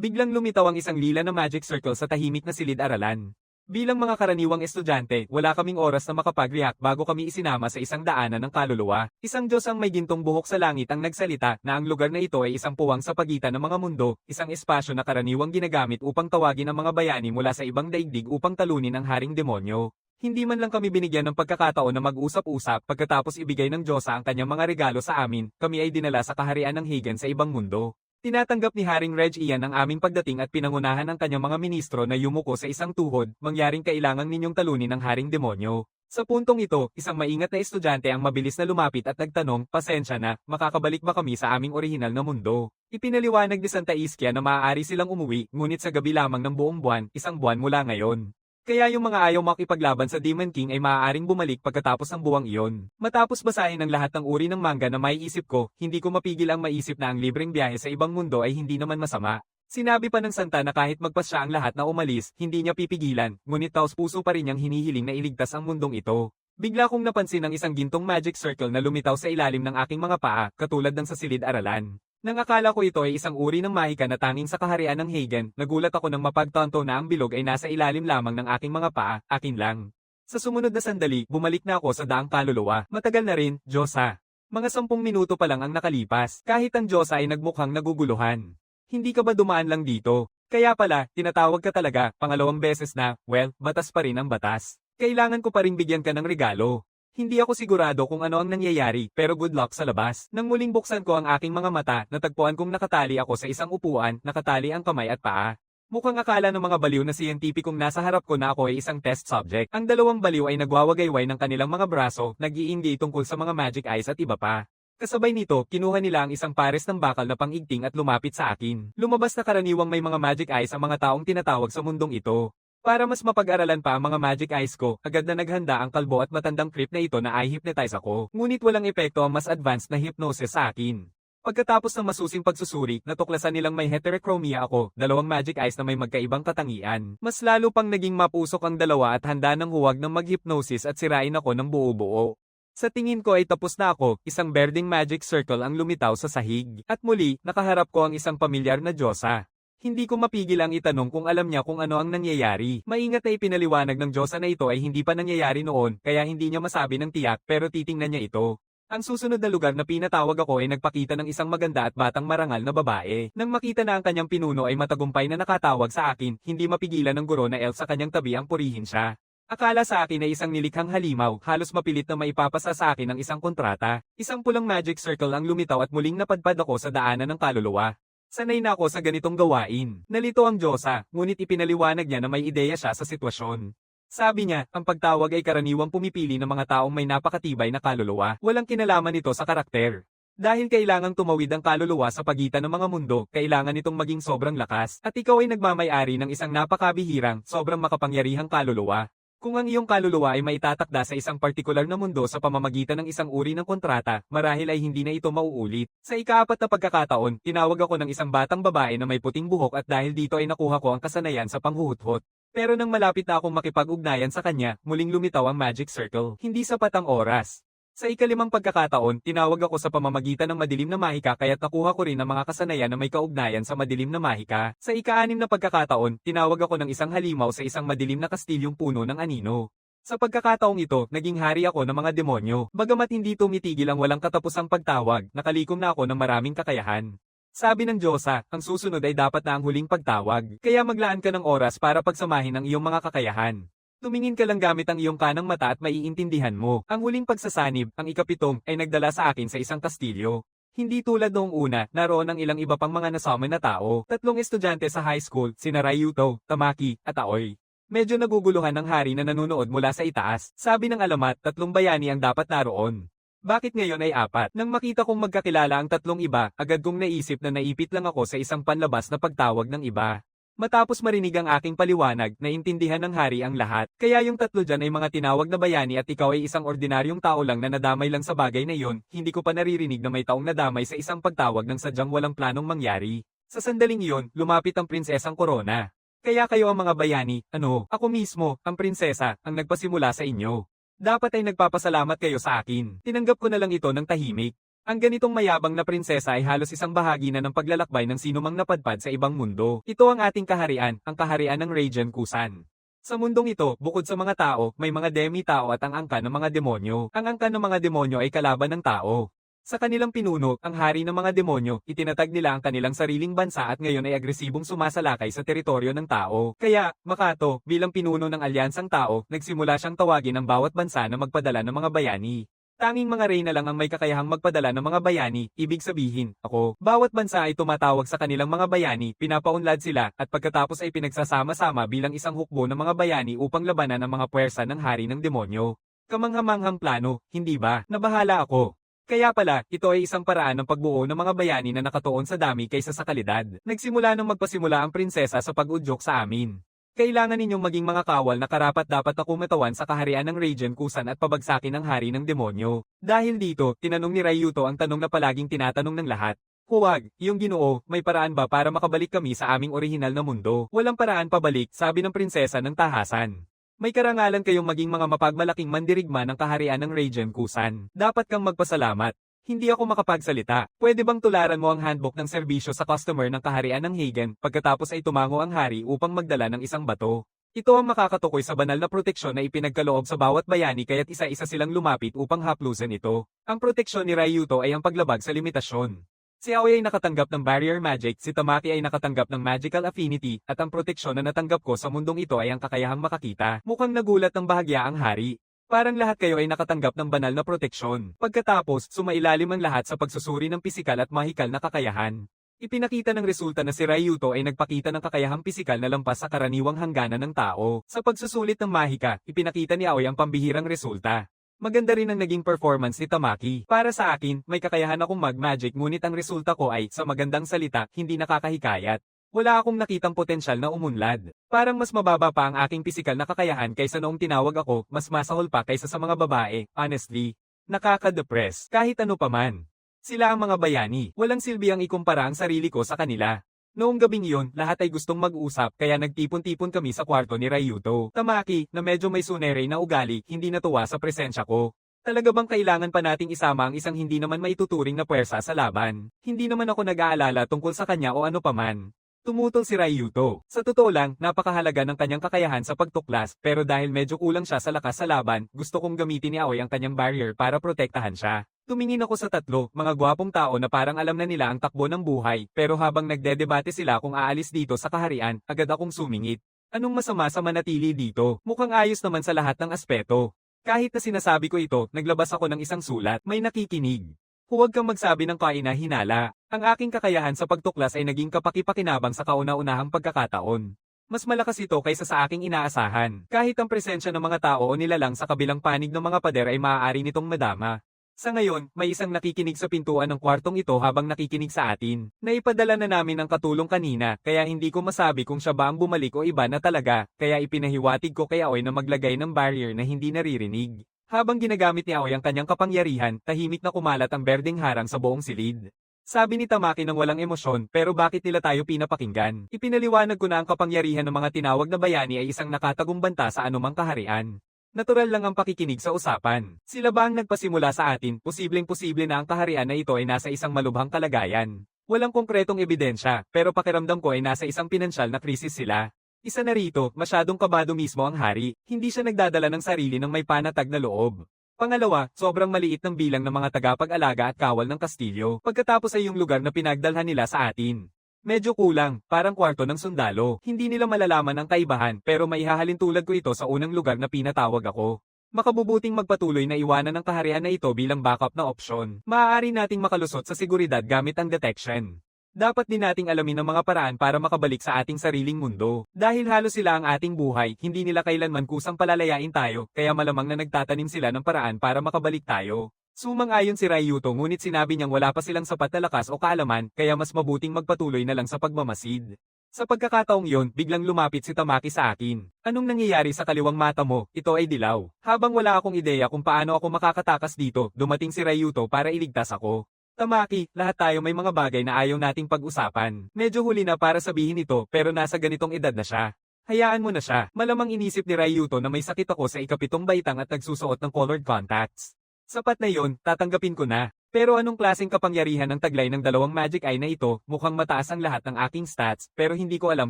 Biglang lumitaw ang isang lila na magic circle sa tahimik na silid-aralan. Bilang mga karaniwang estudyante, wala kaming oras na makapag-react bago kami isinama sa isang daanan ng kaluluwa. Isang Diyos ang may gintong buhok sa langit ang nagsalita na ang lugar na ito ay isang puwang sa pagitan ng mga mundo, isang espasyo na karaniwang ginagamit upang tawagin ang mga bayani mula sa ibang daigdig upang talunin ang haring demonyo. Hindi man lang kami binigyan ng pagkakataon na mag-usap-usap pagkatapos ibigay ng Diyosa ang kanyang mga regalo sa amin, kami ay dinala sa kaharian ng Hagen sa ibang mundo. Tinatanggap ni Haring Reg Ian ang aming pagdating at pinangunahan ang kanyang mga ministro na yumuko sa isang tuhod, mangyaring kailangang ninyong talunin ang haring demonyo. Sa puntong ito, isang maingat na estudyante ang mabilis na lumapit at nagtanong, pasensya na, makakabalik ba kami sa aming orihinal na mundo? Ipinaliwanag ni Santa Ischia na maaari silang umuwi, ngunit sa gabi lamang ng buong buwan, isang buwan mula ngayon. Kaya yung mga ayaw makipaglaban sa Demon King ay maaaring bumalik pagkatapos ng buwang iyon. Matapos basahin ang lahat ng uri ng manga na maiisip ko, hindi ko mapigil ang maisip na ang libreng biyahe sa ibang mundo ay hindi naman masama. Sinabi pa ng Santa na kahit magpasya ang lahat na umalis, hindi niya pipigilan, ngunit taos-puso pa rin niyang hinihiling na iligtas ang mundong ito. Bigla kong napansin ang isang gintong magic circle na lumitaw sa ilalim ng aking mga paa, katulad ng sa silid-aralan. Nang akala ko ito ay isang uri ng mahika na tanging sa kaharian ng Hagen, nagulat ako nang mapagtanto na ang bilog ay nasa ilalim lamang ng aking mga paa, akin lang. Sa sumunod na sandali, bumalik na ako sa daang kaluluwa. Matagal na rin, Diyosa. Mga 10 minuto pa lang ang nakalipas, kahit ang Diyosa ay nagmukhang naguguluhan. Hindi ka ba dumaan lang dito? Kaya pala, tinatawag ka talaga, pangalawang beses na, well, batas pa rin ang batas. Kailangan ko pa rin bigyan ka ng regalo. Hindi ako sigurado kung ano ang nangyayari, pero good luck sa labas. Nang muling buksan ko ang aking mga mata, natagpuan kong nakatali ako sa isang upuan, nakatali ang kamay at paa. Mukhang akala ng mga baliw na siyentipikong nasa harap ko na ako ay isang test subject. Ang dalawang baliw ay nagwawagayway ng kanilang mga braso, nag-iinggi tungkol sa mga magic eyes at iba pa. Kasabay nito, kinuha nila ang isang pares ng bakal na pang-igting at lumapit sa akin. Lumabas na karaniwang may mga magic eyes ang mga taong tinatawag sa mundong ito. Para mas mapag-aralan pa ang mga magic eyes ko, agad na naghanda ang kalbo at matandang creep na ito na i-hypnotize ako. Ngunit walang epekto ang mas advanced na hypnosis sa akin. Pagkatapos ng masusing pagsusuri, natuklasan nilang may heterochromia ako, dalawang magic eyes na may magkaibang katangian. Mas lalo pang naging mapusok ang dalawa at handa ng huwag ng mag-hypnosis at sirain ako ng buo-buo. Sa tingin ko ay tapos na ako, isang berdeng magic circle ang lumitaw sa sahig. At muli, nakaharap ko ang isang pamilyar na Diyosa. Hindi ko mapigil ang itanong kung alam niya kung ano ang nangyayari. Maingat na ipinaliwanag ng Diyosa na ito ay hindi pa nangyayari noon, kaya hindi niya masabi ng tiyak pero titingnan niya ito. Ang susunod na lugar na pinatawag ako ay nagpakita ng isang maganda at batang marangal na babae. Nang makita na ang kanyang pinuno ay matagumpay na nakatawag sa akin, hindi mapigilan ng guro na elf sa kanyang tabi ang purihin siya. Akala sa akin ay isang nilikhang halimaw, halos mapilit na maipapasa sa akin ang isang kontrata. Isang pulang magic circle ang lumitaw at muling napadpad ako sa daanan ng kaluluwa. Sanay na ako sa ganitong gawain. Nalito ang Diyosa, ngunit ipinaliwanag niya na may ideya siya sa sitwasyon. Sabi niya, ang pagtawag ay karaniwang pumipili ng mga taong may napakatibay na kaluluwa. Walang kinalaman ito sa karakter. Dahil kailangang tumawid ang kaluluwa sa pagitan ng mga mundo, kailangan itong maging sobrang lakas. At ikaw ay nagmamay-ari ng isang napakabihirang, sobrang makapangyarihang kaluluwa. Kung ang iyong kaluluwa ay maitatakda sa isang partikular na mundo sa pamamagitan ng isang uri ng kontrata, marahil ay hindi na ito mauulit. Sa ika-4 na pagkakataon, tinawag ako ng isang batang babae na may puting buhok at dahil dito ay nakuha ko ang kasanayan sa panghuhuthot. Pero nang malapit na akong makipag-ugnayan sa kanya, muling lumitaw ang magic circle. Hindi sapat ang oras. Sa ika-5 pagkakataon, tinawag ako sa pamamagitan ng madilim na mahika kaya't nakuha ko rin ang mga kasanayan na may kaugnayan sa madilim na mahika. Sa ika-6 na pagkakataon, tinawag ako ng isang halimaw sa isang madilim na kastilyong puno ng anino. Sa pagkakataong ito, naging hari ako ng mga demonyo. Bagamat hindi tumitigil ang walang katapusang pagtawag, nakalikom na ako ng maraming kakayahan. Sabi ng Diyosa, ang susunod ay dapat na ang huling pagtawag, kaya maglaan ka ng oras para pagsamahin ang iyong mga kakayahan. Tumingin ka lang gamit ang iyong kanang mata at maiintindihan mo. Ang huling pagsasanib, ang ika-7, ay nagdala sa akin sa isang kastilyo. Hindi tulad noong una, naroon ang ilang iba pang mga nasaman na tao. 3 estudyante sa high school, sina Ryuto, Tamaki, at Aoy. Medyo naguguluhan ng hari na nanunood mula sa itaas. Sabi ng alamat, 3 bayani ang dapat naroon. Bakit ngayon ay 4? Nang makita kong magkakilala ang 3 iba, agad kong naisip na naipit lang ako sa isang panlabas na pagtawag ng iba. Matapos marinig ang aking paliwanag, naintindihan ng hari ang lahat. Kaya yung 3 dyan ay mga tinawag na bayani at ikaw ay isang ordinaryong tao lang na nadamay lang sa bagay na yon, hindi ko pa naririnig na may taong nadamay sa isang pagtawag ng sadyang walang planong mangyari. Sa sandaling iyon, lumapit ang prinsesang Corona. Kaya kayo ang mga bayani, ako mismo, ang prinsesa, ang nagpasimula sa inyo. Dapat ay nagpapasalamat kayo sa akin. Tinanggap ko na lang ito ng tahimik. Ang ganitong mayabang na prinsesa ay halos isang bahagi na ng paglalakbay ng sinumang napadpad sa ibang mundo. Ito ang ating kaharian, ang kaharian ng Radiant Kusan. Sa mundong ito, bukod sa mga tao, may mga demi-tao at ang angkan ng mga demonyo. Ang angkan ng mga demonyo ay kalaban ng tao. Sa kanilang pinuno, ang hari ng mga demonyo, itinatag nila ang kanilang sariling bansa at ngayon ay agresibong sumasalakay sa teritoryo ng tao. Kaya, Makato, bilang pinuno ng alyansang tao, nagsimula siyang tawagin ang bawat bansa na magpadala ng mga bayani. Tanging mga reyna lang ang may kakayahang magpadala ng mga bayani, ibig sabihin, ako. Bawat bansa ay tumatawag sa kanilang mga bayani, pinapaunlad sila, at pagkatapos ay pinagsasama-sama bilang isang hukbo ng mga bayani upang labanan ang mga puwersa ng hari ng demonyo. Kamanghamanghang plano, hindi ba? Nabahala ako. Kaya pala, ito ay isang paraan ng pagbuo ng mga bayani na nakatuon sa dami kaysa sa kalidad. Nagsimula nang magpasimula ang prinsesa sa pag-udyok sa amin. Kailangan ninyong maging mga kawal na karapat-dapat na kumatawan sa kaharian ng Radiant Kusan at pabagsakin ang hari ng demonyo. Dahil dito, tinanong ni Ryuto ang tanong na palaging tinatanong ng lahat. Huwag, iyong Ginoo, may paraan ba para makabalik kami sa aming orihinal na mundo? Walang paraan pabalik, sabi ng prinsesa ng tahasan. May karangalan kayong maging mga mapagmalaking mandirigma ng kaharian ng Radiant Kusan. Dapat kang magpasalamat. Hindi ako makapagsalita. Pwede bang tularan mo ang handbook ng serbisyo sa customer ng kaharian ng Hagen pagkatapos ay tumango ang hari upang magdala ng isang bato? Ito ang makakatukoy sa banal na proteksyon na ipinagkaloob sa bawat bayani kaya't isa-isa silang lumapit upang haplusan ito. Ang proteksyon ni Ryuto ay ang paglabag sa limitasyon. Si Aoi ay nakatanggap ng Barrier Magic, si Tamaki ay nakatanggap ng Magical Affinity, at ang proteksyon na natanggap ko sa mundong ito ay ang kakayahang makakita. Mukhang nagulat ng bahagya ang hari. Parang lahat kayo ay nakatanggap ng banal na proteksyon. Pagkatapos, sumailalim ang lahat sa pagsusuri ng pisikal at mahikal na kakayahan. Ipinakita ng resulta na si Ryuto ay nagpakita ng kakayahang pisikal na lampas sa karaniwang hangganan ng tao. Sa pagsusulit ng mahika, ipinakita ni Aoi ang pambihirang resulta. Maganda rin ang naging performance ni Tamaki. Para sa akin, may kakayahan akong mag-magic ngunit ang resulta ko ay, sa magandang salita, hindi nakakahikayat. Wala akong nakitang potensyal na umunlad. Parang mas mababa pa ang aking pisikal na kakayahan kaysa noong tinawag ako, mas masahol pa kaysa sa mga babae, honestly. Nakaka-depress, kahit ano pa man. Sila ang mga bayani, walang silbi ang ikumpara ang sarili ko sa kanila. Noong gabing iyon, lahat ay gustong mag-usap kaya nagtipon-tipon kami sa kwarto ni Ryuto. Tamaki, na medyo may sunere na ugali, hindi natuwa sa presensya ko. Talaga bang kailangan pa nating isama ang isang hindi naman maituturing na puwersa sa laban? Hindi naman ako nag-aalala tungkol sa kanya o ano paman. Tumutol si Ryuto. Sa totoo lang, napakahalaga ng kanyang kakayahan sa pagtuklas, pero dahil medyo kulang siya sa lakas sa laban, gusto kong gamitin ni Aoi ang kanyang barrier para protektahan siya. Tumingin ako sa tatlo, mga gwapong tao na parang alam na nila ang takbo ng buhay, pero habang nagdedebate sila kung aalis dito sa kaharian, agad akong sumingit. Anong masama sa manatili dito? Mukhang ayos naman sa lahat ng aspeto. Kahit na sinasabi ko ito, naglabas ako ng isang sulat, may nakikinig. Huwag kang magsabi ng kaina-hinala. Ang aking kakayahan sa pagtuklas ay naging kapaki-pakinabang sa kauna-unahang pagkakataon. Mas malakas ito kaysa sa aking inaasahan. Kahit ang presensya ng mga tao o nilalang sa kabilang panig ng mga pader ay maaari nitong madama. Sa ngayon, may isang nakikinig sa pintuan ng kwartong ito habang nakikinig sa atin. Naipadala na namin ang katulong kanina, kaya hindi ko masabi kung siya ba ang bumalik o iba na talaga, kaya ipinahiwatig ko kay Aoi na maglagay ng barrier na hindi naririnig. Habang ginagamit ni Aoi ang kanyang kapangyarihan, tahimik na kumalat ang berdeng harang sa buong silid. Sabi ni Tamaki ng walang emosyon, pero bakit nila tayo pinapakinggan? Ipinaliwanag ko na ang kapangyarihan ng mga tinawag na bayani ay isang nakatagumbanta sa anumang kaharian. Natural lang ang pakikinig sa usapan. Sila ba ang nagpasimula sa atin? Posibleng-posible na ang kaharian na ito ay nasa isang malubhang kalagayan. Walang konkretong ebidensya, pero pakiramdam ko ay nasa isang pinansyal na krisis sila. Isa na rito, masyadong kabado mismo ang hari, hindi siya nagdadala ng sarili ng may panatag na loob. Pangalawa, sobrang maliit ng bilang ng mga tagapag-alaga at kawal ng kastilyo, pagkatapos ay yung lugar na pinagdalhan nila sa atin. Medyo kulang, parang kwarto ng sundalo. Hindi nila malalaman ang kaibahan, pero maihahalin tulad ko ito sa unang lugar na pinatawag ako. Makabubuting magpatuloy na iwanan ang kaharian na ito bilang backup na opsyon. Maaari nating makalusot sa seguridad gamit ang detection. Dapat din nating alamin ang mga paraan para makabalik sa ating sariling mundo. Dahil halos sila ang ating buhay, hindi nila kailanman kusang palalayain tayo, kaya malamang na nagtatanim sila ng paraan para makabalik tayo. Sumang-ayon si Ryuto ngunit sinabi niyang wala pa silang sapat na lakas o kaalaman, kaya mas mabuting magpatuloy na lang sa pagmamasid. Sa pagkakataong yon, biglang lumapit si Tamaki sa akin. Anong nangyayari sa kaliwang mata mo? Ito ay dilaw. Habang wala akong ideya kung paano ako makakatakas dito, dumating si Ryuto para iligtas ako. Tamaki, lahat tayo may mga bagay na ayaw nating pag-usapan. Medyo huli na para sabihin ito, pero nasa ganitong edad na siya. Hayaan mo na siya. Malamang inisip ni Ryuto na may sakit ako sa ikapitong baitang at nagsusuot ng colored contacts. Sapat na yon, tatanggapin ko na. Pero anong klaseng kapangyarihan ang taglay ng dalawang magic eye na ito? Mukhang mataas ang lahat ng aking stats, pero hindi ko alam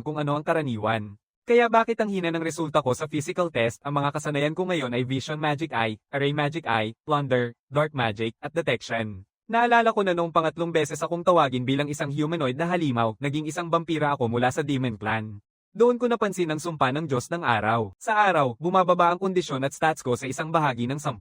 kung ano ang karaniwan. Kaya bakit ang hina ng resulta ko sa physical test? Ang mga kasanayan ko ngayon ay Vision Magic Eye, Array Magic Eye, Plunder, Dark Magic, at Detection. Naalala ko na noong pangatlong beses akong tawagin bilang isang humanoid na halimaw, naging isang vampira ako mula sa Demon Clan. Doon ko napansin ang sumpa ng Diyos ng araw. Sa araw, bumababa ang kondisyon at stats ko sa isang bahagi ng 10.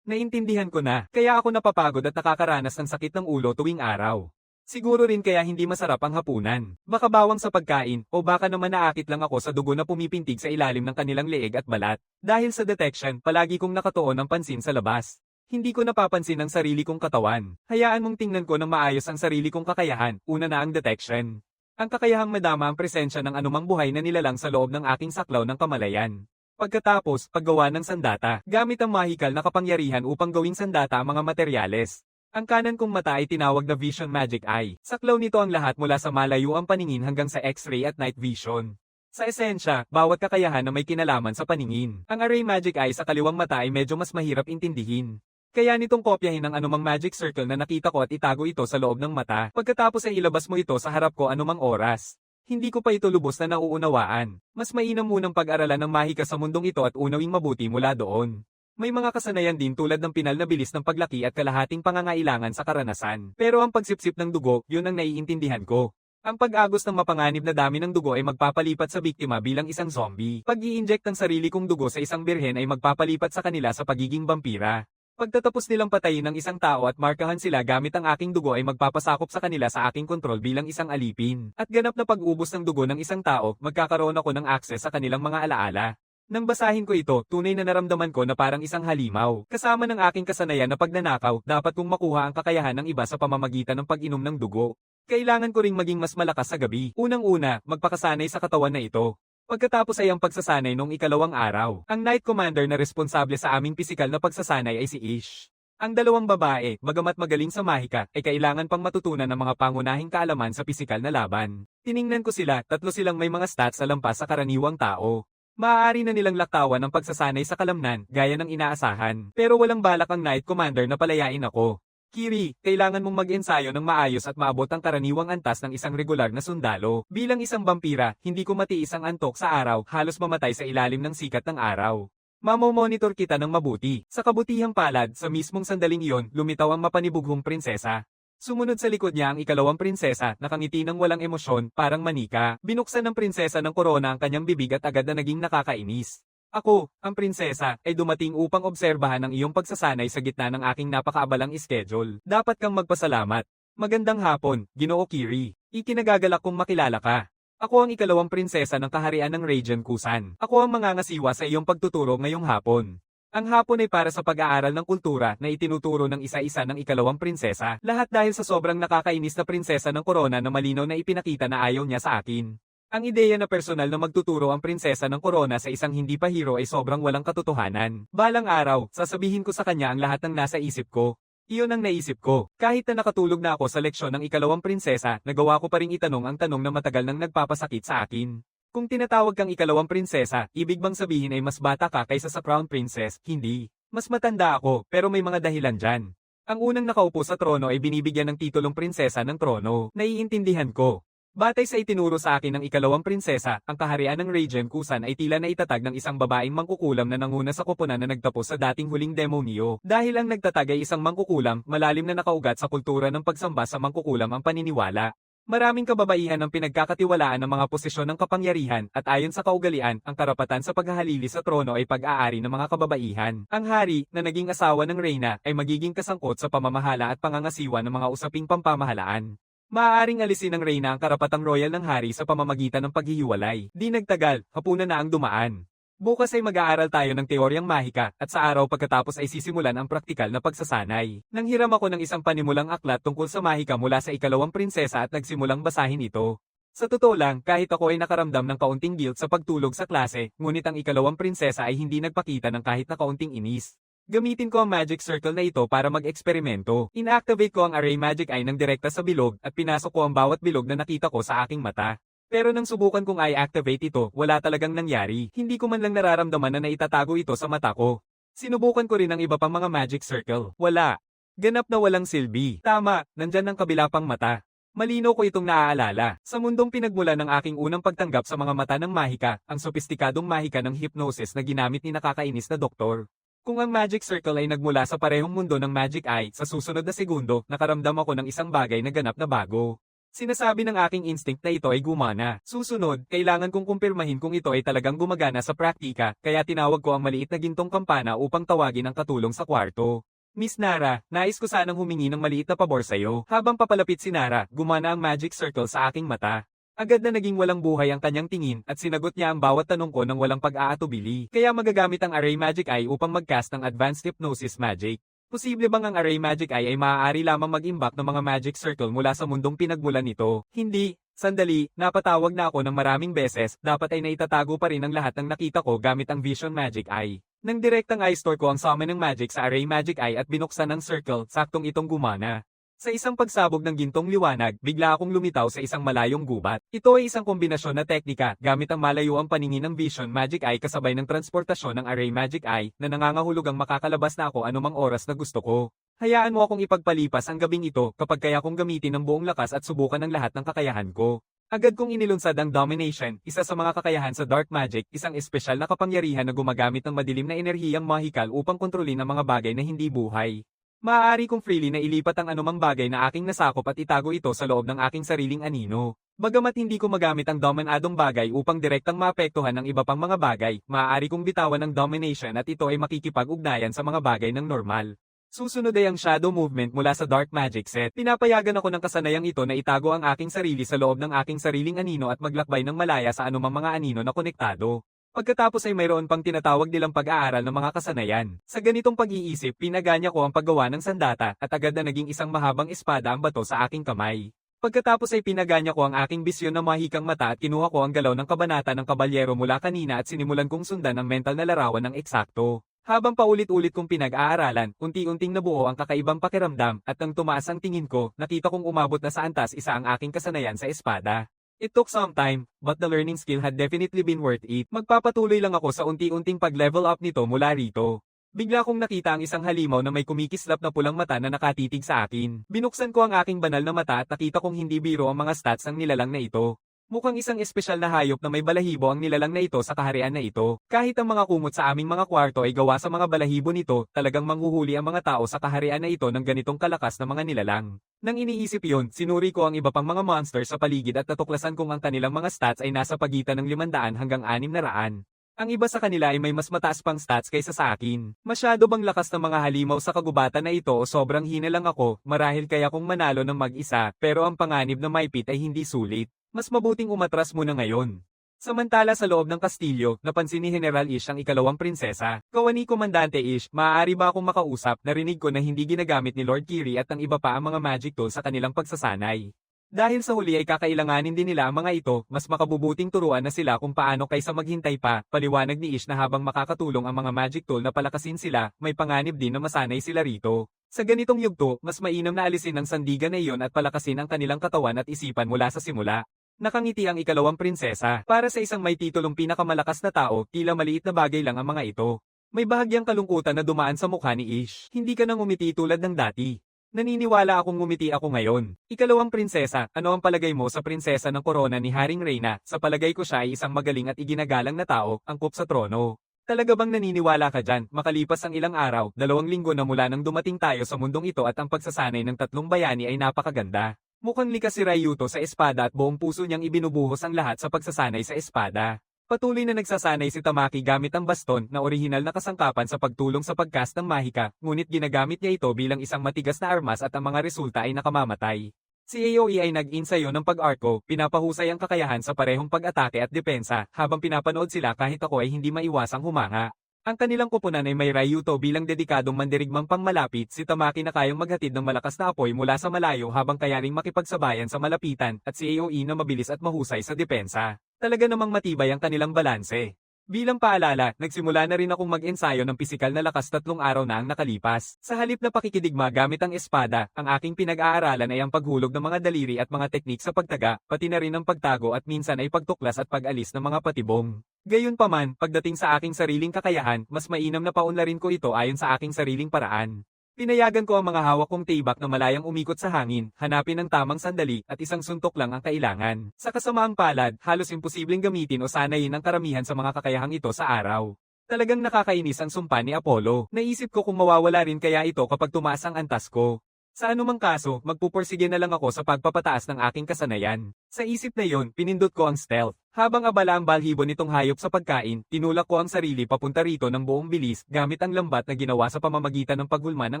Naintindihan ko na, kaya ako napapagod at nakakaranas ng sakit ng ulo tuwing araw. Siguro rin kaya hindi masarap ang hapunan. Baka bawang sa pagkain, o baka naman naakit lang ako sa dugo na pumipintig sa ilalim ng kanilang leeg at balat. Dahil sa detection, palagi kong nakatuon ang pansin sa labas. Hindi ko napapansin ang sarili kong katawan. Hayaan mong tingnan ko ng maayos ang sarili kong kakayahan, una na ang detection. Ang kakayahang madama ang presensya ng anumang buhay na nilalang sa loob ng aking saklaw ng kamalayan. Pagkatapos, paggawa ng sandata, gamit ang mahikal na kapangyarihan upang gawing sandata ang mga materyales. Ang kanan kong mata ay tinawag na Vision Magic Eye. Saklaw nito ang lahat mula sa malayuang paningin hanggang sa X-ray at night vision. Sa esensya, bawat kakayahan na may kinalaman sa paningin. Ang Array Magic Eye sa kaliwang mata ay medyo mas mahirap intindihin. Kaya nitong kopyahin ang anumang magic circle na nakita ko at itago ito sa loob ng mata. Pagkatapos ay ilabas mo ito sa harap ko anumang oras. Hindi ko pa ito lubos na nauunawaan. Mas mainam munang pag-aralan ng mahika sa mundong ito at unawing mabuti mula doon. May mga kasanayan din tulad ng pinal na bilis ng paglaki at kalahating pangangailangan sa karanasan. Pero ang pagsipsip ng dugo, yun ang naiintindihan ko. Ang pag-agos ng mapanganib na dami ng dugo ay magpapalipat sa biktima bilang isang zombie. Pag-i-inject ng sarili kong dugo sa isang birhen ay magpapalipat sa kanila sa pagiging vampira. Pagtatapos nilang patayin ng isang tao at markahan sila gamit ang aking dugo ay magpapasakop sa kanila sa aking kontrol bilang isang alipin. At ganap na pag-ubos ng dugo ng isang tao, magkakaroon ako ng access sa kanilang mga alaala. Nang basahin ko ito, tunay na naramdaman ko na parang isang halimaw. Kasama ng aking kasanayan na pagnanakaw, dapat kong makuha ang kakayahan ng iba sa pamamagitan ng pag-inom ng dugo. Kailangan ko ring maging mas malakas sa gabi. Unang-una, magpakasanay sa katawan na ito. Pagkatapos ay ang pagsasanay noong ikalawang araw. Ang Knight Commander na responsable sa aming pisikal na pagsasanay ay si Ish. Ang dalawang babae, bagamat magaling sa mahika, ay kailangan pang matutunan ng mga pangunahing kaalaman sa pisikal na laban. Tiningnan ko sila, tatlo silang may mga stats sa lampas sa karaniwang tao. Maaari na nilang laktawan ang pagsasanay sa kalamnan, gaya ng inaasahan. Pero walang balak ang Knight Commander na palayain ako. Kiri, kailangan mong mag-ensayo ng maayos at maabot ang karaniwang antas ng isang regular na sundalo. Bilang isang vampira, hindi ko matiis ang antok sa araw, halos mamatay sa ilalim ng sikat ng araw. Mamomonitor kita ng mabuti. Sa kabutihang palad, sa mismong sandaling iyon, lumitaw ang mapanibughong prinsesa. Sumunod sa likod niya ang ikalawang prinsesa, nakangiti ng walang emosyon, parang manika. Binuksan ng prinsesa ng korona ang kanyang bibig at agad na naging nakakainis. Ako, ang prinsesa, ay dumating upang obserbahan ang iyong pagsasanay sa gitna ng aking napakaabalang schedule. Dapat kang magpasalamat. Magandang hapon, Ginoo Kiri. Ikinagagalak kong makilala ka. Ako ang ikalawang prinsesa ng kaharian ng Radiant Kusan. Ako ang mangangasiwa sa iyong pagtuturo ngayong hapon. Ang hapon ay para sa pag-aaral ng kultura na itinuturo ng isa-isa ng ikalawang prinsesa. Lahat dahil sa sobrang nakakainis na prinsesa ng korona na malinaw na ipinakita na ayaw niya sa akin. Ang ideya na personal na magtuturo ang prinsesa ng korona sa isang hindi pa hero ay sobrang walang katotohanan. Balang araw, sasabihin ko sa kanya ang lahat ng nasa isip ko. Iyon ang naisip ko. Kahit na nakatulog na ako sa leksyon ng ikalawang prinsesa, nagawa ko pa ring itanong ang tanong na matagal nang nagpapasakit sa akin. Kung tinatawag kang ikalawang prinsesa, ibig bang sabihin ay mas bata ka kaysa sa Crown Princess? Hindi. Mas matanda ako, pero may mga dahilan dyan. Ang unang nakaupo sa trono ay binibigyan ng titulong prinsesa ng trono. Naiintindihan ko. Batay sa itinuro sa akin ng ikalawang prinsesa, ang kaharian ng Radiant Kusan ay tila na itatag ng isang babaeng mangkukulam na nanguna sa koponan na nagtapos sa dating huling demonyo. Dahil ang nagtatag ay isang mangkukulam, malalim na nakaugat sa kultura ng pagsamba sa mangkukulam ang paniniwala. Maraming kababaihan ang pinagkakatiwalaan ng mga posisyon ng kapangyarihan at ayon sa kaugalian, ang karapatan sa paghahalili sa trono ay pag-aari ng mga kababaihan. Ang hari, na naging asawa ng reyna, ay magiging kasangkot sa pamamahala at pangangasiwa ng mga usaping pampamahalaan. Maaaring alisin ng reyna ang karapatang royal ng hari sa pamamagitan ng paghihiwalay. Di nagtagal, hapunan na ang dumaan. Bukas ay mag-aaral tayo ng teoryang mahika at sa araw pagkatapos ay sisimulan ang praktikal na pagsasanay. Nanghiram ako ng isang panimulang aklat tungkol sa mahika mula sa ikalawang prinsesa at nagsimulang basahin ito. Sa totoo lang, kahit ako ay nakaramdam ng kaunting guilt sa pagtulog sa klase, ngunit ang ikalawang prinsesa ay hindi nagpakita ng kahit na kaunting inis. Gamitin ko ang magic circle na ito para mag-eksperimento. Inactivate ko ang Array Magic Eye ng direkta sa bilog at pinasok ko ang bawat bilog na nakita ko sa aking mata. Pero nang subukan kong i-activate ito, wala talagang nangyari. Hindi ko man lang nararamdaman na naitatago ito sa mata ko. Sinubukan ko rin ang iba pang mga magic circle. Wala. Ganap na walang silbi. Tama, nandyan ang kabila pang mata. Malino ko itong naaalala. Sa mundong pinagmulan ng aking unang pagtanggap sa mga mata ng mahika, ang sopistikadong mahika ng hypnosis na ginamit ni nakakainis na doktor. Kung ang Magic Circle ay nagmula sa parehong mundo ng Magic Eye, sa susunod na segundo, nakaramdam ako ng isang bagay na ganap na bago. Sinasabi ng aking instinct na ito ay gumana. Susunod, kailangan kong kumpirmahin kung ito ay talagang gumagana sa praktika, kaya tinawag ko ang maliit na gintong kampana upang tawagin ang katulong sa kwarto. Miss Nara, nais ko sanang humingi ng maliit na pabor sa'yo. Habang papalapit si Nara, gumana ang Magic Circle sa aking mata. Agad na naging walang buhay ang kanyang tingin at sinagot niya ang bawat tanong ko ng walang pag-aatubili. Kaya magagamit ang Array Magic Eye upang mag-cast ng Advanced Hypnosis Magic. Posible bang ang Array Magic Eye ay maaari lamang mag-imbak ng mga Magic Circle mula sa mundong pinagmulan nito? Hindi. Sandali, napatawag na ako ng maraming beses, dapat ay naitatago pa rin ang lahat ng nakita ko gamit ang Vision Magic Eye. Nang direktang eye store ko ang summon ng magic sa Array Magic Eye at binuksan ang circle, saktong itong gumana. Sa isang pagsabog ng gintong liwanag, bigla akong lumitaw sa isang malayong gubat. Ito ay isang kombinasyon na teknika, gamit ang malayuang paningin ng Vision Magic Eye kasabay ng transportasyon ng Array Magic Eye, na nangangahulugang makakalabas na ako anumang oras na gusto ko. Hayaan mo akong ipagpalipas ang gabing ito kapag kaya kong gamitin ang buong lakas at subukan ang lahat ng kakayahan ko. Agad kong inilunsad ang Domination, isa sa mga kakayahan sa Dark Magic, isang espesyal na kapangyarihan na gumagamit ng madilim na enerhiyang mahikal upang kontrolin ang mga bagay na hindi buhay. Maaari kong freely na ilipat ang anumang bagay na aking nasakop at itago ito sa loob ng aking sariling anino. Bagamat hindi ko magamit ang dominadong bagay upang direktang maapektuhan ng iba pang mga bagay, maaari kong bitawan ang Domination at ito ay makikipag-ugnayan sa mga bagay ng normal. Susunod ay ang Shadow Movement mula sa Dark Magic Set. Pinapayagan ako ng kasanayang ito na itago ang aking sarili sa loob ng aking sariling anino at maglakbay ng malaya sa anumang mga anino na konektado. Pagkatapos ay mayroon pang tinatawag nilang pag-aaral ng mga kasanayan. Sa ganitong pag-iisip, pinaganya ko ang paggawa ng sandata at agad na naging isang mahabang espada ang bato sa aking kamay. Pagkatapos ay pinaganya ko ang aking bisyon na mahikang mata at kinuha ko ang galaw ng kabanata ng kabalyero mula kanina at sinimulan kong sundan ang mental na larawan ng eksakto. Habang paulit-ulit kong pinag-aaralan, unti-unting nabuo ang kakaibang pakiramdam at nang tumaas ang tingin ko, nakita kong umabot na sa antas isa ang aking kasanayan sa espada. It took some time, but the learning skill had definitely been worth it. Magpapatuloy lang ako sa unti-unting pag-level up nito mula rito. Bigla kong nakita ang isang halimaw na may kumikislap na pulang mata na nakatitig sa akin. Binuksan ko ang aking banal na mata at nakita kong hindi biro ang mga stats ng nilalang na ito. Mukhang isang espesyal na hayop na may balahibo ang nilalang na ito sa kaharian na ito. Kahit ang mga kumot sa aming mga kwarto ay gawa sa mga balahibo nito, talagang manghuhuli ang mga tao sa kaharian na ito ng ganitong kalakas na mga nilalang. Nang iniisip yun, sinuri ko ang iba pang mga monster sa paligid at natuklasan kong ang kanilang mga stats ay nasa pagitan ng 500 hanggang 600. Ang iba sa kanila ay may mas mataas pang stats kaysa sa akin. Masyado bang lakas ng mga halimaw sa kagubatan na ito o sobrang hina lang ako, marahil kaya kong manalo ng mag-isa, pero ang panganib na maipit ay hindi sulit. Mas mabuting umatras muna ngayon. Samantala sa loob ng kastilyo, napansin ni General Ish ang ikalawang prinsesa. Kawani Komandante Ish, maaari ba akong makausap? Narinig ko na hindi ginagamit ni Lord Kiri at ang iba pa ang mga magic tools sa kanilang pagsasanay. Dahil sa huli ay kakailanganin din nila ang mga ito, mas makabubuting turuan na sila kung paano kaysa maghintay pa. Paliwanag ni Ish na habang makakatulong ang mga magic tool na palakasin sila, may panganib din na masanay sila rito. Sa ganitong yugto, mas mainam na alisin ang sandigan na iyon at palakasin ang kanilang katawan at isipan mula sa simula. Nakangiti ang ikalawang prinsesa. Para sa isang may titulong pinakamalakas na tao, tila maliit na bagay lang ang mga ito. May bahagyang kalungkutan na dumaan sa mukha ni Ish. Hindi ka nang ngumiti tulad ng dati. Naniniwala akong ngumiti ako ngayon. Ikalawang prinsesa, ano ang palagay mo sa prinsesa ng korona ni Haring Reyna? Sa palagay ko siya ay isang magaling at iginagalang na tao, angkop sa trono. Talaga bang naniniwala ka dyan? Makalipas ang ilang araw, 2 linggo na mula nang dumating tayo sa mundong ito at ang pagsasanay ng 3 bayani ay napakaganda. Mukhang likas si Ryuto sa espada at buong puso niyang ibinubuhos ang lahat sa pagsasanay sa espada. Patuloy na nagsasanay si Tamaki gamit ang baston na orihinal na kasangkapan sa pagtulong sa pagcast ng mahika, ngunit ginagamit niya ito bilang isang matigas na armas at ang mga resulta ay nakamamatay. Si Aoi ay nag-insayo ng pag-arko, pinapahusay ang kakayahan sa parehong pag-atake at depensa, habang pinapanood sila kahit ako ay hindi maiwasang humanga. Ang kanilang kupunan ay may Ryuto bilang dedikadong mandirigmang pangmalapit, si Tamaki na kayang maghatid ng malakas na apoy mula sa malayo habang kayaring makipagsabayan sa malapitan, at si Aoi na mabilis at mahusay sa depensa. Talaga namang matibay ang kanilang balanse. Bilang paalala, nagsimula na rin akong mag-ensayo ng pisikal na lakas 3 araw na ang nakalipas. Sa halip na pakikidigma gamit ang espada, ang aking pinag-aaralan ay ang paghulog ng mga daliri at mga teknik sa pagtaga, pati na rin ang pagtago at minsan ay pagtuklas at pag-alis ng mga patibong. Gayunpaman, pagdating sa aking sariling kakayahan, mas mainam na paunlarin ko ito ayon sa aking sariling paraan. Pinayagan ko ang mga hawak kong tibak na malayang umikot sa hangin, hanapin ang tamang sandali at isang suntok lang ang kailangan. Sa kasamaang palad, halos imposibleng gamitin o sanayin ang karamihan sa mga kakayahang ito sa araw. Talagang nakakainis ang sumpa ni Apollo. Naisip ko kung mawawala rin kaya ito kapag tumaas ang antas ko. Sa anumang kaso, magpupursige na lang ako sa pagpapataas ng aking kasanayan. Sa isip na yon, pinindot ko ang stealth. Habang abala ang balhibo nitong hayop sa pagkain, tinulak ko ang sarili papunta rito ng buong bilis gamit ang lambat na ginawa sa pamamagitan ng paghulma ng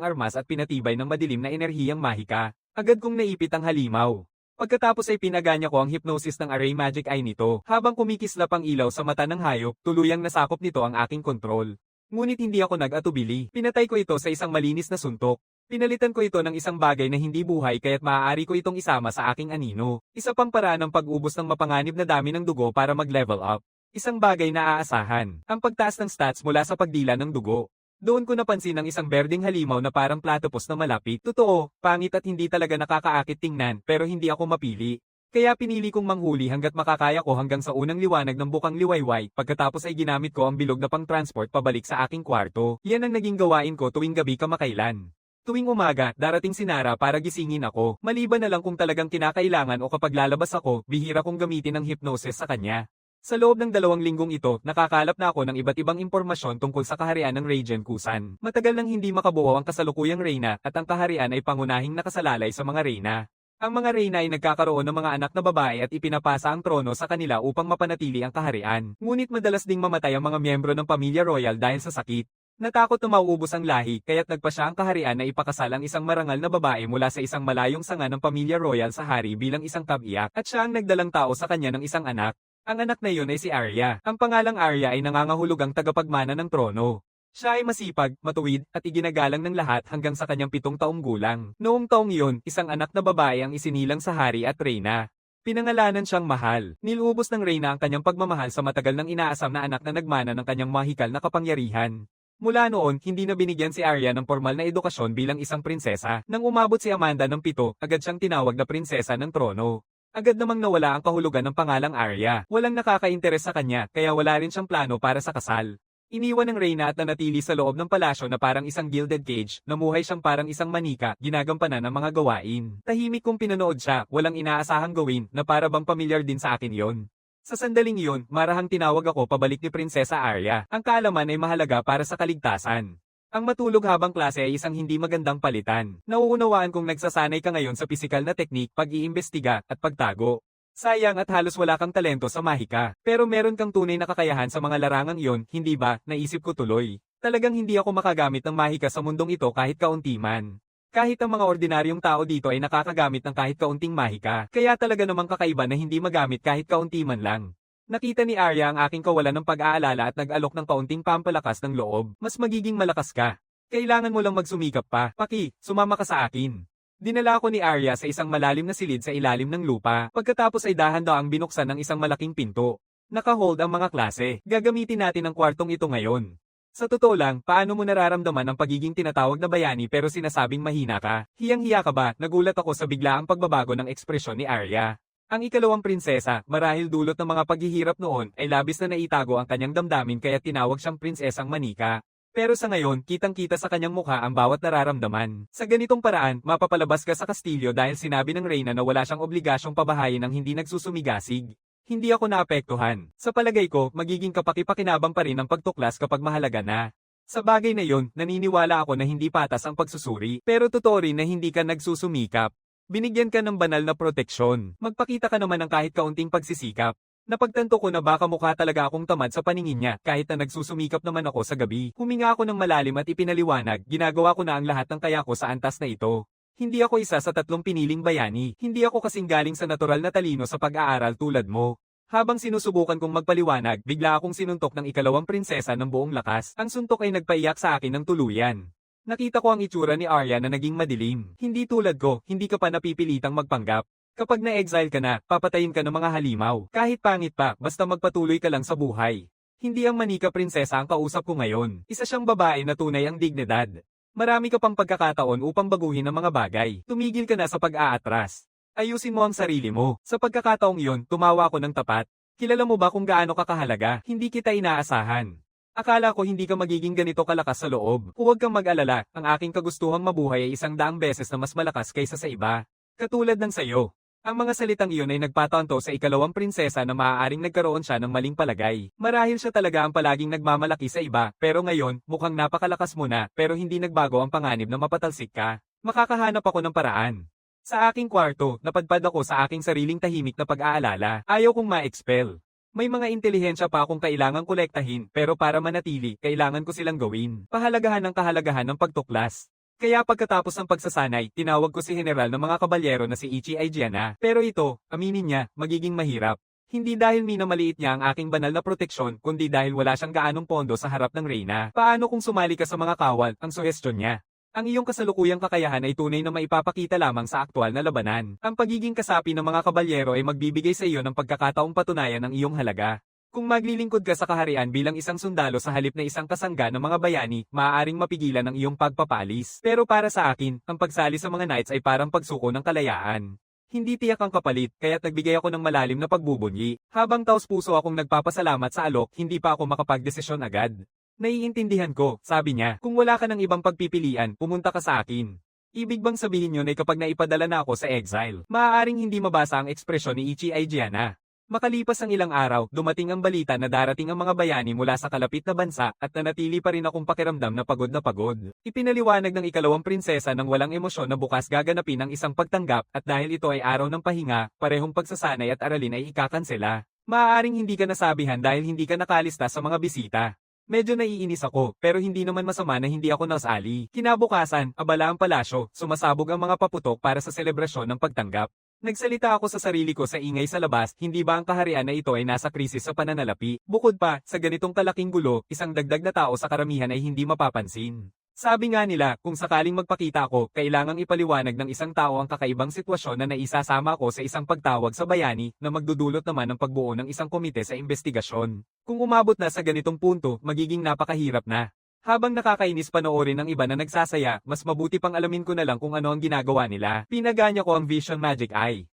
armas at pinatibay ng madilim na enerhiyang mahika. Agad kong naipit ang halimaw. Pagkatapos ay pinaganya ko ang hypnosis ng Array Magic Eye nito. Habang kumikislap ang ilaw sa mata ng hayop, tuluyang nasakop nito ang aking kontrol. Ngunit hindi ako nag-atubili. Pinatay ko ito sa isang malinis na suntok. Pinalitan ko ito ng isang bagay na hindi buhay kaya't maaari ko itong isama sa aking anino. Isa pang paraan ng pag-ubos ng mapanganib na dami ng dugo para mag-level up. Isang bagay na aasahan. Ang pagtaas ng stats mula sa pagdila ng dugo. Doon ko napansin ang isang berdeng halimaw na parang platypus na malapit. Totoo, pangit at hindi talaga nakakaakit tingnan pero hindi ako mapili. Kaya pinili kong manghuli hanggat makakaya ko hanggang sa unang liwanag ng bukang liwayway, pagkatapos ay ginamit ko ang bilog na pang-transport pabalik sa aking kwarto. Yan ang naging gawain ko tuwing gabi kamakailan. Tuwing umaga, darating si Nara para gisingin ako, maliban na lang kung talagang kinakailangan o kapag lalabas ako, bihira kong gamitin ang hypnosis sa kanya. Sa loob ng 2 linggong ito, nakakalap na ako ng iba't ibang impormasyon tungkol sa kaharian ng Ragen Kusan. Matagal nang hindi makabuo ang kasalukuyang reyna at ang kaharian ay pangunahing nakasalalay sa mga reyna. Ang mga reyna ay nagkakaroon ng mga anak na babae at ipinapasa ang trono sa kanila upang mapanatili ang kaharian. Ngunit madalas ding mamatay ang mga miyembro ng pamilya royal dahil sa sakit. Natakot na mauubos ang lahi kaya't nagpa siya ang kaharian na ipakasal ang isang marangal na babae mula sa isang malayong sanga ng pamilya royal sa hari bilang isang kabiyak at siya ang nagdalang tao sa kanya ng isang anak. Ang anak na iyon ay si Arya. Ang pangalang Arya ay nangangahulugang tagapagmana ng trono. Siya ay masipag, matuwid, at iginagalang ng lahat hanggang sa kanyang 7 taong gulang. Noong taong iyon, isang anak na babae ang isinilang sa hari at reyna. Pinangalanan siyang Mahal. Nilubos ng reyna ang kanyang pagmamahal sa matagal nang inaasam na anak na nagmana ng kanyang mahikal na kapangyarihan. Mula noon, hindi na binigyan si Arya ng formal na edukasyon bilang isang prinsesa. Nang umabot si Amanda ng 7, agad siyang tinawag na prinsesa ng trono. Agad namang nawala ang kahulugan ng pangalang Arya. Walang nakakainteres sa kanya, kaya wala rin siyang plano para sa kasal. Iniwan ng reyna at nanatili sa loob ng palasyo na parang isang gilded cage, namuhay siyang parang isang manika, ginagampanan ng mga gawain. Tahimik kong pinanood siya, walang inaasahang gawin, na para bang pamilyar din sa akin yon. Sa sandaling iyon, marahang tinawag ako pabalik ni Prinsesa Arya. Ang kaalaman ay mahalaga para sa kaligtasan. Ang matulog habang klase ay isang hindi magandang palitan. Nauunawaan kong nagsasanay ka ngayon sa pisikal na teknik, pag-iimbestiga, at pagtago. Sayang at halos wala kang talento sa mahika. Pero meron kang tunay na kakayahan sa mga larangang iyon, hindi ba? Naisip ko tuloy. Talagang hindi ako makagamit ng mahika sa mundong ito kahit kaunti man. Kahit ang mga ordinaryong tao dito ay nakakagamit ng kahit kaunting mahika, kaya talaga namang kakaiba na hindi magamit kahit kaunti man lang. Nakita ni Arya ang aking kawalan ng pag-aalala at nag-alok ng kaunting pampalakas ng loob. Mas magiging malakas ka. Kailangan mo lang magsumikap pa. Paki, sumama ka sa akin. Dinala ako ni Arya sa isang malalim na silid sa ilalim ng lupa. Pagkatapos ay dahan-daang binuksan ng isang malaking pinto. Naka-hold ang mga klase. Gagamitin natin ang kwartong ito ngayon. Sa totoo lang, paano mo nararamdaman ang pagiging tinatawag na bayani pero sinasabing mahina ka? Hiyang-hiya ka ba? Nagulat ako sa biglaang pagbabago ng ekspresyon ni Arya. Ang ikalawang prinsesa, marahil dulot ng mga paghihirap noon, ay labis na naitago ang kanyang damdamin kaya tinawag siyang prinsesang manika. Pero sa ngayon, kitang-kita sa kanyang mukha ang bawat nararamdaman. Sa ganitong paraan, mapapalabas ka sa kastilyo dahil sinabi ng reyna na wala siyang obligasyong pabahayin ng hindi nagsusumigasig. Hindi ako naapektuhan. Sa palagay ko, magiging kapaki-pakinabang pa rin ang pagtuklas kapag mahalaga na. Sa bagay na yon, naniniwala ako na hindi patas ang pagsusuri, pero totoo rin na hindi ka nagsusumikap. Binigyan ka ng banal na proteksyon. Magpakita ka naman ng kahit kaunting pagsisikap. Napagtanto ko na baka mukha talaga akong tamad sa paningin niya kahit na nagsusumikap naman ako sa gabi. Huminga ako ng malalim at ipinaliwanag, ginagawa ko na ang lahat ng kaya ko sa antas na ito. Hindi ako isa sa 3 piniling bayani. Hindi ako kasing galing sa natural na talino sa pag-aaral tulad mo. Habang sinusubukan kong magpaliwanag, bigla akong sinuntok ng ikalawang prinsesa ng buong lakas. Ang suntok ay nagpaiyak sa akin ng tuluyan. Nakita ko ang itsura ni Arya na naging madilim. Hindi tulad ko, hindi ka pa napipilitang magpanggap. Kapag na-exile ka na, papatayin ka ng mga halimaw. Kahit pangit pa, basta magpatuloy ka lang sa buhay. Hindi ang manika prinsesa ang kausap ko ngayon. Isa siyang babae na tunay ang dignidad. Marami ka pang pagkakataon upang baguhin ang mga bagay. Tumigil ka na sa pag-aatras. Ayusin mo ang sarili mo. Sa pagkakataong iyon, tumawa ako ng tapat. Kilala mo ba kung gaano ka kahalaga? Hindi kita inaasahan. Akala ko hindi ka magiging ganito kalakas sa loob. Huwag kang mag-alala, ang aking kagustuhang mabuhay ay 100 beses na mas malakas kaysa sa iba. Katulad ng sayo. Ang mga salitang iyon ay nagpatanto sa ikalawang prinsesa na maaaring nagkaroon siya ng maling palagay. Marahil siya talaga ang palaging nagmamalaki sa iba, pero ngayon, mukhang napakalakas mo na, pero hindi nagbago ang panganib na mapatalsik ka. Makakahanap ako ng paraan. Sa aking kwarto, napadpad ako sa aking sariling tahimik na pag-aalala. Ayaw kong ma-expel. May mga intelihensya pa akong kailangang kolektahin, pero para manatili, kailangan ko silang gawin. Pahalagahan ng kahalagahan ng pagtuklas. Kaya pagkatapos ng pagsasanay, tinawag ko si General ng mga kabalyero na si Ichi Aijiana. Pero ito, aminin niya, magiging mahirap. Hindi dahil minamaliit niya ang aking banal na proteksyon, kundi dahil wala siyang gaanong pondo sa harap ng reyna. Paano kung sumali ka sa mga kawal, ang suhestyon niya? Ang iyong kasalukuyang kakayahan ay tunay na maipapakita lamang sa aktwal na labanan. Ang pagiging kasapi ng mga kabalyero ay magbibigay sa iyo ng pagkakataong patunayan ang iyong halaga. Kung maglilingkod ka sa kaharian bilang isang sundalo sa halip na isang kasangga ng mga bayani, maaaring mapigilan ang iyong pagpapalis. Pero para sa akin, ang pagsali sa mga knights ay parang pagsuko ng kalayaan. Hindi tiyak ang kapalit, kaya't nagbigay ako ng malalim na pagbubunyi. Habang taos-puso akong nagpapasalamat sa alok, hindi pa ako makapagdesisyon agad. Naiintindihan ko, sabi niya, kung wala ka ng ibang pagpipilian, pumunta ka sa akin. Ibig bang sabihin yun ay kapag naipadala na ako sa exile, maaaring hindi mabasa ang ekspresyon ni Ichi Aijiana. Makalipas ang ilang araw, dumating ang balita na darating ang mga bayani mula sa kalapit na bansa at nanatili pa rin akong pakiramdam na pagod na pagod. Ipinaliwanag ng ikalawang prinsesa ng walang emosyon na bukas gaganapin ang isang pagtanggap at dahil ito ay araw ng pahinga, parehong pagsasanay at aralin ay ikakansela. Maaaring hindi ka nasabihan dahil hindi ka nakalista sa mga bisita. Medyo naiinis ako, pero hindi naman masama na hindi ako nasali. Kinabukasan, abala ang palasyo, sumasabog ang mga paputok para sa selebrasyon ng pagtanggap. Nagsalita ako sa sarili ko sa ingay sa labas, hindi ba ang kaharian na ito ay nasa krisis sa pananalapi? Bukod pa, sa ganitong kalaking gulo, isang dagdag na tao sa karamihan ay hindi mapapansin. Sabi nga nila, kung sakaling magpakita ako, kailangang ipaliwanag ng isang tao ang kakaibang sitwasyon na naisasama ko sa isang pagtawag sa bayani na magdudulot naman ng pagbuo ng isang komite sa investigasyon. Kung umabot na sa ganitong punto, magiging napakahirap na. Habang nakakainis panoorin ng iba na nagsasaya, mas mabuti pang alamin ko na lang kung ano ang ginagawa nila. Pinaganya ko ang Vision Magic Eye.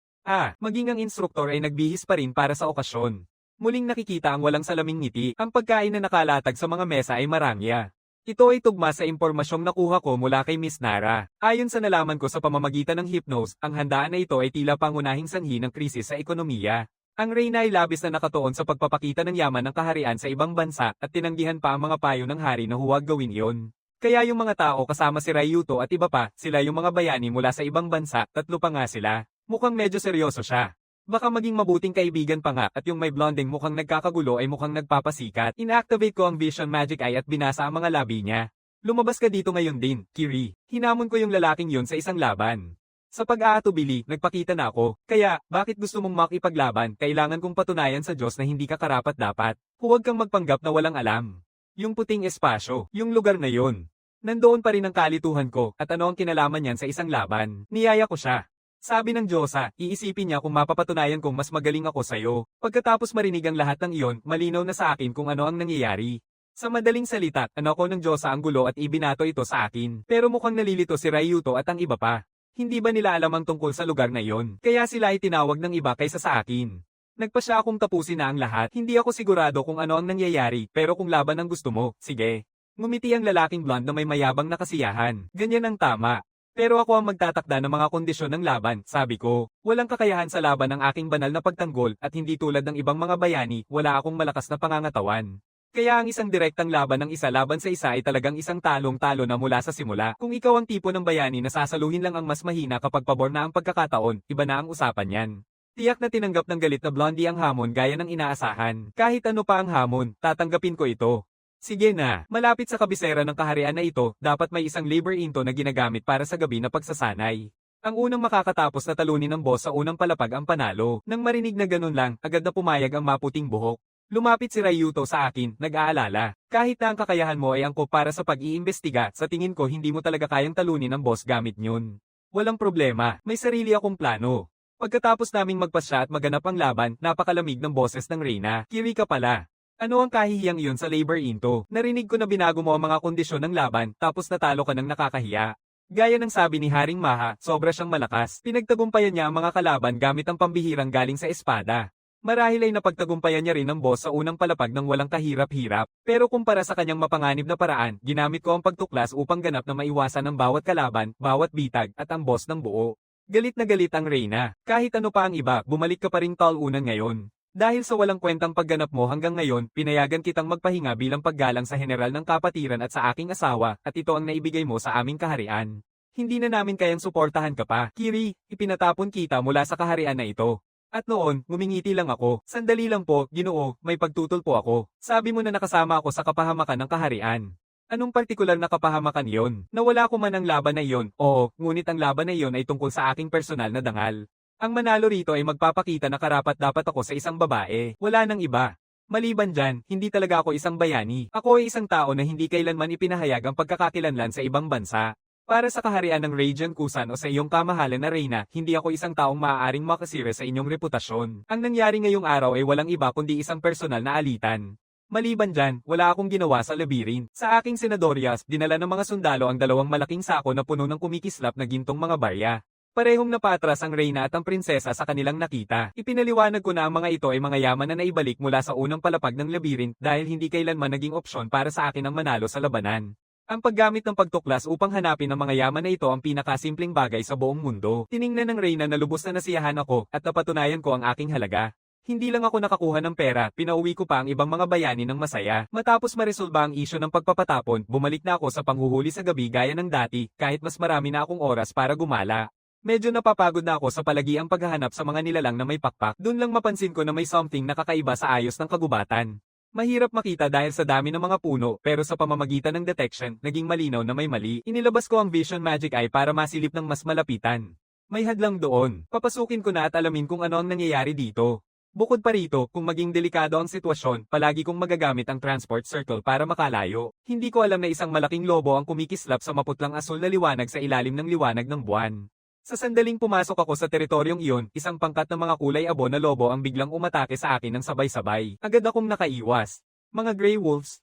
Maging ang instruktor ay nagbihis pa rin para sa okasyon. Muling nakikita ang walang salaming ngiti. Ang pagkain na nakalatag sa mga mesa ay marangya. Ito ay tugma sa impormasyong nakuha ko mula kay Miss Nara. Ayon sa nalaman ko sa pamamagitan ng hypnose, ang handaan na ito ay tila pangunahing sanhi ng krisis sa ekonomiya. Ang reyna ay labis na nakatuon sa pagpapakita ng yaman ng kaharian sa ibang bansa at tinanggihan pa ang mga payo ng hari na huwag gawin iyon. Kaya yung mga tao kasama si Ryuto at iba pa, sila yung mga bayani mula sa ibang bansa, 3 pa nga sila. Mukhang medyo seryoso siya. Baka maging mabuting kaibigan pa nga at yung may blonding mukhang nagkakagulo ay mukhang nagpapasikat. Inactivate ko ang Vision Magic Eye at binasa ang mga labi niya. Lumabas ka dito ngayon din, Kiri. Hinamon ko yung lalaking yun sa isang laban. Sa pag-aatubili, nagpakita na ako. Kaya, bakit gusto mong makipaglaban? Kailangan kong patunayan sa Diyos na hindi ka karapat-dapat. Huwag kang magpanggap na walang alam. Yung puting espasyo, yung lugar na yun. Nandoon pa rin ang kalituhan ko, at ano ang kinalaman niyan sa isang laban. Niyaya ko siya. Sabi ng Diyosa, iisipin niya kung mapapatunayan kong mas magaling ako sa'yo. Pagkatapos marinig ang lahat ng iyon, malinaw na sa akin kung ano ang nangyayari. Sa madaling salita, ko ng Diyosa ang gulo at ibinato ito sa akin. Pero mukhang nalilito si Ryuto at ang iba pa. Hindi ba nila alam ang tungkol sa lugar na iyon? Kaya sila ay tinawag ng iba kaysa sa akin. Nagpa siya akong tapusin na ang lahat. Hindi ako sigurado kung ano ang nangyayari, pero kung laban ang gusto mo, sige. Ngumiti ang lalaking blonde na may mayabang na kasiyahan. Ganyan ang tama. Pero ako ang magtatakda ng mga kondisyon ng laban, sabi ko. Walang kakayahan sa laban ang aking banal na pagtanggol at hindi tulad ng ibang mga bayani, wala akong malakas na pangangatawan. Kaya ang isang direktang laban ng isa laban sa isa ay talagang isang talong-talo na mula sa simula. Kung ikaw ang tipo ng bayani na sasaluhin lang ang mas mahina kapag pabor na ang pagkakataon, iba na ang usapan yan. Tiyak na tinanggap ng galit na blondie ang hamon gaya ng inaasahan. Kahit ano pa ang hamon, tatanggapin ko ito. Sige na, malapit sa kabisera ng kaharian na ito, dapat may isang labor into na ginagamit para sa gabi na pagsasanay. Ang unang makakatapos na talunin ng boss sa unang palapag ang panalo. Nang marinig na ganun lang, agad na pumayag ang maputing buhok. Lumapit si Ryuto sa akin, nag-aalala. Kahit na ang kakayahan mo ay angkop para sa pag-iimbestiga, sa tingin ko hindi mo talaga kayang talunin ang boss gamit yun. Walang problema, may sarili akong plano. Pagkatapos naming magpasya at maganap ang laban, napakalamig ng boses ng Reyna. Kiri ka pala. Ano ang kahihiyang iyon sa labor into? Narinig ko na binago mo ang mga kondisyon ng laban, tapos natalo ka ng nakakahiya. Gaya ng sabi ni Haring Maha, sobra siyang malakas. Pinagtagumpayan niya ang mga kalaban gamit ang pambihirang galing sa espada. Marahil ay napagtagumpayan niya rin ang boss sa unang palapag ng walang kahirap-hirap. Pero kumpara sa kanyang mapanganib na paraan, ginamit ko ang pagtuklas upang ganap na maiwasan ang bawat kalaban, bawat bitag, at ang boss ng buo. Galit na galit ang Reyna. Kahit ano pa ang iba, bumalik ka pa ring talunan ngayon. Dahil sa walang kwentang pagganap mo hanggang ngayon, pinayagan kitang magpahinga bilang paggalang sa general ng kapatiran at sa aking asawa, at ito ang naibigay mo sa aming kaharian. Hindi na namin kayang suportahan ka pa. Kiri, ipinatapon kita mula sa kaharian na ito. At noon, ngumingiti lang ako. Sandali lang po, Ginoo, may pagtutol po ako. Sabi mo na nakasama ako sa kapahamakan ng kaharian. Anong partikular na kapahamakan yon? Nawala ko man ang laban na iyon, oo, ngunit ang laban na iyon ay tungkol sa aking personal na dangal. Ang manalo rito ay magpapakita na karapat-dapat ako sa isang babae, wala nang iba. Maliban dyan, hindi talaga ako isang bayani. Ako ay isang tao na hindi kailanman ipinahayag ang pagkakakilanlan sa ibang bansa. Para sa kaharian ng Radiant Kusan o sa iyong kamahalan na Reyna, hindi ako isang taong maaaring makasira sa inyong reputasyon. Ang nangyari ngayong araw ay walang iba kundi isang personal na alitan. Maliban dyan, wala akong ginawa sa labirin. Sa aking senadoryas, dinala ng mga sundalo ang dalawang malaking sako na puno ng kumikislap na gintong mga barya. Parehong napatras ang Reyna at ang prinsesa sa kanilang nakita. Ipinaliwanag ko na ang mga ito ay mga yaman na naibalik mula sa unang palapag ng labirin dahil hindi kailanman naging opsyon para sa akin ang manalo sa labanan. Ang paggamit ng pagtuklas upang hanapin ang mga yaman na ito ang pinakasimpleng bagay sa buong mundo. Tiningnan ng Reyna na lubos na nasiyahan ako at napatunayan ko ang aking halaga. Hindi lang ako nakakuha ng pera, pinauwi ko pa ang ibang mga bayani ng masaya. Matapos maresolba ang isyu ng pagpapatapon, bumalik na ako sa panghuhuli sa gabi gaya ng dati, kahit mas marami na akong oras para gumala. Medyo napapagod na ako sa palagiang paghahanap sa mga nilalang na may pakpak. Doon lang mapansin ko na may something na kakaiba sa ayos ng kagubatan. Mahirap makita dahil sa dami ng mga puno, pero sa pamamagitan ng detection, naging malinaw na may mali. Inilabas ko ang Vision Magic Eye para masilip ng mas malapitan. May hadlang doon. Papasukin ko na at alamin kung ano ang nangyayari dito. Bukod pa rito, kung maging delikado ang sitwasyon, palagi kong magagamit ang transport circle para makalayo. Hindi ko alam na isang malaking lobo ang kumikislap sa maputlang asul na liwanag sa ilalim ng liwanag ng buwan. Sa sandaling pumasok ako sa teritoryong iyon, isang pangkat ng mga kulay abo na lobo ang biglang umatake sa akin ng sabay-sabay. Agad akong nakaiwas. Mga Grey Wolves,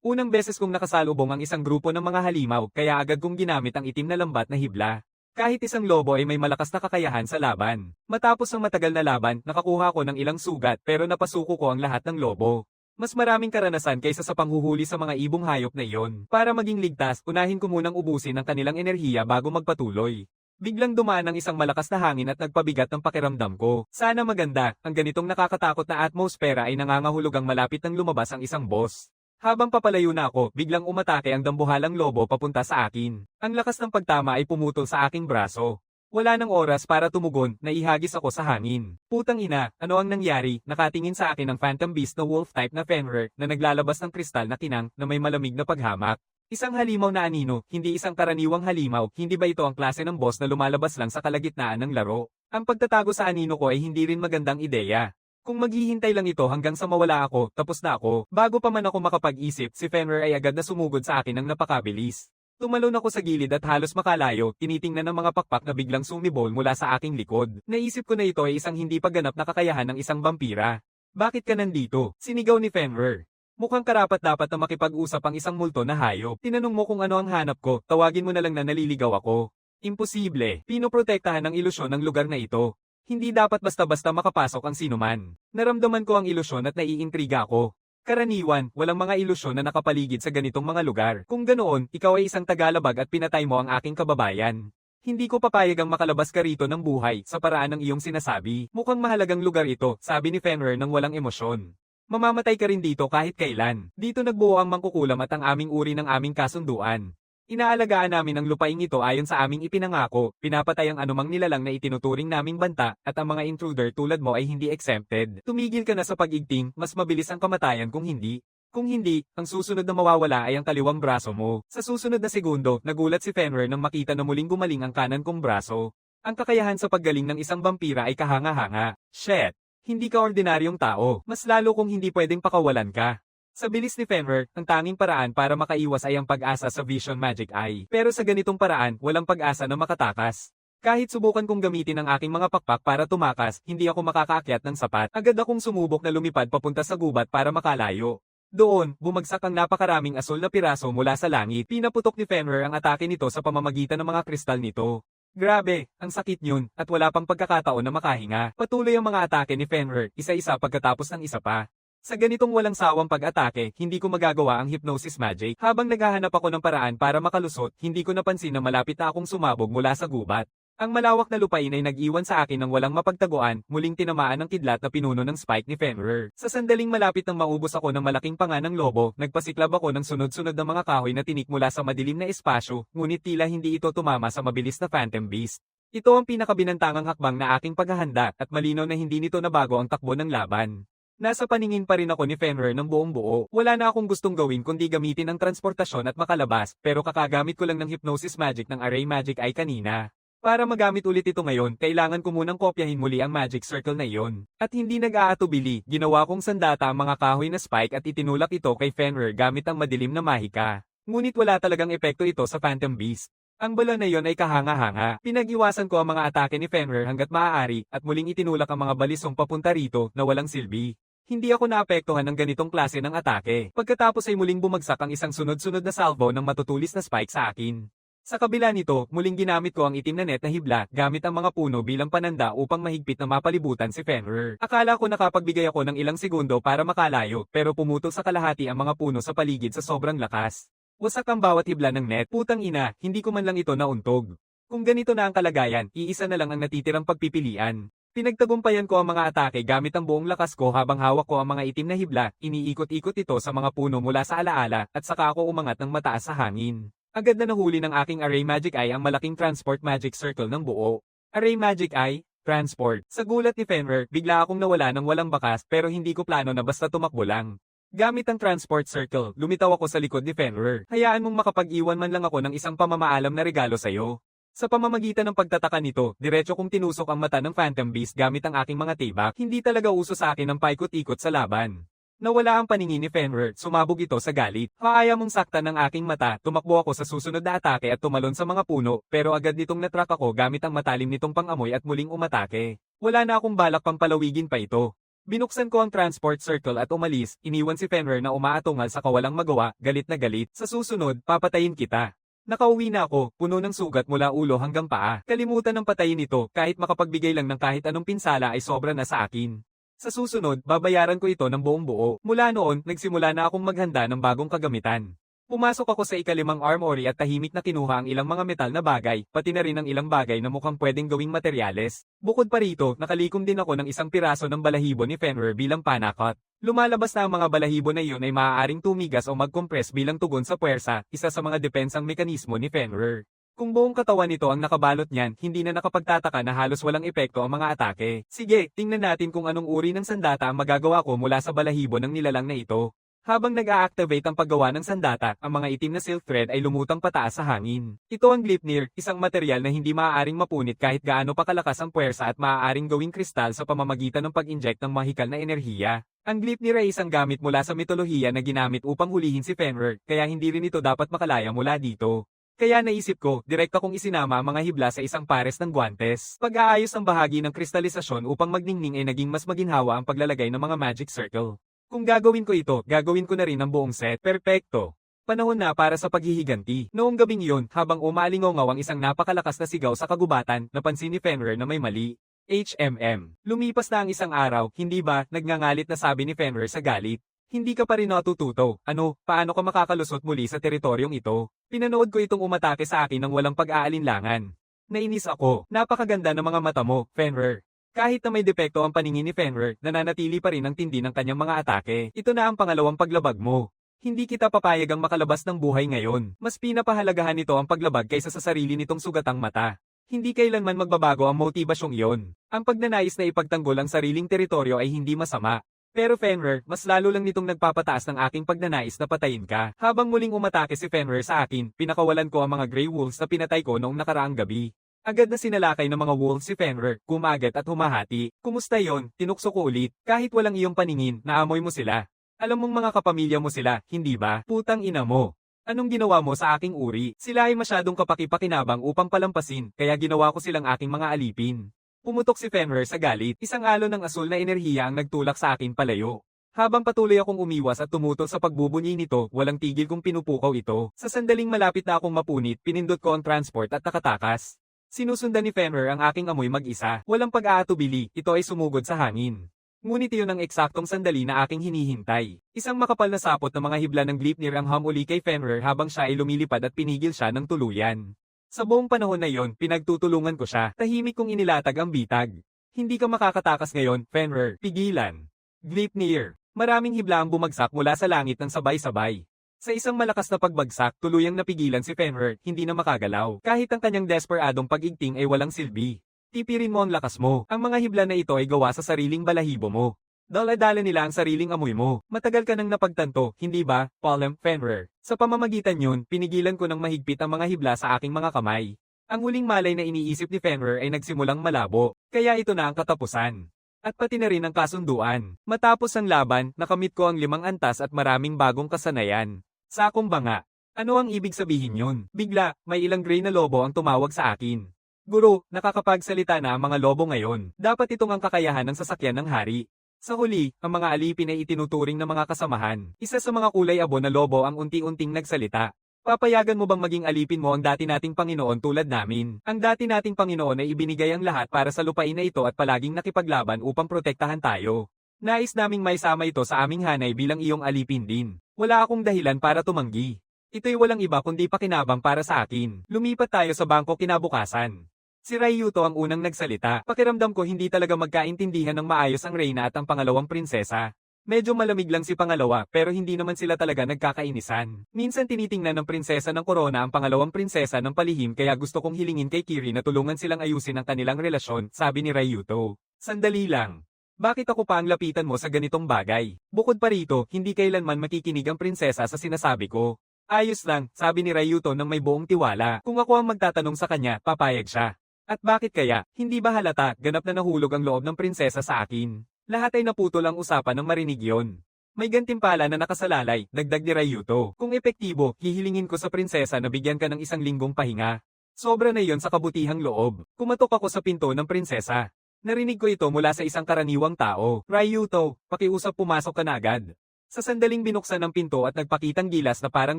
unang beses kong nakasalubong ang isang grupo ng mga halimaw, kaya agad kong ginamit ang itim na lambat na hibla. Kahit isang lobo ay may malakas na kakayahan sa laban. Matapos ang matagal na laban, nakakuha ko ng ilang sugat pero napasuko ko ang lahat ng lobo. Mas maraming karanasan kaysa sa panghuhuli sa mga ibong hayop na iyon. Para maging ligtas, unahin ko munang ubusin ang kanilang enerhiya bago magpatuloy. Biglang dumaan ang isang malakas na hangin at nagpabigat ng pakiramdam ko. Sana maganda, ang ganitong nakakatakot na atmosfera ay nangangahulugang malapit ng lumabas ang isang boss. Habang papalayo na ako, biglang umatake ang dambuhalang lobo papunta sa akin. Ang lakas ng pagtama ay pumutol sa aking braso. Wala nang oras para tumugon, naihagis ako sa hangin. Putang ina, ano ang nangyari? Nakatingin sa akin ang Phantom Beast na wolf type na Fenrir na naglalabas ng kristal na kinang na may malamig na paghamak. Isang halimaw na anino, hindi isang karaniwang halimaw, hindi ba ito ang klase ng boss na lumalabas lang sa kalagitnaan ng laro? Ang pagtatago sa anino ko ay hindi rin magandang ideya. Kung maghihintay lang ito hanggang sa mawala ako, tapos na ako. Bago pa man ako makapag-isip, si Fenrir ay agad na sumugod sa akin ng napakabilis. Tumalon ako sa gilid at halos makalayo, tinitingnan ng mga pakpak na biglang sumibol mula sa aking likod. Naisip ko na ito ay isang hindi pagganap na kakayahan ng isang vampira. Bakit ka nandito? Sinigaw ni Fenrir. Mukhang karapat-dapat na makipag-usap ang isang multo na hayop. Tinanong mo kung ano ang hanap ko, tawagin mo na lang na naliligaw ako. Imposible. Pinoprotektahan ng ilusyon ng lugar na ito. Hindi dapat basta-basta makapasok ang sinuman. Naramdaman ko ang ilusyon at naiintriga ako. Karaniwan, walang mga ilusyon na nakapaligid sa ganitong mga lugar. Kung ganoon, ikaw ay isang tagalabag at pinatay mo ang aking kababayan. Hindi ko papayag ang makalabas ka rito ng buhay sa paraan ng iyong sinasabi. Mukhang mahalagang lugar ito, sabi ni Fenrir ng walang emosyon. Mamamatay ka rin dito kahit kailan. Dito nagbuo ang mangkukulam at ang aming uri ng aming kasunduan. Inaalagaan namin ang lupaing ito ayon sa aming ipinangako, pinapatay ang anumang nilalang na itinuturing naming banta, at ang mga intruder tulad mo ay hindi exempted. Tumigil ka na sa pag-igting, mas mabilis ang kamatayan kung hindi. Kung hindi, ang susunod na mawawala ay ang kaliwang braso mo. Sa susunod na segundo, nagulat si Fenrir nang makita na muling gumaling ang kanan kong braso. Ang kakayahan sa paggaling ng isang vampira ay kahanga-hanga. Shit! Hindi ka ordinaryong tao, mas lalo kung hindi pwedeng pakawalan ka. Sa bilis ni Fenrir, ang tanging paraan para makaiwas ay ang pag-asa sa Vision Magic Eye. Pero sa ganitong paraan, walang pag-asa na makatakas. Kahit subukan kong gamitin ang aking mga pakpak para tumakas, hindi ako makakaakyat ng sapat. Agad akong sumubok na lumipad papunta sa gubat para makalayo. Doon, bumagsak ang napakaraming asul na piraso mula sa langit. Pinaputok ni Fenrir ang atake nito sa pamamagitan ng mga kristal nito. Grabe, ang sakit yun, at wala pang pagkakataon na makahinga. Patuloy ang mga atake ni Fenrir, isa-isa pagkatapos ng isa pa. Sa ganitong walang sawang pag-atake, hindi ko magagawa ang hypnosis magic. Habang naghahanap ako ng paraan para makalusot, hindi ko napansin na malapit na akong sumabog mula sa gubat. Ang malawak na lupain ay nag-iwan sa akin ng walang mapagtaguan, muling tinamaan ng kidlat na pinuno ng spike ni Fenrir. Sa sandaling malapit nang maubos ako ng malaking panga ng lobo, nagpasiklab ako ng sunod-sunod na mga kahoy na tinik mula sa madilim na espasyo, ngunit tila hindi ito tumama sa mabilis na Phantom Beast. Ito ang pinakabinantangang hakbang na aking paghahanda, at malinaw na hindi nito nabago ang takbo ng laban. Nasa paningin pa rin ako ni Fenrir ng buong buo. Wala na akong gustong gawin kundi gamitin ang transportasyon at makalabas, pero kakagamit ko lang ng hypnosis magic ng array magic ay kanina. Para magamit ulit ito ngayon, kailangan ko munang kopyahin muli ang magic circle na iyon. At hindi nag-aatubili, ginawa kong sandata ang mga kahoy na spike at itinulak ito kay Fenrir gamit ang madilim na mahika. Ngunit wala talagang epekto ito sa Phantom Beast. Ang bala na iyon ay kahanga-hanga. Pinag-iwasan ko ang mga atake ni Fenrir hanggat maaari at muling itinulak ang mga balisong papunta rito na walang silbi. Hindi ako naapektuhan ng ganitong klase ng atake. Pagkatapos ay muling bumagsak ang isang sunod-sunod na salvo ng matutulis na spike sa akin. Sa kabila nito, muling ginamit ko ang itim na net na hibla gamit ang mga puno bilang pananda upang mahigpit na mapalibutan si Fenrir. Akala ko nakapagbigay ako ng ilang segundo para makalayo, pero pumutol sa kalahati ang mga puno sa paligid sa sobrang lakas. Wasak ang bawat hibla ng net. Putang ina, hindi ko man lang ito nauntog. Kung ganito na ang kalagayan, iisa na lang ang natitirang pagpipilian. Pinagtagumpayan ko ang mga atake gamit ang buong lakas ko habang hawak ko ang mga itim na hibla, iniikot-ikot ito sa mga puno mula sa alaala at saka ako umangat ng mataas sa hangin. Agad na nahuli ng aking Array Magic Eye ang malaking transport magic circle ng buo. Array Magic Eye, transport. Sa gulat ni Fenrir, bigla akong nawala ng walang bakas pero hindi ko plano na basta tumakbo lang. Gamit ang transport circle, lumitaw ako sa likod ni Fenrir. Hayaan mong makapag-iwan man lang ako ng isang pamamaalam na regalo sa'yo. Sa pamamagitan ng pagtataka nito, diretso kong tinusok ang mata ng Phantom Beast gamit ang aking mga tibak. Hindi talaga uso sa akin ang paikot-ikot sa laban. Nawala ang paningin ni Fenrir, sumabog ito sa galit. Kaaya mong saktan ng aking mata, tumakbo ako sa susunod na atake at tumalon sa mga puno, pero agad nitong natrack ako gamit ang matalim nitong pangamoy at muling umatake. Wala na akong balak pang palawigin pa ito. Binuksan ko ang transport circle at umalis, iniwan si Fenrir na umaatungal sa kawalang magawa, galit na galit. Sa susunod, papatayin kita. Nakauwi na ako, puno ng sugat mula ulo hanggang paa. Kalimutan ng patayin ito, kahit makapagbigay lang ng kahit anong pinsala ay sobra na sa akin. Sa susunod, babayaran ko ito ng buong buo. Mula noon, nagsimula na akong maghanda ng bagong kagamitan. Pumasok ako sa ikalimang armory at tahimik na kinuha ang ilang mga metal na bagay, pati na rin ang ilang bagay na mukhang pwedeng gawing materyales. Bukod pa rito, nakalikom din ako ng isang piraso ng balahibo ni Fenrir bilang panakot. Lumalabas na ang mga balahibo na iyon ay maaaring tumigas o mag-compress bilang tugon sa puwersa, isa sa mga depensang mekanismo ni Fenrir. Kung buong katawan nito ang nakabalot niyan, hindi na nakapagtataka na halos walang epekto ang mga atake. Sige, tingnan natin kung anong uri ng sandata ang magagawa ko mula sa balahibo ng nilalang na ito. Habang nag-a-activate ang paggawa ng sandata, ang mga itim na silk thread ay lumutang pataas sa hangin. Ito ang Gleipnir, isang material na hindi maaaring mapunit kahit gaano pa kalakas ang puwersa at maaaring gawing kristal sa pamamagitan ng pag-inject ng mahikal na enerhiya. Ang Gleipnir ay isang gamit mula sa mitolohiya na ginamit upang hulihin si Fenrir, kaya hindi rin ito dapat makalaya mula dito. Kaya naisip ko, direkta kong isinama ang mga hibla sa isang pares ng guwantes. Pag-aayos ng bahagi ng kristalisasyon upang magningning ay naging mas maginhawa ang paglalagay ng mga magic circle. Kung gagawin ko ito, gagawin ko na rin ang buong set. Perpekto. Panahon na para sa paghihiganti. Noong gabing iyon, habang umalingaw ang isang napakalakas na sigaw sa kagubatan, napansin ni Fenrir na may mali. HMM. Lumipas na ang isang araw, hindi ba, nagngangalit na sabi ni Fenrir sa galit. Hindi ka pa rin natututo. Ano, paano ka makakalusot muli sa teritoryong ito? Pinanood ko itong umatake sa akin ng walang pag-aalinlangan. Nainis ako. Napakaganda ng mga mata mo, Fenrir. Kahit na may depekto ang paningin ni Fenrir, nananatili pa rin ang tindi ng kanyang mga atake. Ito na ang pangalawang paglabag mo. Hindi kita papayagang makalabas ng buhay ngayon. Mas pinapahalagahan nito ang paglabag kaysa sa sarili nitong sugatang mata. Hindi kailanman magbabago ang motibasyong iyon. Ang pagnanais na ipagtanggol ang sariling teritoryo ay hindi masama. Pero Fenrir, mas lalo lang nitong nagpapataas ng aking pagnanais na patayin ka. Habang muling umatake si Fenrir sa akin, pinakawalan ko ang mga Grey Wolves na pinatay ko noong nakaraang gabi. Agad na sinalakay ng mga wolves si Fenrir, kumagat at humahati. Kumusta yon? Tinukso ko ulit. Kahit walang iyong paningin, naamoy mo sila. Alam mong mga kapamilya mo sila, hindi ba? Putang ina mo. Anong ginawa mo sa aking uri? Sila ay masyadong kapaki-pakinabang upang palampasin, kaya ginawa ko silang aking mga alipin. Pumutok si Fenrir sa galit, isang alon ng asul na enerhiya ang nagtulak sa akin palayo. Habang patuloy akong umiwas at tumutol sa pagbubunyi nito, walang tigil kong pinupukaw ito. Sa sandaling malapit na akong mapunit, pinindot ko ang transport at nakatakas. Sinusundan ni Fenrir ang aking amoy mag-isa. Walang pag-aatubili, ito ay sumugod sa hangin. Ngunit iyon ang eksaktong sandali na aking hinihintay. Isang makapal na sapot ng mga hibla ng Gleipnir ang hamuli kay Fenrir habang siya ay lumilipad at pinigil siya ng tuluyan. Sa buong panahon na iyon, pinagtutulungan ko siya. Tahimik kong inilatag ang bitag. Hindi ka makakatakas ngayon, Fenrir. Pigilan. Gleipnir. Maraming hibla ang bumagsak mula sa langit ng sabay-sabay. Sa isang malakas na pagbagsak, tuluyang napigilan si Fenrir, hindi na makagalaw. Kahit ang kanyang desperadong pag-igting ay walang silbi. Tipirin mo ang lakas mo. Ang mga hibla na ito ay gawa sa sariling balahibo mo. Dala-dala nila ang sariling amoy mo. Matagal ka nang napagtanto, hindi ba, Palem, Fenrir? Sa pamamagitan yun, pinigilan ko ng mahigpit ang mga hibla sa aking mga kamay. Ang huling malay na iniisip ni Fenrir ay nagsimulang malabo, kaya ito na ang katapusan. At pati na rin ang kasunduan. Matapos ang laban, nakamit ko ang 5 antas at maraming bagong kasanayan. Sa akong banga. Ano ang ibig sabihin yun? Bigla, may ilang gray na lobo ang tumawag sa akin. Guro, nakakapagsalita na ang mga lobo ngayon. Dapat itong ang kakayahan ng sasakyan ng hari. Sa huli, ang mga alipin ay itinuturing ng mga kasamahan. Isa sa mga kulay abo na lobo ang unti-unting nagsalita. Papayagan mo bang maging alipin mo ang dati nating Panginoon tulad namin? Ang dati nating Panginoon ay ibinigay ang lahat para sa lupain na ito at palaging nakipaglaban upang protektahan tayo. Nais naming maisama ito sa aming hanay bilang iyong alipin din. Wala akong dahilan para tumanggi. Ito'y walang iba kundi pakinabang para sa akin. Lumipat tayo sa bangko kinabukasan. Si Ryuto ang unang nagsalita. Pakiramdam ko hindi talaga magkaintindihan ng maayos ang reyna at ang pangalawang prinsesa. Medyo malamig lang si pangalawa pero hindi naman sila talaga nagkakainisan. Minsan tinitingnan ng prinsesa ng korona ang pangalawang prinsesa ng palihim kaya gusto kong hilingin kay Kiri na tulungan silang ayusin ang kanilang relasyon, sabi ni Ryuto. Sandali lang. Bakit ako pa ang lapitan mo sa ganitong bagay? Bukod pa rito, hindi kailanman makikinig ang prinsesa sa sinasabi ko. Ayos lang, sabi ni Ryuto nang may buong tiwala. Kung ako ang magtatanong sa kanya, papayag siya. At bakit kaya? Hindi ba halata, ganap na nahulog ang loob ng prinsesa sa akin? Lahat ay naputol ang usapan ng marinig yon. May gantimpala na nakasalalay, dagdag ni Ryuto. Kung epektibo, hihilingin ko sa prinsesa na bigyan ka ng 1 linggong pahinga. Sobra na yon sa kabutihang loob. Kumatok ako sa pinto ng prinsesa. Narinig ko ito mula sa isang karaniwang tao. Ryuto, pakiusap pumasok ka na agad. Sa sandaling binuksan ng pinto at nagpakitang gilas na parang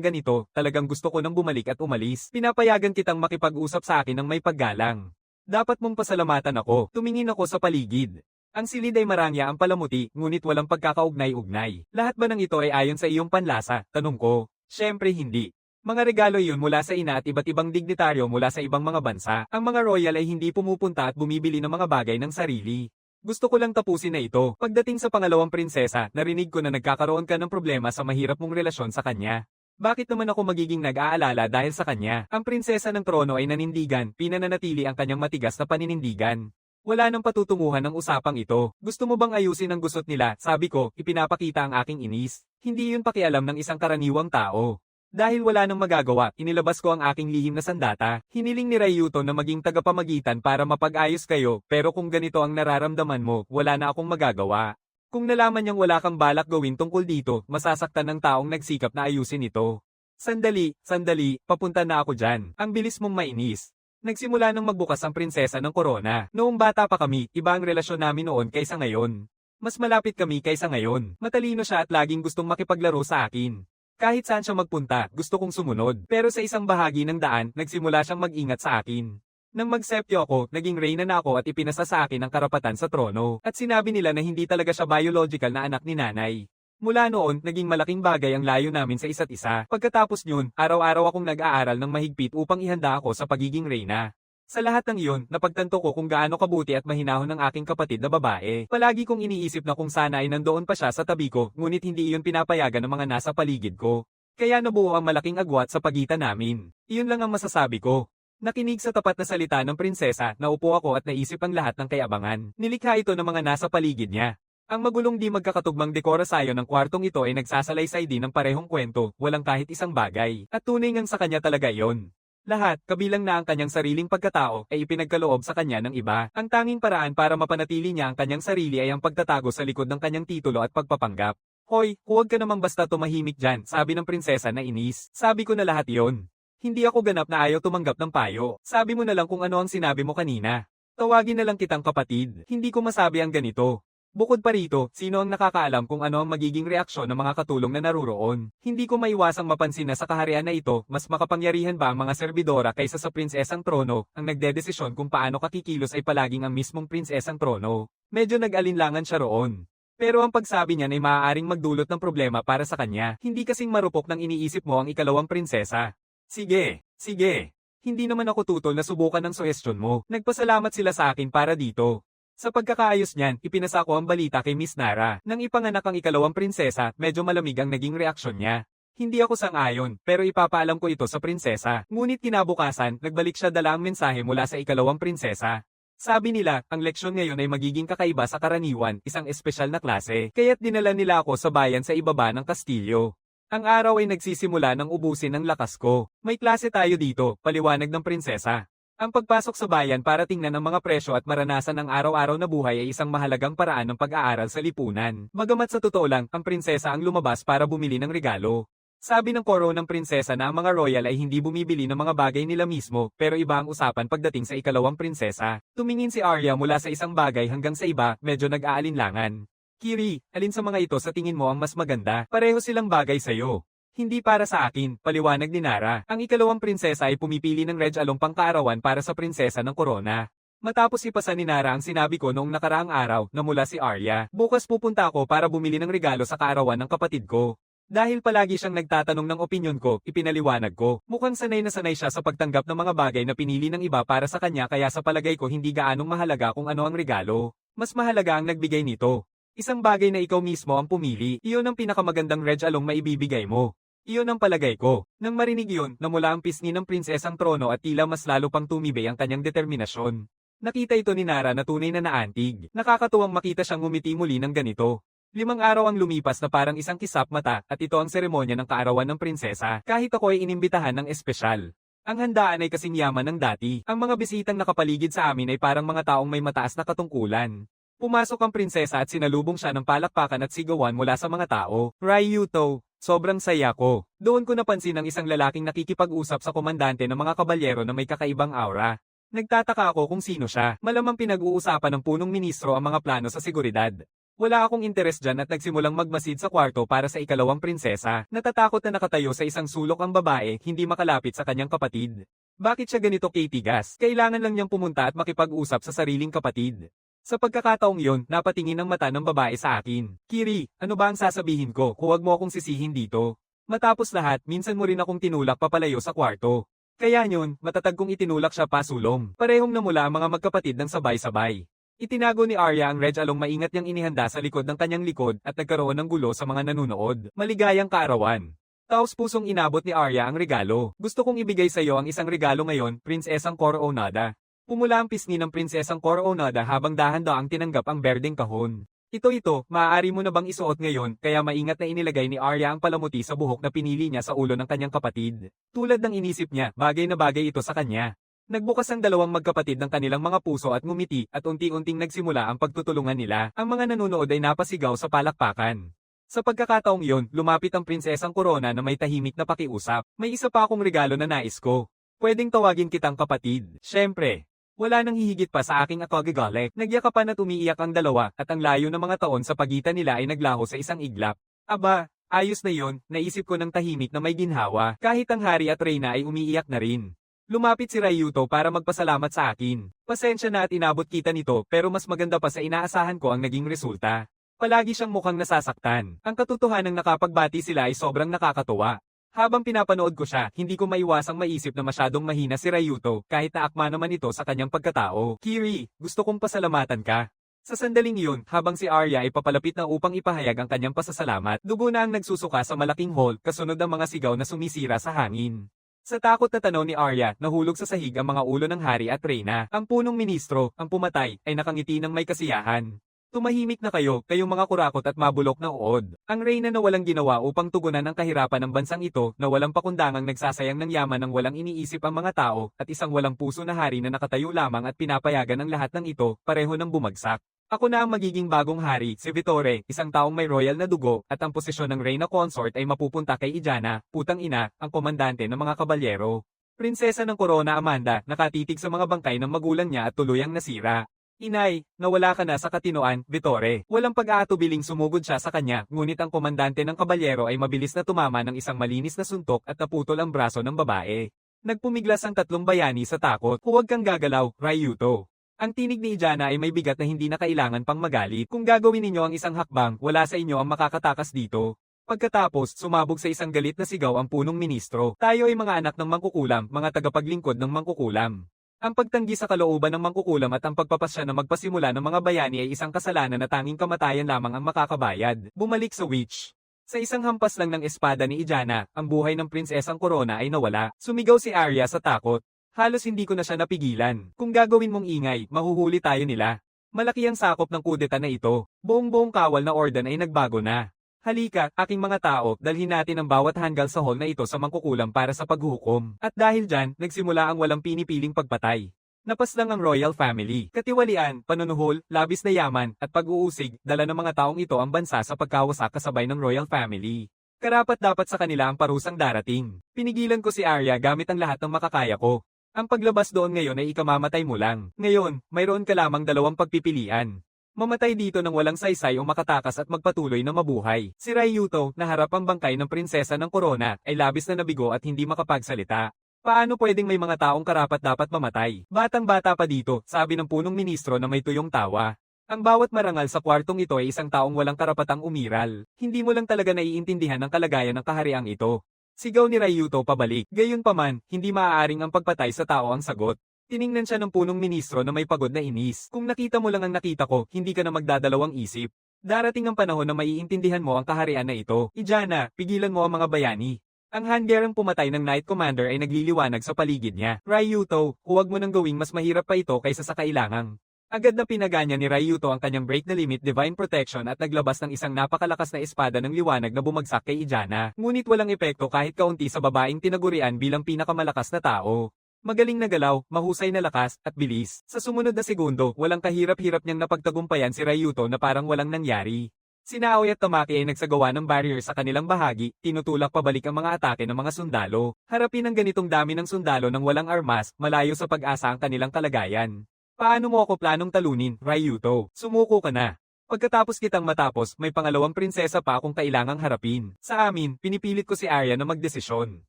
ganito, talagang gusto ko nang bumalik at umalis. Pinapayagan kitang makipag-usap sa akin ng may paggalang. Dapat mong pasalamatan ako. Tumingin ako sa paligid. Ang silid ay marangya ang palamuti, ngunit walang pagkakaugnay-ugnay. Lahat ba ng ito ay ayon sa iyong panlasa? Tanong ko. Siyempre hindi. Mga regalo iyon mula sa ina at iba't ibang dignitaryo mula sa ibang mga bansa. Ang mga royal ay hindi pumupunta at bumibili ng mga bagay ng sarili. Gusto ko lang tapusin na ito. Pagdating sa pangalawang prinsesa, narinig ko na nagkakaroon ka ng problema sa mahirap mong relasyon sa kanya. Bakit naman ako magiging nag-aalala dahil sa kanya? Ang prinsesa ng trono ay nanindigan, pinananatili ang kanyang matigas na paninindigan. Wala nang patutunguhan ng usapang ito. Gusto mo bang ayusin ang gusot nila? Sabi ko, ipinapakita ang aking inis. Hindi yun pakialam ng isang karaniwang tao. Dahil wala nang magagawa, inilabas ko ang aking lihim na sandata. Hiniling ni Ryuto na maging tagapamagitan para mapag-ayos kayo, pero kung ganito ang nararamdaman mo, wala na akong magagawa. Kung nalaman niyang wala kang balak gawin tungkol dito, masasaktan ng taong nagsikap na ayusin ito. Sandali, papunta na ako dyan. Ang bilis mong mainis. Nagsimula nang magbukas ang prinsesa ng korona. Noong bata pa kami, iba ang relasyon namin noon kaysa ngayon. Mas malapit kami kaysa ngayon. Matalino siya at laging gustong makipaglaro sa akin. Kahit saan siya magpunta, gusto kong sumunod. Pero sa isang bahagi ng daan, nagsimula siyang mag-ingat sa akin. Nang magseptyo ako, naging reyna na ako at ipinasa sa akin ang karapatan sa trono. At sinabi nila na hindi talaga siya biological na anak ni nanay. Mula noon, naging malaking bagay ang layo namin sa isa't isa. Pagkatapos yun, araw-araw akong nag-aaral ng mahigpit upang ihanda ako sa pagiging reyna. Sa lahat ng iyon, napagtanto ko kung gaano kabuti at mahinahon ng aking kapatid na babae. Palagi kong iniisip na kung sana ay nandoon pa siya sa tabi ko, ngunit hindi iyon pinapayagan ng mga nasa paligid ko. Kaya nabuo ang malaking agwat sa pagitan namin. Iyon lang ang masasabi ko. Nakinig sa tapat na salita ng prinsesa, naupo ako at naisip ang lahat ng kayabangan. Nilikha ito ng mga nasa paligid niya. Ang magulong di magkakatugmang dekorasyon ng kwartong ito ay nagsasalaysay din ng parehong kwento, walang kahit isang bagay. At tunay ngang sa kanya talaga iyon. Lahat, kabilang na ang kanyang sariling pagkatao, ay ipinagkaloob sa kanya ng iba. Ang tanging paraan para mapanatili niya ang kanyang sarili ay ang pagtatago sa likod ng kanyang titulo at pagpapanggap. Hoy, huwag ka namang basta tumahimik dyan, sabi ng prinsesa na inis. Sabi ko na lahat iyon. Hindi ako ganap na ayaw tumanggap ng payo. Sabi mo na lang kung ano ang sinabi mo kanina. Tawagin na lang kitang kapatid. Hindi ko masabi ang ganito. Bukod pa rito, sino ang nakakaalam kung ano ang magiging reaksyon ng mga katulong na naruroon? Hindi ko maiwasang mapansin na sa kaharian na ito, mas makapangyarihan ba ang mga serbidora kaysa sa prinsesang trono, ang nagdedesisyon kung paano kakikilos ay palaging ang mismong prinsesang trono. Medyo nag-alinlangan siya roon. Pero ang pagsabi niya ay maaaring magdulot ng problema para sa kanya, hindi kasing marupok ng iniisip mo ang ikalawang prinsesa. Sige, sige. Hindi naman ako tutol na subukan ng suhestyon mo. Nagpasalamat sila sa akin para dito. Sa pagkakaayos niyan, ipinasa ko ang balita kay Miss Nara. Nang ipanganak ang ikalawang prinsesa, medyo malamig ang naging reaksyon niya. Hindi ako sang-ayon, pero ipapaalam ko ito sa prinsesa. Ngunit kinabukasan, nagbalik siya dala ang mensahe mula sa ikalawang prinsesa. Sabi nila, ang leksyon ngayon ay magiging kakaiba sa karaniwan, isang espesyal na klase. Kaya't dinala nila ako sa bayan sa ibaba ng kastilyo. Ang araw ay nagsisimula ng ubusin ang lakas ko. May klase tayo dito, paliwanag ng prinsesa. Ang pagpasok sa bayan para tingnan ang mga presyo at maranasan ang araw-araw na buhay ay isang mahalagang paraan ng pag-aaral sa lipunan. Bagamat sa totoo lang, ang prinsesa ang lumabas para bumili ng regalo. Sabi ng koro ng prinsesa na ang mga royal ay hindi bumibili ng mga bagay nila mismo, pero iba ang usapan pagdating sa ikalawang prinsesa. Tumingin si Arya mula sa isang bagay hanggang sa iba, medyo nag-aalinlangan. Kiri, alin sa mga ito sa tingin mo ang mas maganda? Pareho silang bagay sa'yo. Hindi para sa akin, paliwanag ni Nara. Ang ikalawang prinsesa ay pumipili ng regalong pangkaarawan para sa prinsesa ng korona. Matapos ipasa ni Nara ang sinabi ko noong nakaraang araw na mula si Arya, bukas pupunta ako para bumili ng regalo sa kaarawan ng kapatid ko. Dahil palagi siyang nagtatanong ng opinyon ko, ipinaliwanag ko. Mukhang sanay na sanay siya sa pagtanggap ng mga bagay na pinili ng iba para sa kanya kaya sa palagay ko hindi gaanong mahalaga kung ano ang regalo. Mas mahalaga ang nagbigay nito. Isang bagay na ikaw mismo ang pumili, iyon ang pinakamagandang regalong maibibigay mo. Iyon ang palagay ko. Nang marinig iyon, namula ang pisngi ng prinsesang trono at tila mas lalo pang tumibay ang kanyang determinasyon. Nakita ito ni Nara na tunay na naantig. Nakakatuwang makita siyang ngumiti muli ng ganito. 5 araw ang lumipas na parang isang kisap mata at ito ang seremonya ng kaarawan ng prinsesa. Kahit ako ay inimbitahan ng espesyal. Ang handaan ay kasing yaman ng dati. Ang mga bisitang nakapaligid sa amin ay parang mga taong may mataas na katungkulan. Pumasok ang prinsesa at sinalubong siya ng palakpakan at sigawan mula sa mga tao. Ryuto, sobrang saya ko. Doon ko napansin ang isang lalaking nakikipag-usap sa komandante ng mga kabalyero na may kakaibang aura. Nagtataka ako kung sino siya. Malamang pinag-uusapan ng punong ministro ang mga plano sa seguridad. Wala akong interes dyan at nagsimulang magmasid sa kwarto para sa ikalawang prinsesa. Natatakot na nakatayo sa isang sulok ang babae, hindi makalapit sa kanyang kapatid. Bakit siya ganito kitigas? Kailangan lang niyang pumunta at makipag-usap sa sariling kapatid. Sa pagkakataong yon, napatingin ang mata ng babae sa akin. Kiri, ano ba ang sasabihin ko? Huwag mo akong sisihin dito. Matapos lahat, minsan mo rin akong tinulak papalayo sa kwarto. Kaya yun, matatag kong itinulak siya pasulong. Parehong namula ang mga magkapatid ng sabay-sabay. Itinago ni Arya ang regalong maingat niyang inihanda sa likod ng kanyang likod at nagkaroon ng gulo sa mga nanunood. Maligayang kaarawan. Taos pusong inabot ni Arya ang regalo. Gusto kong ibigay sa iyo ang isang regalo ngayon, Prinsesang Coronada. Pumula ang pisngi ng Prinsesang Coronada habang dahan-daang tinanggap ang berdeng kahon. Ito, maaari mo na bang isuot ngayon, kaya maingat na inilagay ni Arya ang palamuti sa buhok na pinili niya sa ulo ng kanyang kapatid. Tulad ng inisip niya, bagay na bagay ito sa kanya. Nagbukas ang dalawang magkapatid ng kanilang mga puso at ngumiti at unti-unting nagsimula ang pagtutulungan nila. Ang mga nanonood ay napasigaw sa palakpakan. Sa pagkakataong iyon, lumapit ang Prinsesang Corona na may tahimik na pakiusap. May isa pa akong regalo na nais ko. Pwedeng tawagin kitang kapatid. Siyempre. Wala nang hihigit pa sa aking akagagalik. Nagyakapan at umiiyak ang dalawa at ang layo ng mga taon sa pagitan nila ay naglaho sa isang iglap. Aba, ayos na yon, naisip ko ng tahimik na may ginhawa. Kahit ang hari at reyna ay umiiyak na rin. Lumapit si Ryuto para magpasalamat sa akin. Pasensya na at inabot kita nito pero mas maganda pa sa inaasahan ko ang naging resulta. Palagi siyang mukhang nasasaktan. Ang katotohanang nakapagbati sila ay sobrang nakakatuwa. Habang pinapanood ko siya, hindi ko maiwasang maisip na masyadong mahina si Ryuto kahit naakma naman ito sa kanyang pagkatao. Kiri, gusto kong pasalamatan ka. Sa sandaling iyon, habang si Arya ay papalapit na upang ipahayag ang kanyang pasasalamat, dugo na ang nagsusuka sa malaking hall kasunod ang mga sigaw na sumisira sa hangin. Sa takot na tanaw ni Arya, nahulog sa sahig ang mga ulo ng hari at reyna. Ang punong ministro, ang pumatay, ay nakangiti ng may kasiyahan. Tumahimik na kayo, kayong mga kurakot at mabulok na uod. Ang reyna na walang ginawa upang tugunan ang kahirapan ng bansang ito na walang pakundangang nagsasayang ng yaman ng walang iniisip ang mga tao at isang walang puso na hari na nakatayo lamang at pinapayagan ang lahat ng ito, pareho ng bumagsak. Ako na ang magiging bagong hari, si Vittore, isang taong may royal na dugo, at ang posisyon ng reyna consort ay mapupunta kay Ijana, putang ina, ang komandante ng mga kabalyero. Prinsesa ng Corona Amanda, nakatitig sa mga bangkay ng magulang niya at tuluyang nasira. Inay, nawala ka na sa katinoan, Vittore. Walang pag-aatubiling sumugod siya sa kanya, ngunit ang komandante ng kabalyero ay mabilis na tumama ng isang malinis na suntok at naputol ang braso ng babae. Nagpumiglas ang tatlong bayani sa takot. Huwag kang gagalaw, Ryuto. Ang tinig ni Ijana ay may bigat na hindi na kailangan pang magalit. Kung gagawin ninyo ang isang hakbang, wala sa inyo ang makakatakas dito. Pagkatapos, sumabog sa isang galit na sigaw ang punong ministro. Tayo ay mga anak ng mangkukulam, mga tagapaglingkod ng mangkukulam. Ang pagtanggi sa kalooban ng mangkukulam at ang pagpapasya na magpasimula ng mga bayani ay isang kasalanan na tanging kamatayan lamang ang makakabayad. Bumalik sa witch. Sa isang hampas lang ng espada ni Ijana, ang buhay ng prinsesang Corona ay nawala. Sumigaw si Arya sa takot. Halos hindi ko na siya napigilan. Kung gagawin mong ingay, mahuhuli tayo nila. Malaki ang sakop ng kudeta na ito. Buong-buong kawal na ordan ay nagbago na. Halika, aking mga tao, dalhin natin ang bawat hanggal sa hall na ito sa mangkukulam para sa paghuhukom. At dahil dyan, nagsimula ang walang pinipiling pagpatay. Napaslang ang royal family. Katiwalian, panunuhol, labis na yaman, at pag-uusig, dala ng mga taong ito ang bansa sa pagkawasak kasabay ng royal family. Karapat-dapat sa kanila ang parusang darating. Pinigilan ko si Arya gamit ang lahat ng makakaya ko. Ang paglabas doon ngayon ay ikamamatay mo lang. Ngayon, mayroon ka lamang dalawang pagpipilian. Mamatay dito ng walang saysay o makatakas at magpatuloy na mabuhay. Si Ryuto, na harap ang bangkay ng prinsesa ng Corona, ay labis na nabigo at hindi makapagsalita. Paano pwedeng may mga taong karapat-dapat mamatay? Batang-bata pa dito, sabi ng punong ministro na may tuyong tawa. Ang bawat marangal sa kwartong ito ay isang taong walang karapatang umiral. Hindi mo lang talaga naiintindihan ang kalagayan ng kahariang ito. Sigaw ni Ryuto pabalik. Gayunpaman, hindi maaaring ang pagpatay sa tao ang sagot. Tiningnan siya ng punong ministro na may pagod na inis. Kung nakita mo lang ang nakita ko, hindi ka na magdadalawang isip. Darating ang panahon na maiintindihan mo ang kaharian na ito. Ijana, pigilan mo ang mga bayani. Ang handlerang pumatay ng Knight Commander ay nagliliwanag sa paligid niya. Ryuto, huwag mo nang gawing mas mahirap pa ito kaysa sa kailangang. Agad na pinaganya ni Ryuto ang kanyang break the limit divine protection at naglabas ng isang napakalakas na espada ng liwanag na bumagsak kay Ijana. Ngunit walang epekto kahit kaunti sa babaeng tinagurian bilang pinakamalakas na tao. Magaling na galaw, mahusay na lakas, at bilis. Sa sumunod na segundo, walang kahirap-hirap niyang napagtagumpayan si Ryuto na parang walang nangyari. Sina Aoi at Tamaki ay nagsagawa ng barrier sa kanilang bahagi, tinutulak pabalik ang mga atake ng mga sundalo. Harapin ang ganitong dami ng sundalo ng walang armas, malayo sa pag-asa ang kanilang kalagayan. Paano mo ako planong talunin, Ryuto? Sumuko ka na. Pagkatapos kitang matapos, may pangalawang prinsesa pa akong kailangang harapin. Sa amin, pinipilit ko si Arya na magdesisyon.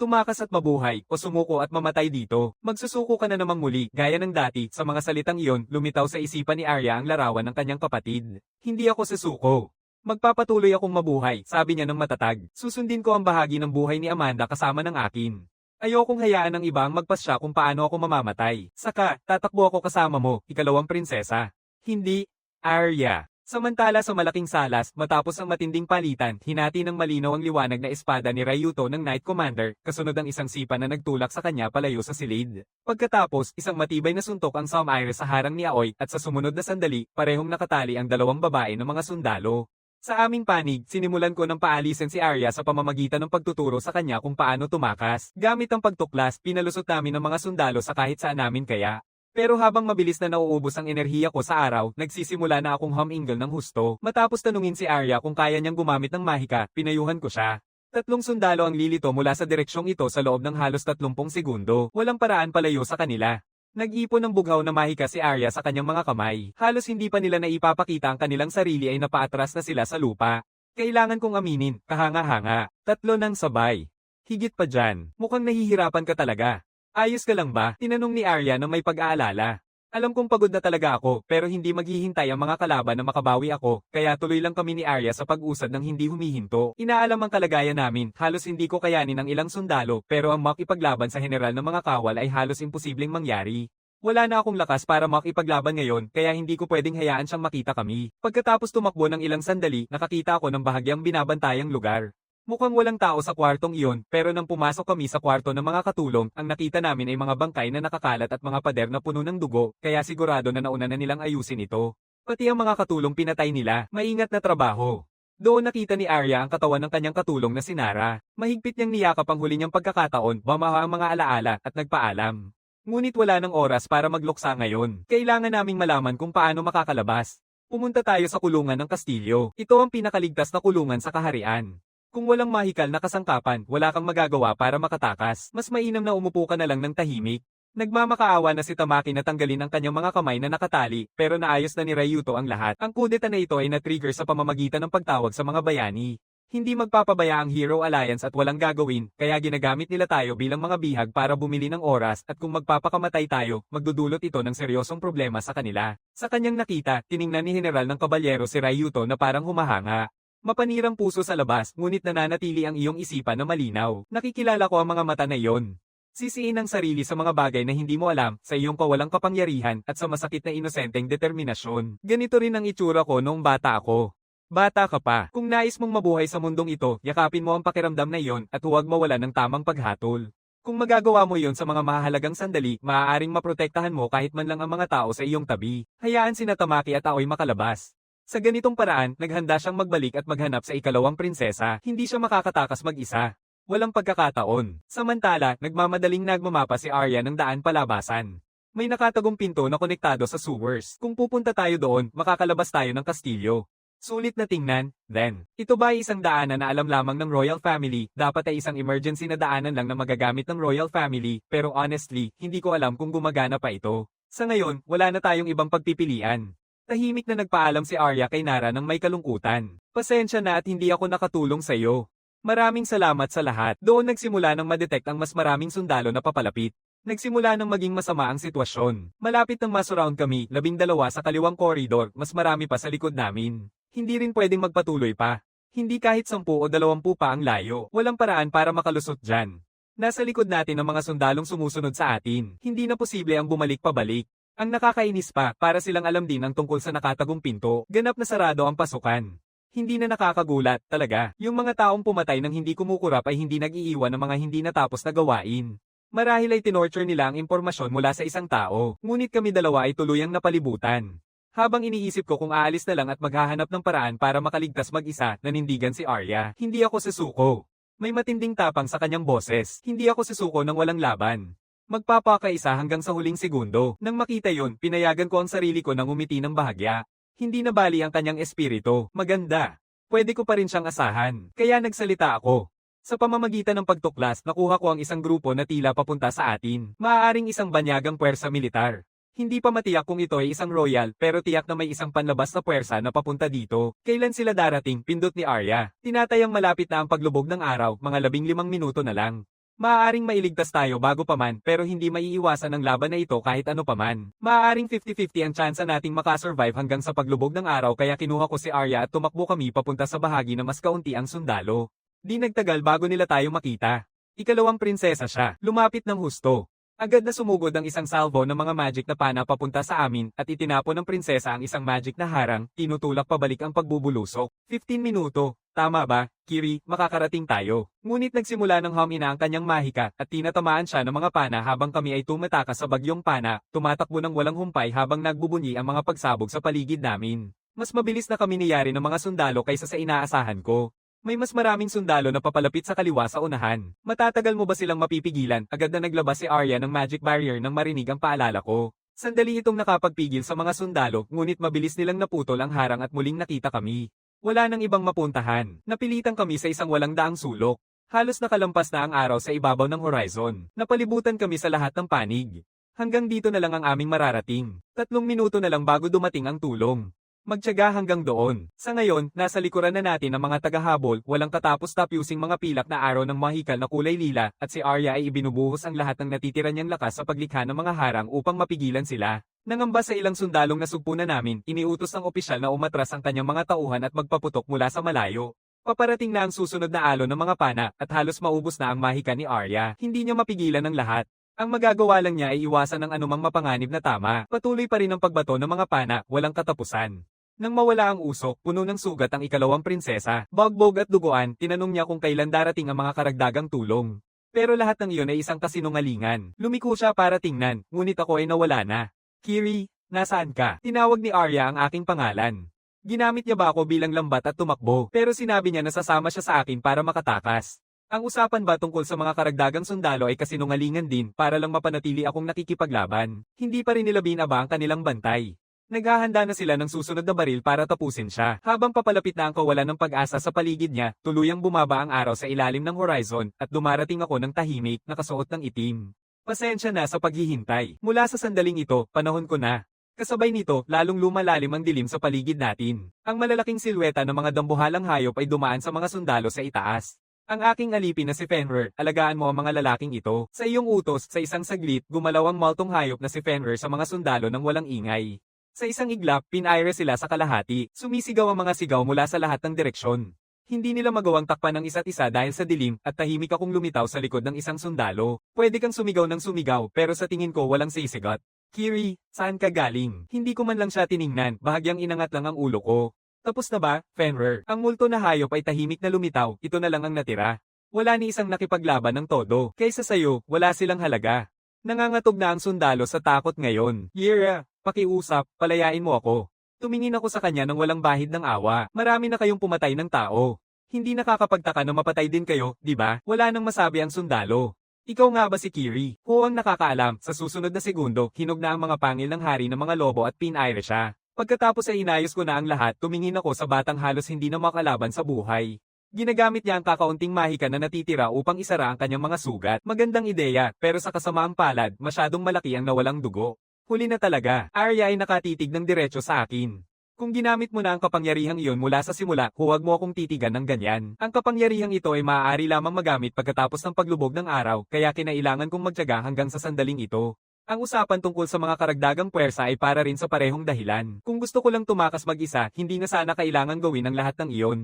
Tumakas at mabuhay, o sumuko at mamatay dito. Magsusuko ka na namang muli, gaya ng dati, sa mga salitang iyon, lumitaw sa isipan ni Arya ang larawan ng kanyang kapatid. Hindi ako susuko. Magpapatuloy akong mabuhay, sabi niya ng matatag. Susundin ko ang bahagi ng buhay ni Amanda kasama ng akin. Ayokong hayaan ng iba ang magpasya kung paano ako mamamatay. Saka, tatakbo ako kasama mo, ikalawang prinsesa. Hindi, Arya. Samantala sa malaking salas, matapos ang matinding palitan, hinati ng malinaw ang liwanag na espada ni Ryuto ng Knight Commander, kasunod ang isang sipa na nagtulak sa kanya palayo sa silid. Pagkatapos, isang matibay na suntok ang Some-Ire sa harang ni Aoi, at sa sumunod na sandali, parehong nakatali ang dalawang babae ng mga sundalo. Sa aming panig, sinimulan ko ng paalisin si Arya sa pamamagitan ng pagtuturo sa kanya kung paano tumakas. Gamit ang pagtuklas, pinalusot namin ang mga sundalo sa kahit saan namin kaya. Pero habang mabilis na nauubos ang enerhiya ko sa araw, nagsisimula na akong humingal ng husto. Matapos tanungin si Arya kung kaya niyang gumamit ng mahika, pinayuhan ko siya. 3 sundalo ang lilito mula sa direksyong ito sa loob ng halos 30 segundo. Walang paraan palayo sa kanila. Nag-ipon ng bughaw na mahika si Arya sa kanyang mga kamay. Halos hindi pa nila naipapakita ang kanilang sarili ay napaatras na sila sa lupa. Kailangan kong aminin, kahanga-hanga. 3 ng sabay. Higit pa dyan, mukhang nahihirapan ka talaga. Ayos ka lang ba? Tinanong ni Arya na may pag-aalala. Alam kong pagod na talaga ako, pero hindi maghihintay ang mga kalaban na makabawi ako, kaya tuloy lang kami ni Arya sa pag-usad ng hindi humihinto. Inaalam ang kalagayan namin, halos hindi ko kayanin ang ilang sundalo, pero ang makipaglaban sa general ng mga kawal ay halos imposibleng mangyari. Wala na akong lakas para makipaglaban ngayon, kaya hindi ko pwedeng hayaan siyang makita kami. Pagkatapos tumakbo ng ilang sandali, nakakita ako ng bahagyang binabantayang lugar. Mukhang walang tao sa kwartong iyon, pero nang pumasok kami sa kwarto ng mga katulong, ang nakita namin ay mga bangkay na nakakalat at mga pader na puno ng dugo, kaya sigurado na nauna na nilang ayusin ito. Pati ang mga katulong pinatay nila, maingat na trabaho. Doon nakita ni Arya ang katawan ng kanyang katulong na si Nara. Mahigpit niyang niyakap ang huli niyang pagkakataon, bamaha ang mga alaala, at nagpaalam. Ngunit wala ng oras para magluksa ngayon. Kailangan naming malaman kung paano makakalabas. Pumunta tayo sa kulungan ng Kastilyo. Ito ang pinakaligtas na kulungan sa kaharian. Kung walang mahikal na kasangkapan, wala kang magagawa para makatakas. Mas mainam na umupo ka na lang ng tahimik. Nagmamakaawa na si Tamaki na tanggalin ang kanyang mga kamay na nakatali, pero naayos na ni Ryuto ang lahat. Ang kudeta na ito ay na-trigger sa pamamagitan ng pagtawag sa mga bayani. Hindi magpapabaya ang Hero Alliance at walang gagawin, kaya ginagamit nila tayo bilang mga bihag para bumili ng oras at kung magpapakamatay tayo, magdudulot ito ng seryosong problema sa kanila. Sa kanyang nakita, tiningnan ni General ng Kabalyero si Ryuto na parang humahanga. Mapanirang puso sa labas, ngunit nananatili ang iyong isipan na malinaw. Nakikilala ko ang mga mata na iyon. Sisiin ang sarili sa mga bagay na hindi mo alam, sa iyong kawalang kapangyarihan at sa masakit na inosenteng determinasyon. Ganito rin ang itsura ko noong bata ako. Bata ka pa. Kung nais mong mabuhay sa mundong ito, yakapin mo ang pakiramdam na iyon at huwag mawalan ng tamang paghatol. Kung magagawa mo iyon sa mga mahalagang sandali, maaaring maprotektahan mo kahit man lang ang mga tao sa iyong tabi. Hayaan sina Tamaki at ako'y makalabas. Sa ganitong paraan, naghanda siyang magbalik at maghanap sa ikalawang prinsesa. Hindi siya makakatakas mag-isa. Walang pagkakataon. Samantala, nagmamadaling nagmamapa si Arya ng daan palabasan. May nakatagong pinto na konektado sa sewers. Kung pupunta tayo doon, makakalabas tayo ng kastilyo. Sulit na tingnan, then. Ito ba ay isang daanan na alam lamang ng royal family? Dapat ay isang emergency na daanan lang na magagamit ng royal family, pero honestly, hindi ko alam kung gumagana pa ito. Sa ngayon, wala na tayong ibang pagpipilian. Tahimik na nagpaalam si Arya kay Nara ng may kalungkutan. Pasensya na at hindi ako nakatulong sa iyo. Maraming salamat sa lahat. Doon nagsimula nang madetect ang mas maraming sundalo na papalapit. Nagsimula nang maging masama ang sitwasyon. Malapit nang masurround kami, 12 sa kaliwang koridor, mas marami pa sa likod namin. Hindi rin pwedeng magpatuloy pa. Hindi kahit 10 o 20 pa ang layo. Walang paraan para makalusot dyan. Nasa likod natin ang mga sundalong sumusunod sa atin. Hindi na posible ang bumalik pabalik. Ang nakakainis pa, para silang alam din ang tungkol sa nakatagong pinto, ganap na sarado ang pasukan. Hindi na nakakagulat, talaga. Yung mga taong pumatay nang hindi kumukurap ay hindi nag-iiwan ng mga hindi natapos na gawain. Marahil ay tinorture nila ang impormasyon mula sa isang tao, ngunit kami dalawa ay tuluyang napalibutan. Habang iniisip ko kung aalis na lang at maghahanap ng paraan para makaligtas mag-isa, nanindigan si Arya. Hindi ako susuko. May matinding tapang sa kanyang boses. Hindi ako susuko nang walang laban. Magpapakaisa hanggang sa huling segundo. Nang makita yon, pinayagan ko ang sarili ko nang umiti ng bahagya. Hindi na bali ang kanyang espiritu. Maganda. Pwede ko pa rin siyang asahan. Kaya nagsalita ako. Sa pamamagitan ng pagtuklas, nakuha ko ang isang grupo na tila papunta sa atin. Maaaring isang banyagang puwersa militar. Hindi pa matiyak kung ito ay isang royal, pero tiyak na may isang panlabas na puwersa na papunta dito. Kailan sila darating? Pindot ni Arya. Tinatayang malapit na ang paglubog ng araw, mga 15 minuto na lang. Maaaring mailigtas tayo bago pa man, pero hindi maiiwasan ang laban na ito kahit ano pa man. Maaaring 50-50 ang tsansa nating makasurvive hanggang sa paglubog ng araw, kaya kinuha ko si Arya at tumakbo kami papunta sa bahagi na mas kaunti ang sundalo. Di nagtagal bago nila tayo makita. Ikalawang prinsesa siya. Lumapit ng husto. Agad na sumugod ang isang salvo ng mga magic na pana papunta sa amin at itinapon ng prinsesa ang isang magic na harang, tinutulak pabalik ang pagbubulusok. 15 minuto. Tama ba, Kiri, makakarating tayo. Ngunit nagsimula ng humina ang kanyang mahika at tinatamaan siya ng mga pana habang kami ay tumatakas sa bagyong pana, tumatakbo ng walang humpay habang nagbubunyi ang mga pagsabog sa paligid namin. Mas mabilis na kami niyari ng mga sundalo kaysa sa inaasahan ko. May mas maraming sundalo na papalapit sa kaliwa sa unahan. Matatagal mo ba silang mapipigilan? Agad na naglabas si Arya ng magic barrier nang marinig ang paalala ko. Sandali itong nakapagpigil sa mga sundalo, ngunit mabilis nilang naputol ang harang at muling nakita kami. Wala nang ibang mapuntahan. Napilitan kami sa isang walang daang sulok. Halos nakalampas na ang araw sa ibabaw ng horizon. Napalibutan kami sa lahat ng panig. Hanggang dito na lang ang aming mararating. 3 minuto na lang bago dumating ang tulong. Magtiyaga hanggang doon. Sa ngayon, nasa likuran na natin ang mga tagahabol, walang katapos-tapusing mga pilak na araw ng mahikal na kulay lila, at si Arya ay ibinubuhos ang lahat ng natitira niyang lakas sa paglikha ng mga harang upang mapigilan sila. Nangamba sa ilang sundalong nasugpo na namin, iniutos ng opisyal na umatras ang kanyang mga tauhan at magpaputok mula sa malayo. Paparating na ang susunod na alon ng mga pana, at halos maubos na ang mahika ni Arya. Hindi niya mapigilan ang lahat. Ang magagawa lang niya ay iwasan ng anumang mapanganib na tama. Patuloy pa rin ang pagbato ng mga pana, walang katapusan. Nang mawala ang usok, puno ng sugat ang ikalawang prinsesa, bagbog at duguan, tinanong niya kung kailan darating ang mga karagdagang tulong. Pero lahat ng iyon ay isang kasinungalingan. Lumiko siya para tingnan, ngunit ako ay nawala na. Kiri, nasaan ka? Tinawag ni Arya ang aking pangalan. Ginamit niya ba ako bilang lambat at tumakbo, pero sinabi niya na sasama siya sa akin para makatakas. Ang usapan ba tungkol sa mga karagdagang sundalo ay kasinungalingan din para lang mapanatili akong nakikipaglaban. Hindi pa rin nila binaba ang kanilang bantay. Naghahanda na sila ng susunod na baril para tapusin siya. Habang papalapit na ang kawalan ng pag-asa sa paligid niya, tuluyang bumaba ang araw sa ilalim ng horizon at dumarating ako ng tahimik, nakasuot ng itim. Pasensya na sa paghihintay. Mula sa sandaling ito, panahon ko na. Kasabay nito, lalong lumalalim ang dilim sa paligid natin. Ang malalaking silweta ng mga dambuhalang hayop ay dumaan sa mga sundalo sa itaas. Ang aking alipin na si Fenrir, alagaan mo ang mga lalaking ito. Sa iyong utos, sa isang saglit, gumalaw ang maltong hayop na si Fenrir sa mga sundalo nang walang ingay. Sa isang iglap, pinaire sila sa kalahati. Sumisigaw ang mga sigaw mula sa lahat ng direksyon. Hindi nila magawang takpan ng isa't isa dahil sa dilim at tahimik akong lumitaw sa likod ng isang sundalo. Pwede kang sumigaw ng sumigaw pero sa tingin ko walang sisigat. Kiri, saan ka galing? Hindi ko man lang siya tiningnan, bahagyang inangat lang ang ulo ko. Tapos na ba, Fenrir? Ang multo na hayop ay tahimik na lumitaw, ito na lang ang natira. Wala ni isang nakipaglaban ng todo, kaysa sayo, wala silang halaga. Nangangatog na ang sundalo sa takot ngayon. Yera, pakiusap, palayain mo ako. Tumingin ako sa kanya nang walang bahid ng awa. Marami na kayong pumatay ng tao. Hindi nakakapagtaka na mapatay din kayo, di ba? Wala nang masabi ang sundalo. Ikaw nga ba si Kiri? Oo ang nakakaalam, sa susunod na segundo, hinog na ang mga pangil ng hari ng mga lobo at pinaire siya. Pagkatapos ay inayos ko na ang lahat, tumingin ako sa batang halos hindi na makalaban sa buhay. Ginagamit niya ang kakaunting mahika na natitira upang isara ang kanyang mga sugat. Magandang ideya, pero sa kasamaang palad, masyadong malaki ang nawalang dugo. Huli na talaga, Arya ay nakatitig ng diretso sa akin. Kung ginamit mo na ang kapangyarihang iyon mula sa simula, huwag mo akong titigan ng ganyan. Ang kapangyarihang ito ay maaari lamang magamit pagkatapos ng paglubog ng araw, kaya kinailangan kong magtiyaga hanggang sa sandaling ito. Ang usapan tungkol sa mga karagdagang puwersa ay para rin sa parehong dahilan. Kung gusto ko lang tumakas mag-isa, hindi na sana kailangan gawin ang lahat ng iyon.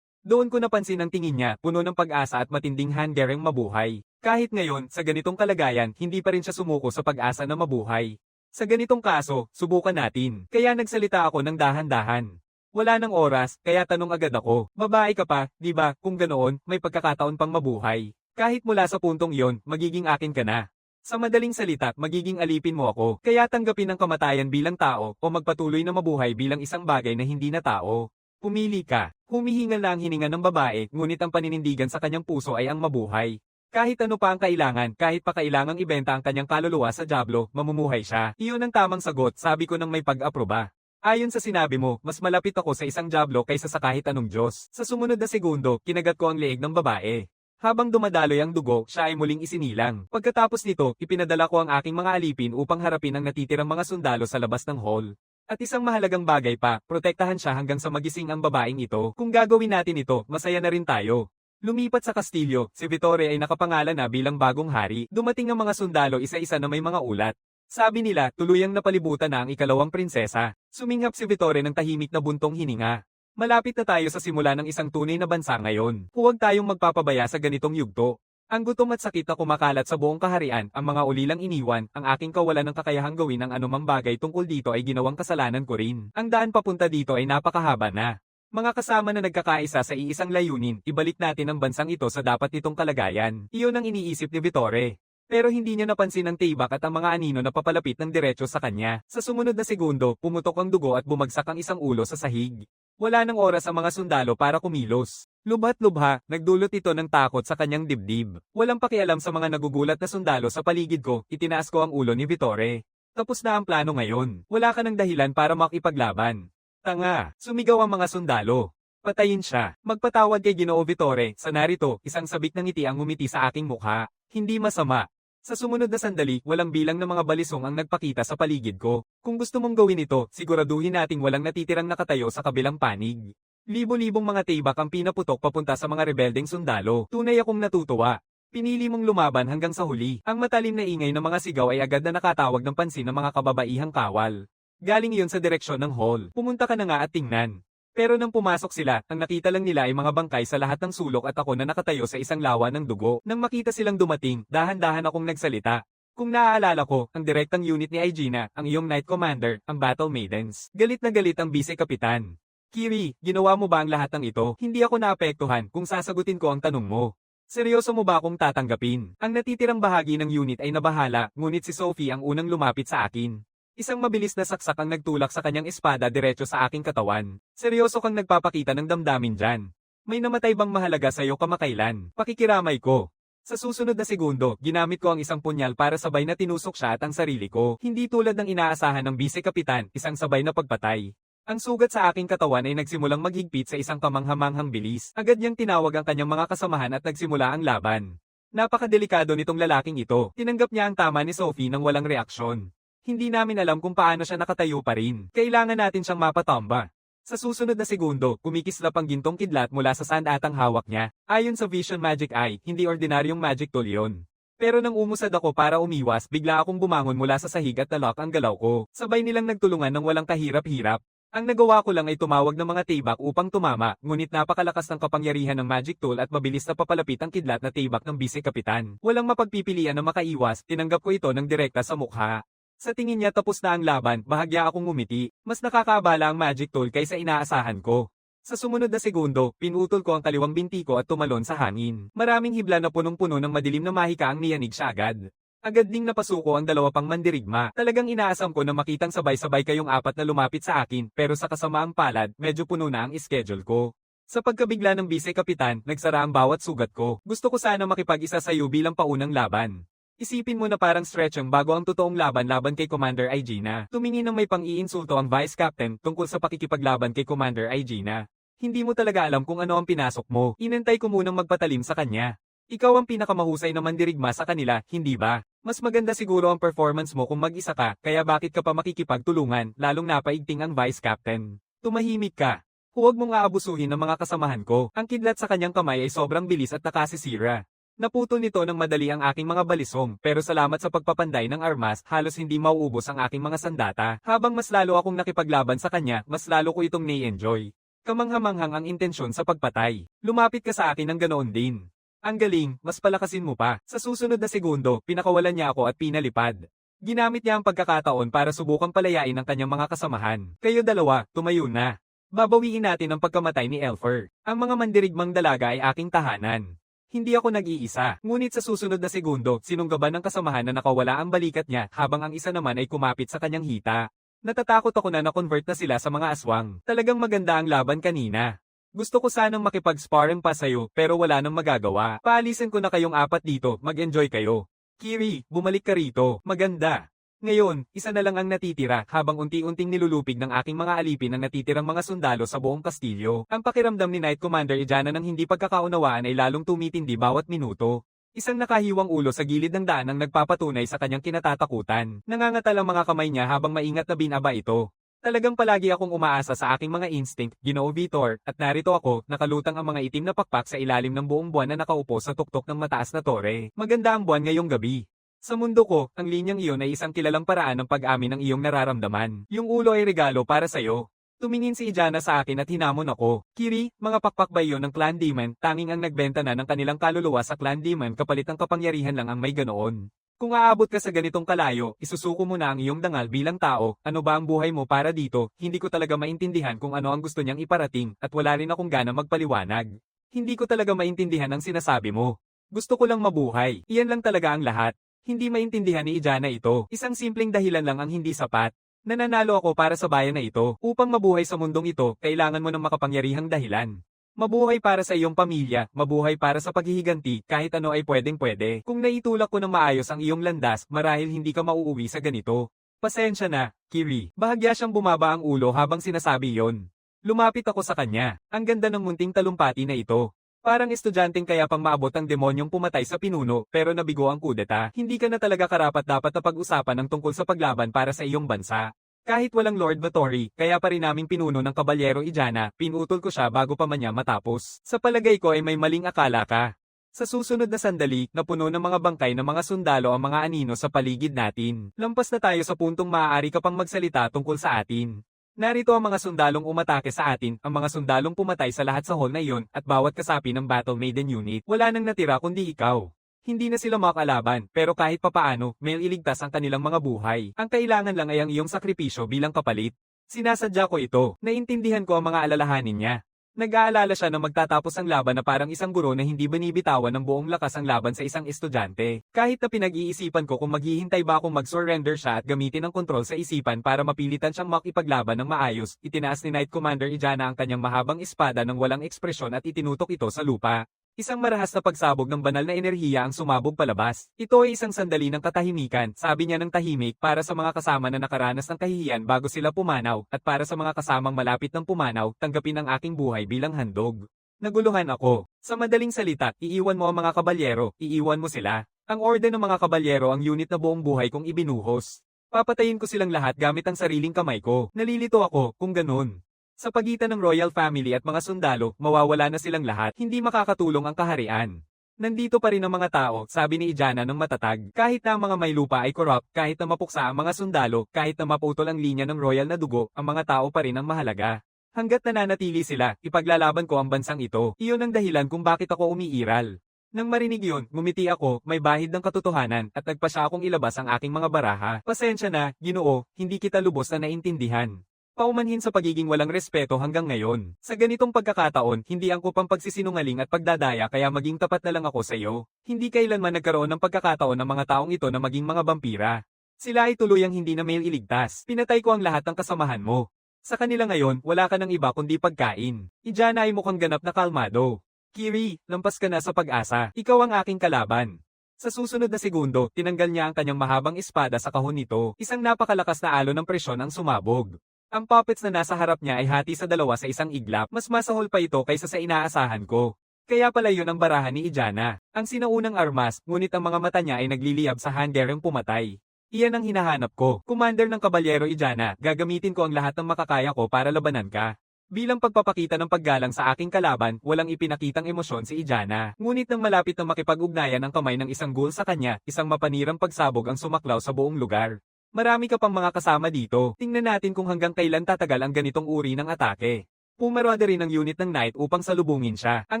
Doon ko napansin ang tingin niya, puno ng pag-asa at matinding handgereng mabuhay. Kahit ngayon, sa ganitong kalagayan, hindi pa rin siya sumuko sa pag-asa na mabuhay. Sa ganitong kaso, subukan natin. Kaya nagsalita ako ng dahan-dahan. Wala nang oras, kaya tanong agad ako. Babae ka pa, di ba? Kung ganoon, may pagkakataon pang mabuhay. Kahit mula sa puntong iyon, magiging akin ka na. Sa madaling salita, magiging alipin mo ako. Kaya tanggapin ang kamatayan bilang tao o magpatuloy na mabuhay bilang isang bagay na hindi na tao. Pumili ka. Humihingal na ang hininga ng babae, ngunit ang paninindigan sa kanyang puso ay ang mabuhay. Kahit ano pa ang kailangan, kahit pa kailangang ibenta ang kanyang kaluluwa sa dyablo, mamumuhay siya. Iyon ang tamang sagot, sabi ko nang may pag-aproba. Ayon sa sinabi mo, mas malapit ako sa isang dyablo kaysa sa kahit anong Diyos. Sa sumunod na segundo, kinagat ko ang leeg ng babae. Habang dumadaloy ang dugo, siya ay muling isinilang. Pagkatapos nito, ipinadala ko ang aking mga alipin upang harapin ang natitirang mga sundalo sa labas ng hall. At isang mahalagang bagay pa, protektahan siya hanggang sa magising ang babaeng ito. Kung gagawin natin ito, masaya na rin tayo. Lumipat sa kastilyo, si Vittore ay nakapangalan na bilang bagong hari. Dumating ang mga sundalo isa-isa na may mga ulat. Sabi nila, tuluyang napalibutan na ang ikalawang prinsesa. Suminghap si Vittore ng tahimik na buntong hininga. Malapit na tayo sa simula ng isang tunay na bansa ngayon. Huwag tayong magpapabaya sa ganitong yugto. Ang gutom at sakit na kumakalat sa buong kaharian, ang mga ulilang iniwan, ang aking kawalan ng kakayahang gawin ang anumang bagay tungkol dito ay ginawang kasalanan ko rin. Ang daan papunta dito ay napakahaba na. Mga kasama na nagkakaisa sa iisang layunin, ibalik natin ang bansang ito sa dapat nitong kalagayan. Iyon ang iniisip ni Vittore. Pero hindi niya napansin ang tibak at ang mga anino na papalapit ng diretso sa kanya. Sa sumunod na segundo, pumutok ang dugo at bumagsak ang isang ulo sa sahig. Wala nang oras ang mga sundalo para kumilos. Lubhat-lubha, nagdulot ito ng takot sa kanyang dibdib. Walang pakialam sa mga nagugulat na sundalo sa paligid ko, itinaas ko ang ulo ni Vittore. Tapos na ang plano ngayon. Wala ka ng dahilan para makipaglaban. Tanga, sumigaw ang mga sundalo. Patayin siya. Magpatawad kay Ginoo Vittore, sa narito, isang sabik ng ngiti ang ngumiti sa aking mukha. Hindi masama. Sa sumunod na sandali, walang bilang ng mga balisong ang nagpakita sa paligid ko. Kung gusto mong gawin ito, siguraduhin nating walang natitirang nakatayo sa kabilang panig. Libo-libong mga tibak ang pinaputok papunta sa mga rebeldeng sundalo. Tunay akong natutuwa. Pinili mong lumaban hanggang sa huli. Ang matalim na ingay ng mga sigaw ay agad na nakatawag ng pansin ng mga kababaihang kawal. Galing iyon sa direksyon ng hall. Pumunta ka na nga at tingnan. Pero nang pumasok sila, ang nakita lang nila ay mga bangkay sa lahat ng sulok at ako na nakatayo sa isang lawa ng dugo. Nang makita silang dumating, dahan-dahan akong nagsalita. Kung naaalala ko, ang direktang unit ni Aegina, ang iyong Knight Commander, ang Battle Maidens. Galit na galit ang Vice-Kapitan. Kiri, ginawa mo ba ang lahat ng ito? Hindi ako naapektuhan kung sasagutin ko ang tanong mo. Seryoso mo ba akong tatanggapin? Ang natitirang bahagi ng unit ay nabahala, ngunit si Sophie ang unang lumapit sa akin. Isang mabilis na saksak ang nagtulak sa kanyang espada diretso sa aking katawan. Seryoso kang nagpapakita ng damdamin dyan. May namatay bang mahalaga sa'yo kamakailan? Pakikiramay ko. Sa susunod na segundo, ginamit ko ang isang punyal para sabay na tinusok siya at ang sarili ko. Hindi tulad ng inaasahan ng Vice-Kapitan, isang sabay na pagpatay. Ang sugat sa aking katawan ay nagsimulang maghigpit sa isang kamanghamanghang bilis. Agad niyang tinawag ang kanyang mga kasamahan at nagsimula ang laban. Napakadelikado nitong lalaking ito. Tinanggap niya ang tama ni Sophie nang walang reaksyon. Hindi namin alam kung paano siya nakatayo pa rin. Kailangan natin siyang mapatomba. Sa susunod na segundo, kumikislap ang gintong kidlat mula sa sand at ang hawak niya. Ayon sa Vision Magic Eye, hindi ordinaryong magic tool yun. Pero nang umusad ako para umiwas, bigla akong bumangon mula sa sahig at nalock ang galaw ko. Sabay nilang nagtulungan ng walang kahirap-hirap. Ang nagawa ko lang ay tumawag ng mga tibak upang tumama, ngunit napakalakas ng kapangyarihan ng magic tool at mabilis na papalapit ang kidlat na tibak ng bise-kapitan. Walang mapagpipilian na makaiwas, tinanggap ko ito ng direkta sa mukha. Sa tingin niya tapos na ang laban, bahagya akong ngumiti. Mas nakakaabala ang magic tool kaysa inaasahan ko. Sa sumunod na segundo, pinutol ko ang kaliwang binti ko at tumalon sa hangin. Maraming hibla na punong-puno ng madilim na mahika ang niyanig siya agad. Agad ding napasuko ang dalawa pang mandirigma. Talagang inaasam ko na makitang sabay-sabay kayong apat na lumapit sa akin, pero sa kasamaang palad, medyo puno na ang schedule ko. Sa pagkabigla ng bise-kapitan, nagsara ang bawat sugat ko. Gusto ko sana makipag-isa sa iyo bilang paunang laban. Isipin mo na parang stretching bago ang totoong laban kay Commander Aegina. Tumingin ng may pang-iinsulto ang Vice Captain tungkol sa pakikipaglaban kay Commander Aegina. Hindi mo talaga alam kung ano ang pinasok mo. Inantay ko munang magpatalim sa kanya. Ikaw ang pinakamahusay na mandirigma sa kanila, hindi ba? Mas maganda siguro ang performance mo kung mag-isa ka, kaya bakit ka pa makikipagtulungan, lalong napaigting ang Vice Captain. Tumahimik ka. Huwag mong aabusuhin ng mga kasamahan ko. Ang kidlat sa kanyang kamay ay sobrang bilis at nakasisira. Naputol nito ng madali ang aking mga balisong, pero salamat sa pagpapanday ng armas, halos hindi mauubos ang aking mga sandata. Habang mas lalo akong nakipaglaban sa kanya, mas lalo ko itong nai-enjoy. Kamanghamanghang ang intensyon sa pagpatay. Lumapit ka sa akin ng ganoon din. Ang galing, mas palakasin mo pa. Sa susunod na segundo, pinakawalan niya ako at pinalipad. Ginamit niya ang pagkakataon para subukang palayain ang kanyang mga kasamahan. Kayo dalawa, tumayo na. Babawiin natin ang pagkamatay ni Elfer. Ang mga mandirigmang dalaga ay aking tahanan. Hindi ako nag-iisa. Ngunit sa susunod na segundo, sinunggaban ng kasamahan na nakawala ang balikat niya habang ang isa naman ay kumapit sa kanyang hita. Natatakot ako na na-convert na sila sa mga aswang. Talagang maganda ang laban kanina. Gusto ko sanang makipag-sparring pa sa'yo pero wala nang magagawa. Paalisin ko na kayong apat dito, mag-enjoy kayo. Kiri, bumalik ka rito. Maganda. Ngayon, isa na lang ang natitira habang unti-unting nilulupig ng aking mga alipin ang natitirang mga sundalo sa buong kastilyo. Ang pakiramdam ni Knight Commander Ejana ng hindi pagkakaunawaan ay lalong tumitindi bawat minuto. Isang nakahiwang ulo sa gilid ng daan ang nagpapatunay sa kanyang kinatatakutan. Nangangatal ang mga kamay niya habang maingat na binaba ito. Talagang palagi akong umaasa sa aking mga instinct, Ginoo Vitor, at narito ako, nakalutang ang mga itim na pakpak sa ilalim ng buong buwan na nakaupo sa tuktok ng mataas na tore. Maganda ang buwan ngayong gabi. Sa mundo ko, ang linyang iyon ay isang kilalang paraan ng pag-amin ng iyong nararamdaman. Yung ulo ay regalo para sa'yo. Tumingin si Ejana sa akin at hinamon ako. Kiri, mga pakpak ba iyon ng Clan Demon, tanging ang nagbenta na ng kanilang kaluluwa sa Clan Demon kapalit ng kapangyarihan lang ang may ganoon. Kung aabot ka sa ganitong kalayo, isusuko mo na ang iyong dangal bilang tao, ano ba ang buhay mo para dito, hindi ko talaga maintindihan kung ano ang gusto niyang iparating, at wala rin akong gana magpaliwanag. Hindi ko talaga maintindihan ang sinasabi mo. Gusto ko lang mabuhay, iyan lang talaga ang lahat. Hindi maintindihan ni Ejana ito, isang simpleng dahilan lang ang hindi sapat. Nananalo ako para sa bayan na ito, upang mabuhay sa mundong ito, kailangan mo ng makapangyarihang dahilan. Mabuhay para sa iyong pamilya, mabuhay para sa paghihiganti, kahit ano ay pwedeng-pwede. Kung naitulak ko ng maayos ang iyong landas, marahil hindi ka mauuwi sa ganito. Pasensya na, Kiri. Bahagya siyang bumaba ang ulo habang sinasabi yon. Lumapit ako sa kanya. Ang ganda ng munting talumpati na ito. Parang estudyanteng kaya pang maabot ang demonyong pumatay sa pinuno, pero nabigo ang kudeta. Hindi ka na talaga karapat-dapat na pag-usapan ng tungkol sa paglaban para sa iyong bansa. Kahit walang Lord Bathory, kaya pa rin naming pinuno ng Kabalyero Ejana, pinutol ko siya bago pa man niya matapos. Sa palagay ko ay may maling akala ka. Sa susunod na sandali, napuno ng mga bangkay ng mga sundalo ang mga anino sa paligid natin. Lampas na tayo sa puntong maaari ka pang magsalita tungkol sa atin. Narito ang mga sundalong umatake sa atin, ang mga sundalong pumatay sa lahat sa hall na iyon, at bawat kasapi ng Battle Maiden Unit. Wala nang natira kundi ikaw. Hindi na sila makakalaban, pero kahit papaano, may iligtas ang kanilang mga buhay. Ang kailangan lang ay ang iyong sakripisyo bilang kapalit. Sinasadya ko ito, naintindihan ko ang mga alalahanin niya. Nag-aalala siya na magtatapos ang laban na parang isang guro na hindi binibitawan ng buong lakas ang laban sa isang estudyante. Kahit na pinag-iisipan ko kung maghihintay ba akong mag-surrender siya at gamitin ang kontrol sa isipan para mapilitan siyang makipaglaban ng maayos, itinaas ni Knight Commander Ejana ang kanyang mahabang espada ng walang ekspresyon at itinutok ito sa lupa. Isang marahas na pagsabog ng banal na enerhiya ang sumabog palabas. Ito ay isang sandali ng katahimikan, sabi niya ng tahimik, para sa mga kasama na nakaranas ng kahihiyan bago sila pumanaw, at para sa mga kasamang malapit ng pumanaw, tanggapin ang aking buhay bilang handog. Naguluhan ako. Sa madaling salita, iiwan mo ang mga kabalyero, iiwan mo sila. Ang orde ng mga kabalyero ang unit na buong buhay kong ibinuhos. Papatayin ko silang lahat gamit ang sariling kamay ko. Nalilito ako, kung ganun. Sa pagitan ng royal family at mga sundalo, mawawala na silang lahat, hindi makakatulong ang kaharian. Nandito pa rin ang mga tao, sabi ni Ijana ng matatag, kahit na ang mga may lupa ay corrupt, kahit na mapuksa ang mga sundalo, kahit na maputol ang linya ng royal na dugo, ang mga tao pa rin ang mahalaga. Hanggat nananatili sila, ipaglalaban ko ang bansang ito. Iyon ang dahilan kung bakit ako umiiral. Nang marinig yun, ngumiti ako, may bahid ng katotohanan, at nagpa siya akong ilabas ang aking mga baraha. Pasensya na, Ginoo, hindi kita lubos na naintindihan. Paumanhin sa pagiging walang respeto hanggang ngayon. Sa ganitong pagkakataon, hindi ang kupang pagsisinungaling at pagdadaya kaya maging tapat na lang ako sa iyo. Hindi kailanman nagkaroon ng pagkakataon ng mga taong ito na maging mga vampira. Sila ay tuluyang hindi na may iligtas. Pinatay ko ang lahat ng kasamahan mo. Sa kanila ngayon, wala ka ng iba kundi pagkain. Ijana ay mukhang ganap na kalmado. Kiri, lampas ka na sa pag-asa. Ikaw ang aking kalaban. Sa susunod na segundo, tinanggal niya ang kanyang mahabang espada sa kahon nito. Isang napakalakas na alon ng presyon ang sumabog. Ang puppets na nasa harap niya ay hati sa dalawa sa isang iglap. Mas masahol pa ito kaysa sa inaasahan ko. Kaya pala yun ang barahan ni Ijana. Ang sinaunang armas, ngunit ang mga mata niya ay nagliliyab sa handereng pumatay. Iyan ang hinahanap ko. Commander ng Kabalyero Ijana, gagamitin ko ang lahat ng makakaya ko para labanan ka. Bilang pagpapakita ng paggalang sa aking kalaban, walang ipinakitang emosyon si Ijana. Ngunit nang malapit na makipag-ugnayan ang kamay ng isang ghoul sa kanya, isang mapanirang pagsabog ang sumaklaw sa buong lugar. Marami ka pang mga kasama dito. Tingnan natin kung hanggang kailan tatagal ang ganitong uri ng atake. Pumarada rin ang unit ng Knight upang salubungin siya. Ang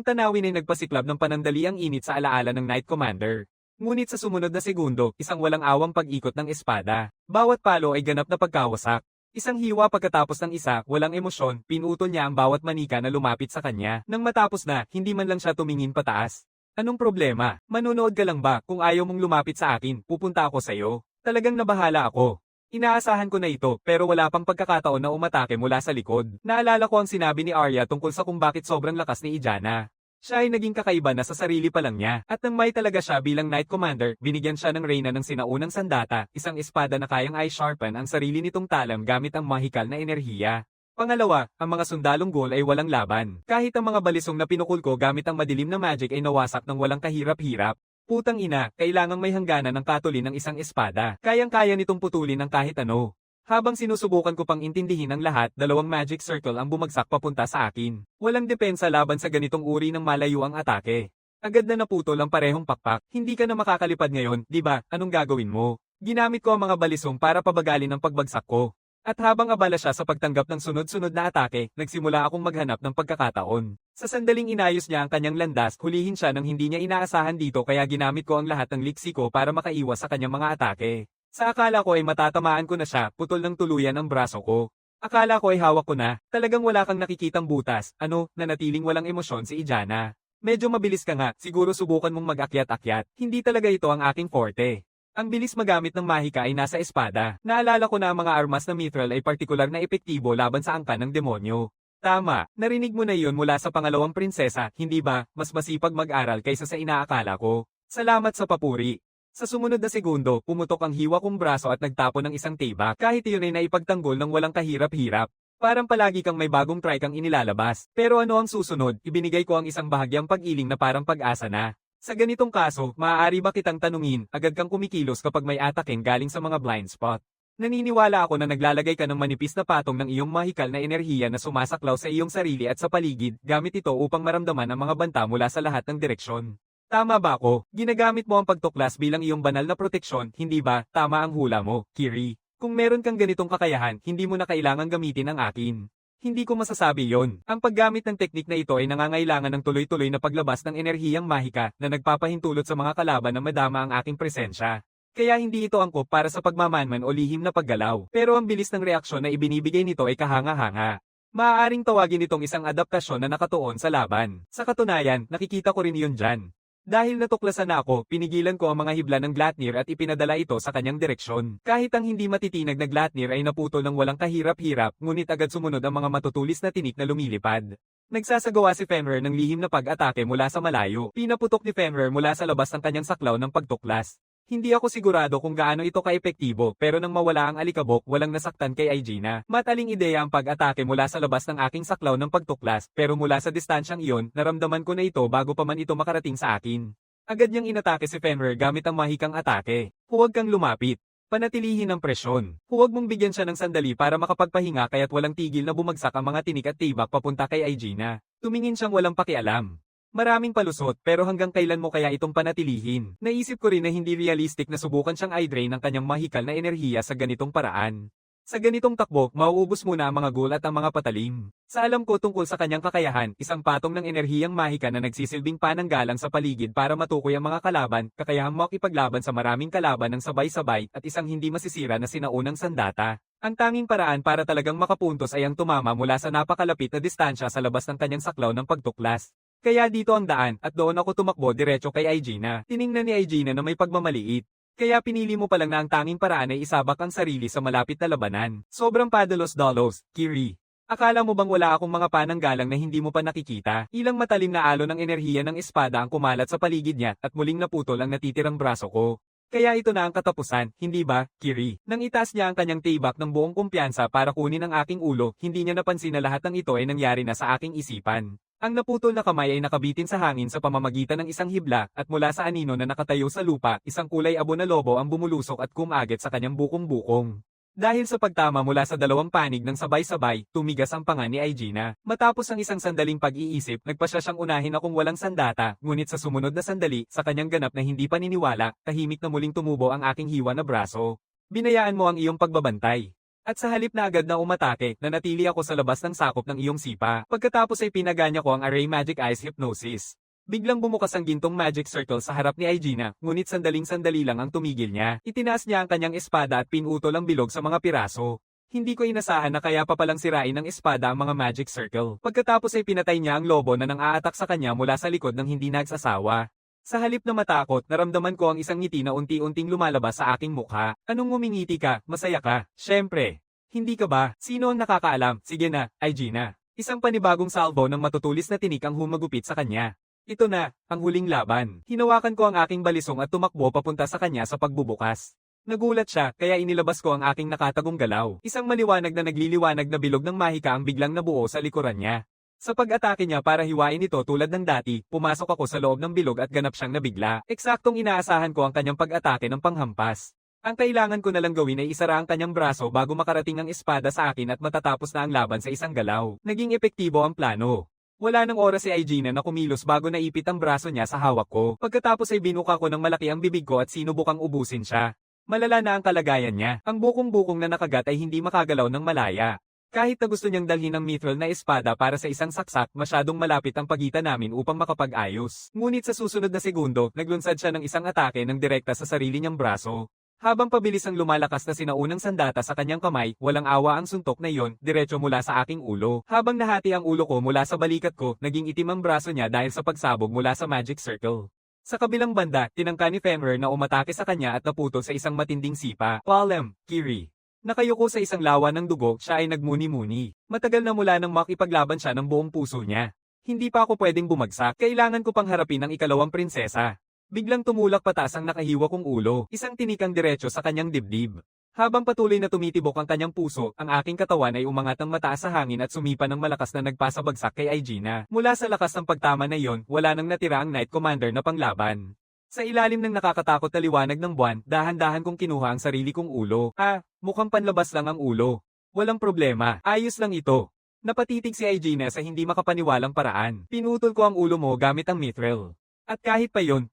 tanawin ay nagpasiklab ng panandaliang init sa alaala ng Knight Commander. Ngunit sa sumunod na segundo, isang walang awang pag-ikot ng espada. Bawat palo ay ganap na pagkawasak. Isang hiwa pagkatapos ng isa, walang emosyon, pinutol niya ang bawat manika na lumapit sa kanya. Nang matapos na, hindi man lang siya tumingin pataas. Anong problema? Manunood ka lang ba? Kung ayaw mong lumapit sa akin, pupunta ako sa iyo. Talagang nabahala ako. Inaasahan ko na ito, pero wala pang pagkakataon na umatake mula sa likod. Naalala ko ang sinabi ni Arya tungkol sa kung bakit sobrang lakas ni Ijana. Siya ay naging kakaiba na sa sarili pa lang niya, at nang may talaga siya bilang Knight Commander, binigyan siya ng reyna ng sinaunang sandata, isang espada na kayang i-sharpen ang sarili nitong talam gamit ang mahikal na enerhiya. Pangalawa, ang mga sundalong ghoul ay walang laban. Kahit ang mga balisong na pinukul ko gamit ang madilim na magic ay nawasak ng walang kahirap-hirap. Putang ina, kailangang may hangganan ng katulin ng isang espada. Kayang-kaya nitong putulin ng kahit ano. Habang sinusubukan ko pang intindihin ang lahat, dalawang magic circle ang bumagsak papunta sa akin. Walang depensa laban sa ganitong uri ng malayuang atake. Agad na naputol ang parehong pakpak. Hindi ka na makakalipad ngayon, di ba? Anong gagawin mo? Ginamit ko ang mga balisong para pabagalin ang pagbagsak ko. At habang abala siya sa pagtanggap ng sunod-sunod na atake, nagsimula akong maghanap ng pagkakataon. Sa sandaling inayos niya ang kanyang landas, hulihin siya nang hindi niya inaasahan dito kaya ginamit ko ang lahat ng liksi ko para makaiwas sa kanyang mga atake. Sa akala ko ay matatamaan ko na siya, putol ng tuluyan ang braso ko. Akala ko ay hawak ko na, talagang wala kang nakikitang butas, nanatiling walang emosyon si Ijana. Medyo mabilis ka nga, siguro subukan mong mag-akyat-akyat, hindi talaga ito ang aking forte. Ang bilis magamit ng mahika ay nasa espada. Naalala ko na ang mga armas na mithril ay partikular na epektibo laban sa angkan ng demonyo. Tama, narinig mo na iyon mula sa pangalawang prinsesa, hindi ba? Mas masipag mag-aral kaysa sa inaakala ko. Salamat sa papuri. Sa sumunod na segundo, pumutok ang hiwa kong braso at nagtapon ng isang tibak. Kahit iyon ay naipagtanggol ng walang kahirap-hirap. Parang palagi kang may bagong try kang inilalabas. Pero ano ang susunod? Ibinigay ko ang isang bahagyang pag-iling na parang pag-asa na. Sa ganitong kaso, maaari ba kitang tanungin, agad kang kumikilos kapag may ataking galing sa mga blind spot? Naniniwala ako na naglalagay ka ng manipis na patong ng iyong mahikal na enerhiya na sumasaklaw sa iyong sarili at sa paligid, gamit ito upang maramdaman ang mga banta mula sa lahat ng direksyon. Tama ba ako? Ginagamit mo ang pagtuklas bilang iyong banal na proteksyon, hindi ba? Tama ang hula mo, Kiri. Kung meron kang ganitong kakayahan, hindi mo na kailangang gamitin ang akin. Hindi ko masasabi yon. Ang paggamit ng teknik na ito ay nangangailangan ng tuloy-tuloy na paglabas ng enerhiyang mahika na nagpapahintulot sa mga kalaban na madama ang aking presensya. Kaya hindi ito angkop para sa pagmamanman o lihim na paggalaw. Pero ang bilis ng reaksyon na ibinibigay nito ay kahanga-hanga. Maaaring tawagin itong isang adaptasyon na nakatuon sa laban. Sa katunayan, nakikita ko rin iyon dyan. Dahil natuklasan na ako, pinigilan ko ang mga hibla ng Glatnir at ipinadala ito sa kanyang direksyon. Kahit ang hindi matitinag na Glatnir ay naputol ng walang kahirap-hirap, ngunit agad sumunod ang mga matutulis na tinik na lumilipad. Nagsasagawa si Fenrir ng lihim na pag-atake mula sa malayo. Pinaputok ni Fenrir mula sa labas ng kanyang saklaw ng pagtuklas. Hindi ako sigurado kung gaano ito kaepektibo pero nang mawala ang alikabok walang nasaktan kay Aegina. Mataling ideya ang pag-atake mula sa labas ng aking saklaw ng pagtuklas pero mula sa distansyang iyon naramdaman ko na ito bago pa man ito makarating sa akin. Agad niyang inatake si Fenrir gamit ang mahikang atake. Huwag kang lumapit. Panatilihin ang presyon. Huwag mong bigyan siya ng sandali para makapagpahinga kaya't walang tigil na bumagsak ang mga tinik at tibak papunta kay Aegina. Tumingin siyang walang pakialam. Maraming palusot pero hanggang kailan mo kaya itong panatilihin? Naisip ko rin na hindi realistic na subukan siyang i-drain ng kanyang mahikal na enerhiya sa ganitong paraan. Sa ganitong takbo, mauubos muna ang mga ghoul at ang mga patalim. Sa alam ko tungkol sa kanyang kakayahan, isang patong ng enerhiyang mahika na nagsisilbing pananggalang sa paligid para matukoy ang mga kalaban, kakayahang makipaglaban sa maraming kalaban ng sabay-sabay at isang hindi masisira na sinaunang sandata. Ang tanging paraan para talagang makapuntos ay ang tumama mula sa napakalapit na distansya sa labas ng kanyang saklaw ng pagtuklas. Kaya dito ang daan at doon ako tumakbo diretso kay Aegina. Tiningnan ni Aegina na may pagmamaliit. Kaya pinili mo palang na ang tanging paraan ay isabak ang sarili sa malapit na labanan. Sobrang padalos-dalos, Kiri. Akala mo bang wala akong mga pananggalang na hindi mo pa nakikita? Ilang matalim na alon ng enerhiya ng espada ang kumalat sa paligid niya at muling naputol ang natitirang braso ko. Kaya ito na ang katapusan, hindi ba, Kiri? Nang itaas niya ang kanyang tibak ng buong kumpiyansa para kunin ang aking ulo, hindi niya napansin na lahat ng ito ay nangyari na sa aking isipan. Ang naputol na kamay ay nakabitin sa hangin sa pamamagitan ng isang hibla at mula sa anino na nakatayo sa lupa, isang kulay abo na lobo ang bumulusok at kumagit sa kanyang bukong-bukong. Dahil sa pagtama mula sa dalawang panig ng sabay-sabay, tumigas ang panga ni Aegina. Matapos ang isang sandaling pag-iisip, nagpasya siyang unahin akong walang sandata, ngunit sa sumunod na sandali, sa kanyang ganap na hindi paniniwala, tahimik na muling tumubo ang aking hiwa na braso. Binayaan mo ang iyong pagbabantay. At sa halip na agad na umatake, nanatili ako sa labas ng sakop ng iyong sipa. Pagkatapos ay pinaganya ko ang Array Magic Eyes Hypnosis. Biglang bumukas ang gintong magic circle sa harap ni Aegina, ngunit sandaling-sandali lang ang tumigil niya. Itinaas niya ang kanyang espada at pinutol ang bilog sa mga piraso. Hindi ko inasahan na kaya pa palang sirain ng espada ang mga magic circle. Pagkatapos ay pinatay niya ang lobo na nang aatak sa kanya mula sa likod ng hindi nagsasawa. Sa halip na matakot, naramdaman ko ang isang ngiti na unti-unting lumalabas sa aking mukha. Anong ngumingiti ka? Masaya ka? Syempre. Hindi ka ba? Sino ang nakakaalam? Sige na, Aegina. Isang panibagong salvo ng matutulis na tinik ang humagupit sa kanya. Ito na, ang huling laban. Hinawakan ko ang aking balisong at tumakbo papunta sa kanya sa pagbubukas. Nagulat siya, kaya inilabas ko ang aking nakatagong galaw. Isang maliwanag na nagliliwanag na bilog ng mahika ang biglang nabuo sa likuran niya. Sa pag-atake niya para hiwain ito tulad ng dati, pumasok ako sa loob ng bilog at ganap siyang nabigla. Eksaktong inaasahan ko ang kanyang pag-atake ng panghampas. Ang kailangan ko na lang gawin ay isara ang kanyang braso bago makarating ang espada sa akin at matatapos na ang laban sa isang galaw. Naging epektibo ang plano. Wala nang oras si Aegina na kumilos bago naipit ang braso niya sa hawak ko. Pagkatapos ay binuka ko ng malaki ang bibig ko at sinubukang ubusin siya. Malala na ang kalagayan niya. Ang bukong-bukong na nakagat ay hindi makagalaw ng malaya. Kahit na gusto niyang dalhin ang mithril na espada para sa isang saksak, masyadong malapit ang pagitan namin upang makapag-ayos. Ngunit sa susunod na segundo, naglunsad siya ng isang atake ng direkta sa sarili niyang braso. Habang pabilis ang lumalakas na sinaunang sandata sa kanyang kamay, walang awa ang suntok na iyon, diretso mula sa aking ulo. Habang nahati ang ulo ko mula sa balikat ko, naging itim ang braso niya dahil sa pagsabog mula sa magic circle. Sa kabilang banda, tinangka ni Fenrir na umatake sa kanya at naputol sa isang matinding sipa. Palem, Kiri. Nakayuko sa isang lawa ng dugo, siya ay nagmuni-muni. Matagal na mula nang makipaglaban siya ng buong puso niya. Hindi pa ako pwedeng bumagsak, kailangan ko pang harapin ang ikalawang prinsesa. Biglang tumulak pataas ang nakahiwa kong ulo, isang tinikang diretso sa kanyang dibdib. Habang patuloy na tumitibok ang kanyang puso, ang aking katawan ay umangat ng mataas sa hangin at sumipa ng malakas na nagpasabagsak kay Aegina. Mula sa lakas ng pagtama na iyon, wala nang natira ang Knight Commander na panglaban. Sa ilalim ng nakakatakot na liwanag ng buwan, dahan-dahan kong kinuha ang sarili kong ulo. Mukhang panlabas lang ang ulo. Walang problema, ayos lang ito. Napatitig si Aegina sa hindi makapaniwalang paraan. Pinutol ko ang ulo mo gamit ang mithril. At kahit pa yon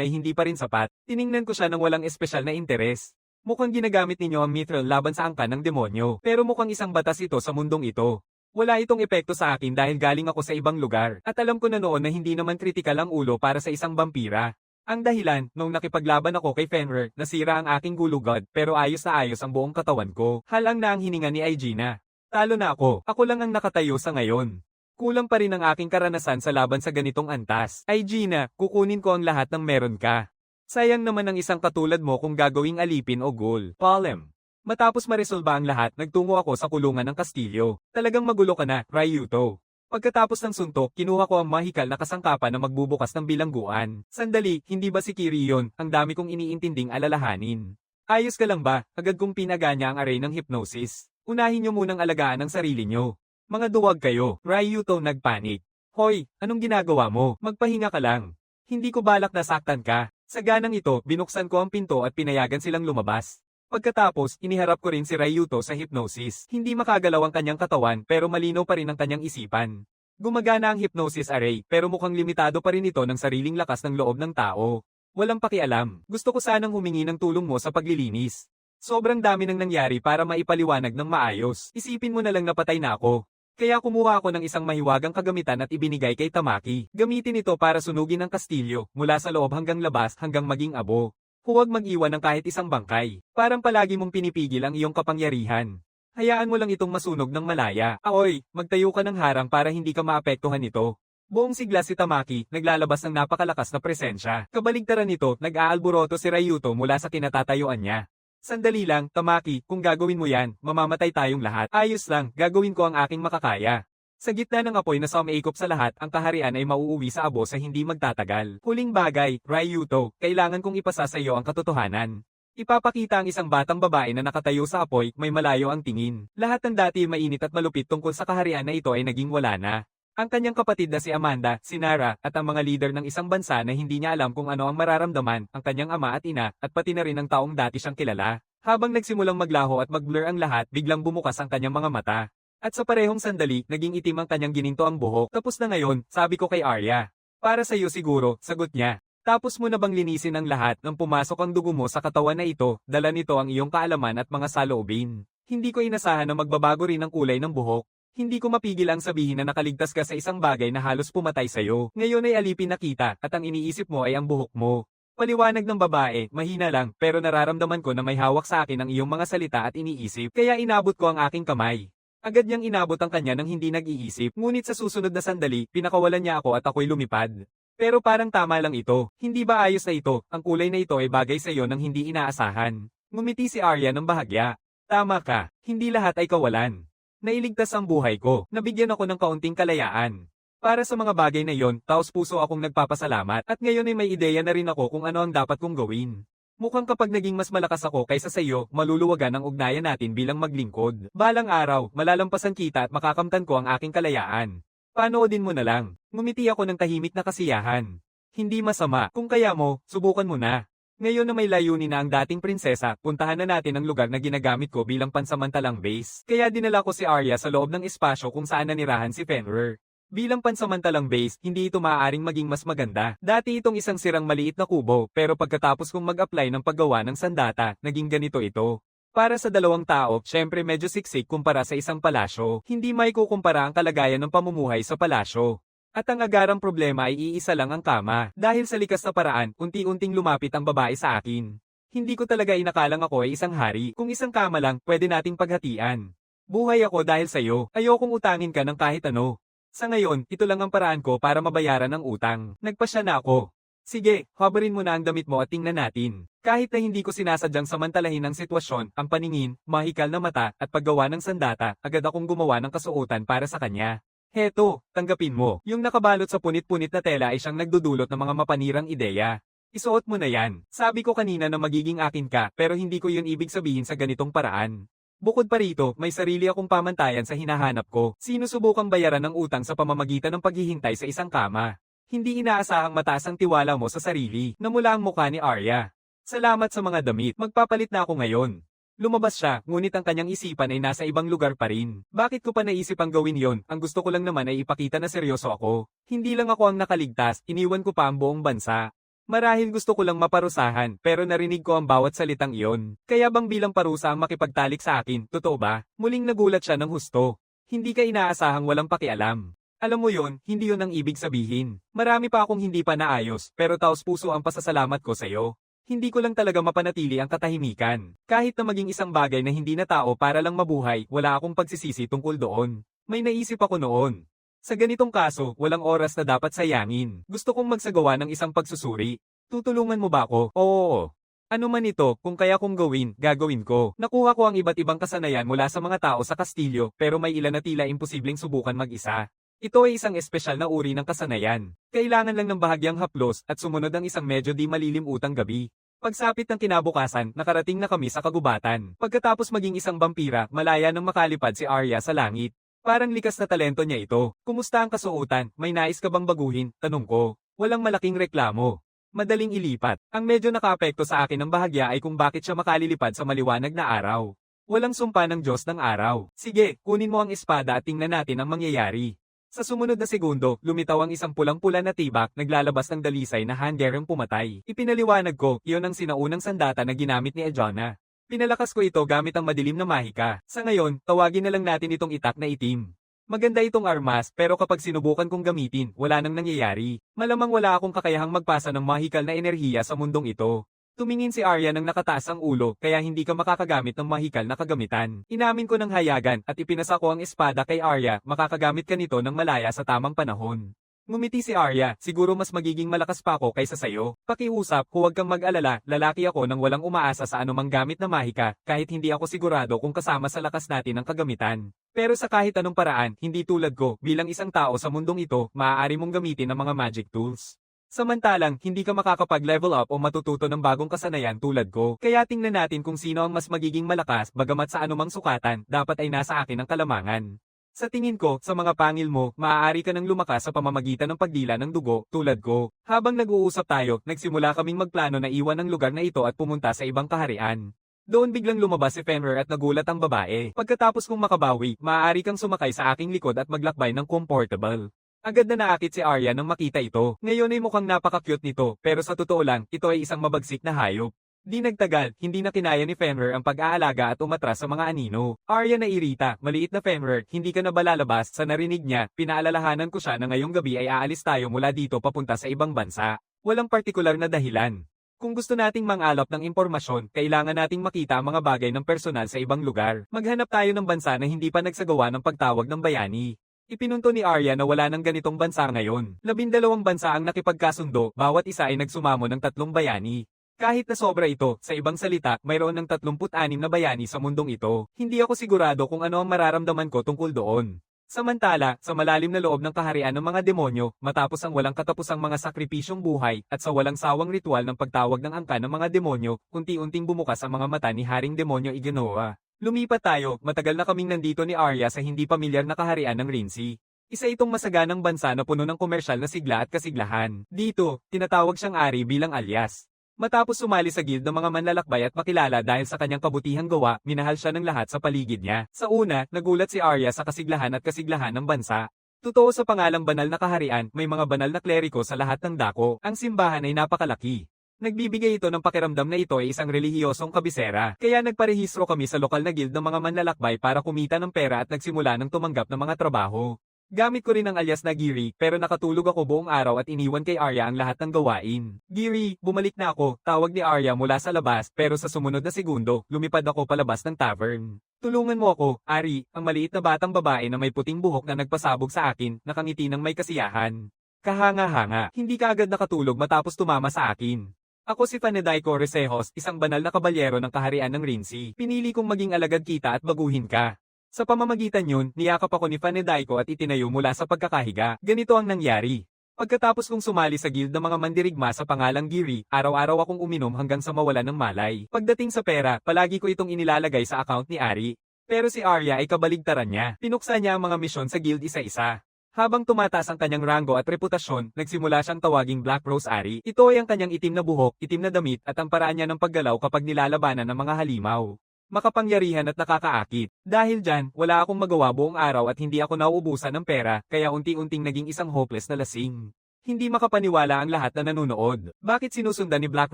ay hindi pa rin sapat. Tiningnan ko siya ng walang espesyal na interes. Mukhang ginagamit ninyo ang mithril laban sa angkan ng demonyo. Pero mukhang isang batas ito sa mundong ito. Wala itong epekto sa akin dahil galing ako sa ibang lugar. At alam ko na noon na hindi naman kritikal ang ulo para sa isang vampira. Ang dahilan, nung nakipaglaban ako kay Fenrir, nasira ang aking gulugod pero ayos na ayos ang buong katawan ko. Halang na ang hininga ni Aegina. Talo na ako. Ako lang ang nakatayo sa ngayon. Kulang pa rin ang aking karanasan sa laban sa ganitong antas. Aegina, kukunin ko ang lahat ng meron ka. Sayang naman ang isang katulad mo kung gagawing alipin o ghoul. Palem. Matapos maresolba ang lahat, nagtungo ako sa kulungan ng kastilyo. Talagang magulo ka na, Ryuto. Pagkatapos ng suntok, kinuha ko ang mahikal na kasangkapan na magbubukas ng bilangguan. Sandali, hindi ba si Kiri yun? Ang dami kong iniintinding alalahanin. Ayos ka lang ba? Agad kong pinaganya ang array ng hypnosis. Unahin niyo munang alagaan ang sarili niyo. Mga duwag kayo. Ryuto nagpanik. Hoy, anong ginagawa mo? Magpahinga ka lang. Hindi ko balak na saktan ka. Sa ganang ito, binuksan ko ang pinto at pinayagan silang lumabas. Pagkatapos, iniharap ko rin si Ryuto sa hypnosis. Hindi makagalaw ang kanyang katawan pero malinaw pa rin ang kanyang isipan. Gumagana ang hypnosis array pero mukhang limitado pa rin ito ng sariling lakas ng loob ng tao. Walang pakialam. Gusto ko sanang humingi ng tulong mo sa paglilinis. Sobrang dami nang nangyari para maipaliwanag ng maayos. Isipin mo na lang na patay na ako. Kaya kumuha ako ng isang mahiwagang kagamitan at ibinigay kay Tamaki. Gamitin ito para sunugin ang kastilyo mula sa loob hanggang labas hanggang maging abo. Huwag mag-iwan ng kahit isang bangkay. Parang palagi mong pinipigil ang iyong kapangyarihan. Hayaan mo lang itong masunog ng malaya. Aoy, magtayo ka ng harang para hindi ka maapektuhan nito. Buong sigla si Tamaki, naglalabas ng napakalakas na presensya. Kabaligtaran nito, nag-aalburoto si Ryuto mula sa kinatatayuan niya. Sandali lang, Tamaki, kung gagawin mo yan, mamamatay tayong lahat. Ayos lang, gagawin ko ang aking makakaya. Sa gitna ng apoy na sumaikop sa lahat, ang kaharian ay mauuwi sa abo sa hindi magtatagal. Huling bagay, Ryuto, kailangan kong ipasa sa iyo ang katotohanan. Ipapakita ang isang batang babae na nakatayo sa apoy, may malayo ang tingin. Lahat ng dati mainit at malupit tungkol sa kaharian na ito ay naging wala na. Ang kanyang kapatid na si Amanda, si Nara, at ang mga leader ng isang bansa na hindi niya alam kung ano ang mararamdaman, ang kanyang ama at ina, at pati na rin ang taong dati siyang kilala. Habang nagsimulang maglaho at mag-blur ang lahat, biglang bumukas ang kanyang mga mata. At sa parehong sandali, naging itim ang kanyang gininto ang buhok. Tapos na ngayon, sabi ko kay Arya. Para sa iyo siguro, sagot niya. Tapos mo na bang linisin ang lahat nang pumasok ang dugo mo sa katawan na ito, dala nito ang iyong kaalaman at mga saloobin. Hindi ko inasahan na magbabago rin ang kulay ng buhok. Hindi ko mapigil ang sabihin na nakaligtas ka sa isang bagay na halos pumatay sa'yo. Ngayon ay alipin na kita at ang iniisip mo ay ang buhok mo. Paliwanag ng babae, mahina lang pero nararamdaman ko na may hawak sa akin ang iyong mga salita at iniisip kaya inabot ko ang aking kamay. Agad niyang inabot ang kanya nang hindi nag-iisip, ngunit sa susunod na sandali, pinakawalan niya ako at ako'y lumipad. Pero parang tama lang ito, hindi ba ayos na ito, ang kulay na ito ay bagay sa iyo nang hindi inaasahan. Ngumiti si Arya ng bahagya. Tama ka, hindi lahat ay kawalan. Nailigtas ang buhay ko, nabigyan ako ng kaunting kalayaan. Para sa mga bagay na yon, taos puso akong nagpapasalamat at ngayon ay may ideya na rin ako kung ano ang dapat kong gawin. Mukhang kapag naging mas malakas ako kaysa sa iyo, maluluwagan ang ugnayan natin bilang maglingkod. Balang araw, malalampasan kita at makakamtan ko ang aking kalayaan. Panoodin mo na lang. Ngumiti ako ng tahimik na kasiyahan. Hindi masama, kung kaya mo, subukan mo na. Ngayon na may layunin na ang dating prinsesa, puntahan na natin ang lugar na ginagamit ko bilang pansamantalang base. Kaya dinala ko si Arya sa loob ng espasyo kung saan nanirahan si Fenrir. Bilang pansamantalang base, hindi ito maaaring maging mas maganda. Dati itong isang sirang maliit na kubo, pero pagkatapos kong mag-apply ng paggawa ng sandata, naging ganito ito. Para sa dalawang tao, syempre medyo siksik kumpara sa isang palasyo. Hindi may kukumpara ang kalagayan ng pamumuhay sa palasyo. At ang agarang problema ay iisa lang ang kama. Dahil sa likas na paraan, unti-unting lumapit ang babae sa akin. Hindi ko talaga inakalang ako ay isang hari. Kung isang kama lang, pwede nating paghatian. Buhay ako dahil sa'yo. Ayokong utangin ka ng kahit ano. Sa ngayon, ito lang ang paraan ko para mabayaran ang utang. Nagpasya na ako. Sige, habarin mo na ang damit mo at tingnan natin. Kahit na hindi ko sinasadyang samantalahin ang sitwasyon, ang paningin, mahikal na mata, at paggawa ng sandata, agad akong gumawa ng kasuotan para sa kanya. Heto, tanggapin mo. Yung nakabalot sa punit-punit na tela ay siyang nagdudulot ng mga mapanirang ideya. Isuot mo na yan. Sabi ko kanina na magiging akin ka, pero hindi ko yun ibig sabihin sa ganitong paraan. Bukod pa rito, may sarili akong pamantayan sa hinahanap ko. Sinusubukang bayaran ng utang sa pamamagitan ng paghihintay sa isang kama. Hindi inaasahang mataas ang tiwala mo sa sarili. Namula ang mukha ni Arya. Salamat sa mga damit. Magpapalit na ako ngayon. Lumabas siya, ngunit ang kanyang isipan ay nasa ibang lugar pa rin. Bakit ko pa naisip ang gawin yon? Ang gusto ko lang naman ay ipakita na seryoso ako. Hindi lang ako ang nakaligtas, iniwan ko pa ang buong bansa. Marahil gusto ko lang maparusahan, pero narinig ko ang bawat salitang iyon. Kaya bang bilang parusa ang makipagtalik sa akin, totoo ba? Muling nagulat siya ng husto. Hindi ka inaasahang walang pakialam. Alam mo yon, hindi yon ang ibig sabihin. Marami pa akong hindi pa naayos, pero taos puso ang pasasalamat ko sa'yo. Hindi ko lang talaga mapanatili ang katahimikan. Kahit na maging isang bagay na hindi na tao para lang mabuhay, wala akong pagsisisi tungkol doon. May naisip ako noon. Sa ganitong kaso, walang oras na dapat sayangin. Gusto kong magsagawa ng isang pagsusuri. Tutulungan mo ba ako? Oo. Ano man ito, kung kaya kong gawin, gagawin ko. Nakuha ko ang iba't ibang kasanayan mula sa mga tao sa kastilyo, pero may ilan na tila imposibleng subukan mag-isa. Ito ay isang espesyal na uri ng kasanayan. Kailangan lang ng bahagyang haplos at sumunod ang isang medyo di malilimutang gabi. Pagsapit ng kinabukasan, nakarating na kami sa kagubatan. Pagkatapos maging isang vampira, malaya nang makalipad si Arya sa langit. Parang likas na talento niya ito. Kumusta ang kasuotan? May nais ka bang baguhin? Tanong ko. Walang malaking reklamo. Madaling ilipat. Ang medyo nakaapekto sa akin ng bahagya ay kung bakit siya makalilipad sa maliwanag na araw. Walang sumpa ng Diyos ng araw. Sige, kunin mo ang espada at tingnan natin ang mangyayari. Sa sumunod na segundo, lumitaw ang isang pulang-pula na tibak, naglalabas ng dalisay na handerang pumatay. Ipinaliwanag ko, iyon ang sinaunang sandata na ginamit ni Ejona. Pinalakas ko ito gamit ang madilim na mahika. Sa ngayon, tawagin na lang natin itong itak na itim. Maganda itong armas, pero kapag sinubukan kong gamitin, wala nang nangyayari. Malamang wala akong kakayahang magpasa ng mahikal na enerhiya sa mundong ito. Tumingin si Arya nang nakataas ang ulo, kaya hindi ka makakagamit ng mahikal na kagamitan. Inamin ko ng hayagan at ipinasa ko ang espada kay Arya, makakagamit ka nito ng malaya sa tamang panahon. Ngumiti si Arya, siguro mas magiging malakas pa ako kaysa sayo. Pakiusap, huwag kang mag-alala, lalaki ako nang walang umaasa sa anumang gamit na mahika, kahit hindi ako sigurado kung kasama sa lakas natin ang kagamitan. Pero sa kahit anong paraan, hindi tulad ko, bilang isang tao sa mundong ito, maaari mong gamitin ang mga magic tools. Samantalang, hindi ka makakapag-level up o matututo ng bagong kasanayan tulad ko. Kaya tingnan natin kung sino ang mas magiging malakas, bagamat sa anumang sukatan, dapat ay nasa akin ang kalamangan. Sa tingin ko, sa mga pangil mo, maaari ka nang lumakas sa pamamagitan ng pagdila ng dugo, tulad ko. Habang nag-uusap tayo, nagsimula kaming magplano na iwan ang lugar na ito at pumunta sa ibang kaharian. Doon biglang lumabas si Fenrir at nagulat ang babae. Pagkatapos kong makabawi, maaari kang sumakay sa aking likod at maglakbay ng comfortable. Agad na naakit si Arya nang makita ito. Ngayon ay mukhang napaka-cute nito, pero sa totoo lang, ito ay isang mabagsik na hayop. Di nagtagal, hindi na kinaya ni Fenrir ang pag-aalaga at umatras sa mga anino. Arya na irita, maliit na Fenrir, hindi ka na ba lalabas? Sa narinig niya, pinaalalahanan ko siya na ngayong gabi ay aalis tayo mula dito papunta sa ibang bansa. Walang partikular na dahilan. Kung gusto nating mangalap ng impormasyon, kailangan nating makita ang mga bagay ng personal sa ibang lugar. Maghanap tayo ng bansa na hindi pa nagsagawa ng pagtawag ng bayani. Ipinunto ni Arya na wala ng ganitong bansa ngayon. 12 bansa ang nakipagkasundo, bawat isa ay nagsumamo ng 3 bayani. Kahit na sobra ito, sa ibang salita, mayroon ng 36 na bayani sa mundong ito. Hindi ako sigurado kung ano ang mararamdaman ko tungkol doon. Samantala, sa malalim na loob ng kaharian ng mga demonyo, matapos ang walang katapusang mga sakripisyong buhay, at sa walang sawang ritual ng pagtawag ng angka ng mga demonyo, unti-unting bumukas ang mga mata ni Haring Demonyo Igenoa. Lumipat tayo, matagal na kaming nandito ni Arya sa hindi pamilyar na kaharian ng Rinsi. Isa itong masaganang bansa na puno ng komersyal na sigla at kasiglahan. Dito, tinatawag siyang Ari bilang alias. Matapos sumali sa guild ng mga manlalakbay at makilala dahil sa kanyang kabutihang gawa, minahal siya ng lahat sa paligid niya. Sa una, nagulat si Arya sa kasiglahan at kasiglahan ng bansa. Totoo sa pangalang banal na kaharian, may mga banal na kleriko sa lahat ng dako. Ang simbahan ay napakalaki. Nagbibigay ito ng pakiramdam na ito ay isang relihiyosong kabisera, kaya nagparehistro kami sa lokal na guild ng mga manlalakbay para kumita ng pera at nagsimula ng tumanggap ng mga trabaho. Gamit ko rin ang alias na Giri, pero nakatulog ako buong araw at iniwan kay Arya ang lahat ng gawain. Giri, bumalik na ako, tawag ni Arya mula sa labas, pero sa sumunod na segundo, lumipad ako palabas ng tavern. Tulungan mo ako, Ari, ang maliit na batang babae na may puting buhok na nagpasabog sa akin, nakangiti ng may kasiyahan. Kahanga-hanga, hindi ka agad nakatulog matapos tumama sa akin. Ako si Fanedaico Resejos, isang banal na kabalyero ng kaharian ng Rinsi. Pinili kong maging alagad kita at baguhin ka. Sa pamamagitan yun, niyakap ako ni Fanedaico at itinayo mula sa pagkakahiga. Ganito ang nangyari. Pagkatapos kong sumali sa guild ng mga mandirigma sa pangalang Giri, araw-araw akong uminom hanggang sa mawalan ng malay. Pagdating sa pera, palagi ko itong inilalagay sa account ni Ari. Pero si Arya ay kabaligtaran niya. Pinuksan niya ang mga misyon sa guild isa-isa. Habang tumataas ang kanyang rango at reputasyon, nagsimula siyang tawaging Black Rose Ari. Ito ay ang kanyang itim na buhok, itim na damit at ang paraan niya ng paggalaw kapag nilalabanan ng mga halimaw. Makapangyarihan at nakakaakit. Dahil dyan, wala akong magawa buong araw at hindi ako nauubusan ng pera, kaya unti-unting naging isang hopeless na lasing. Hindi makapaniwala ang lahat na nanonood. Bakit sinusundan ni Black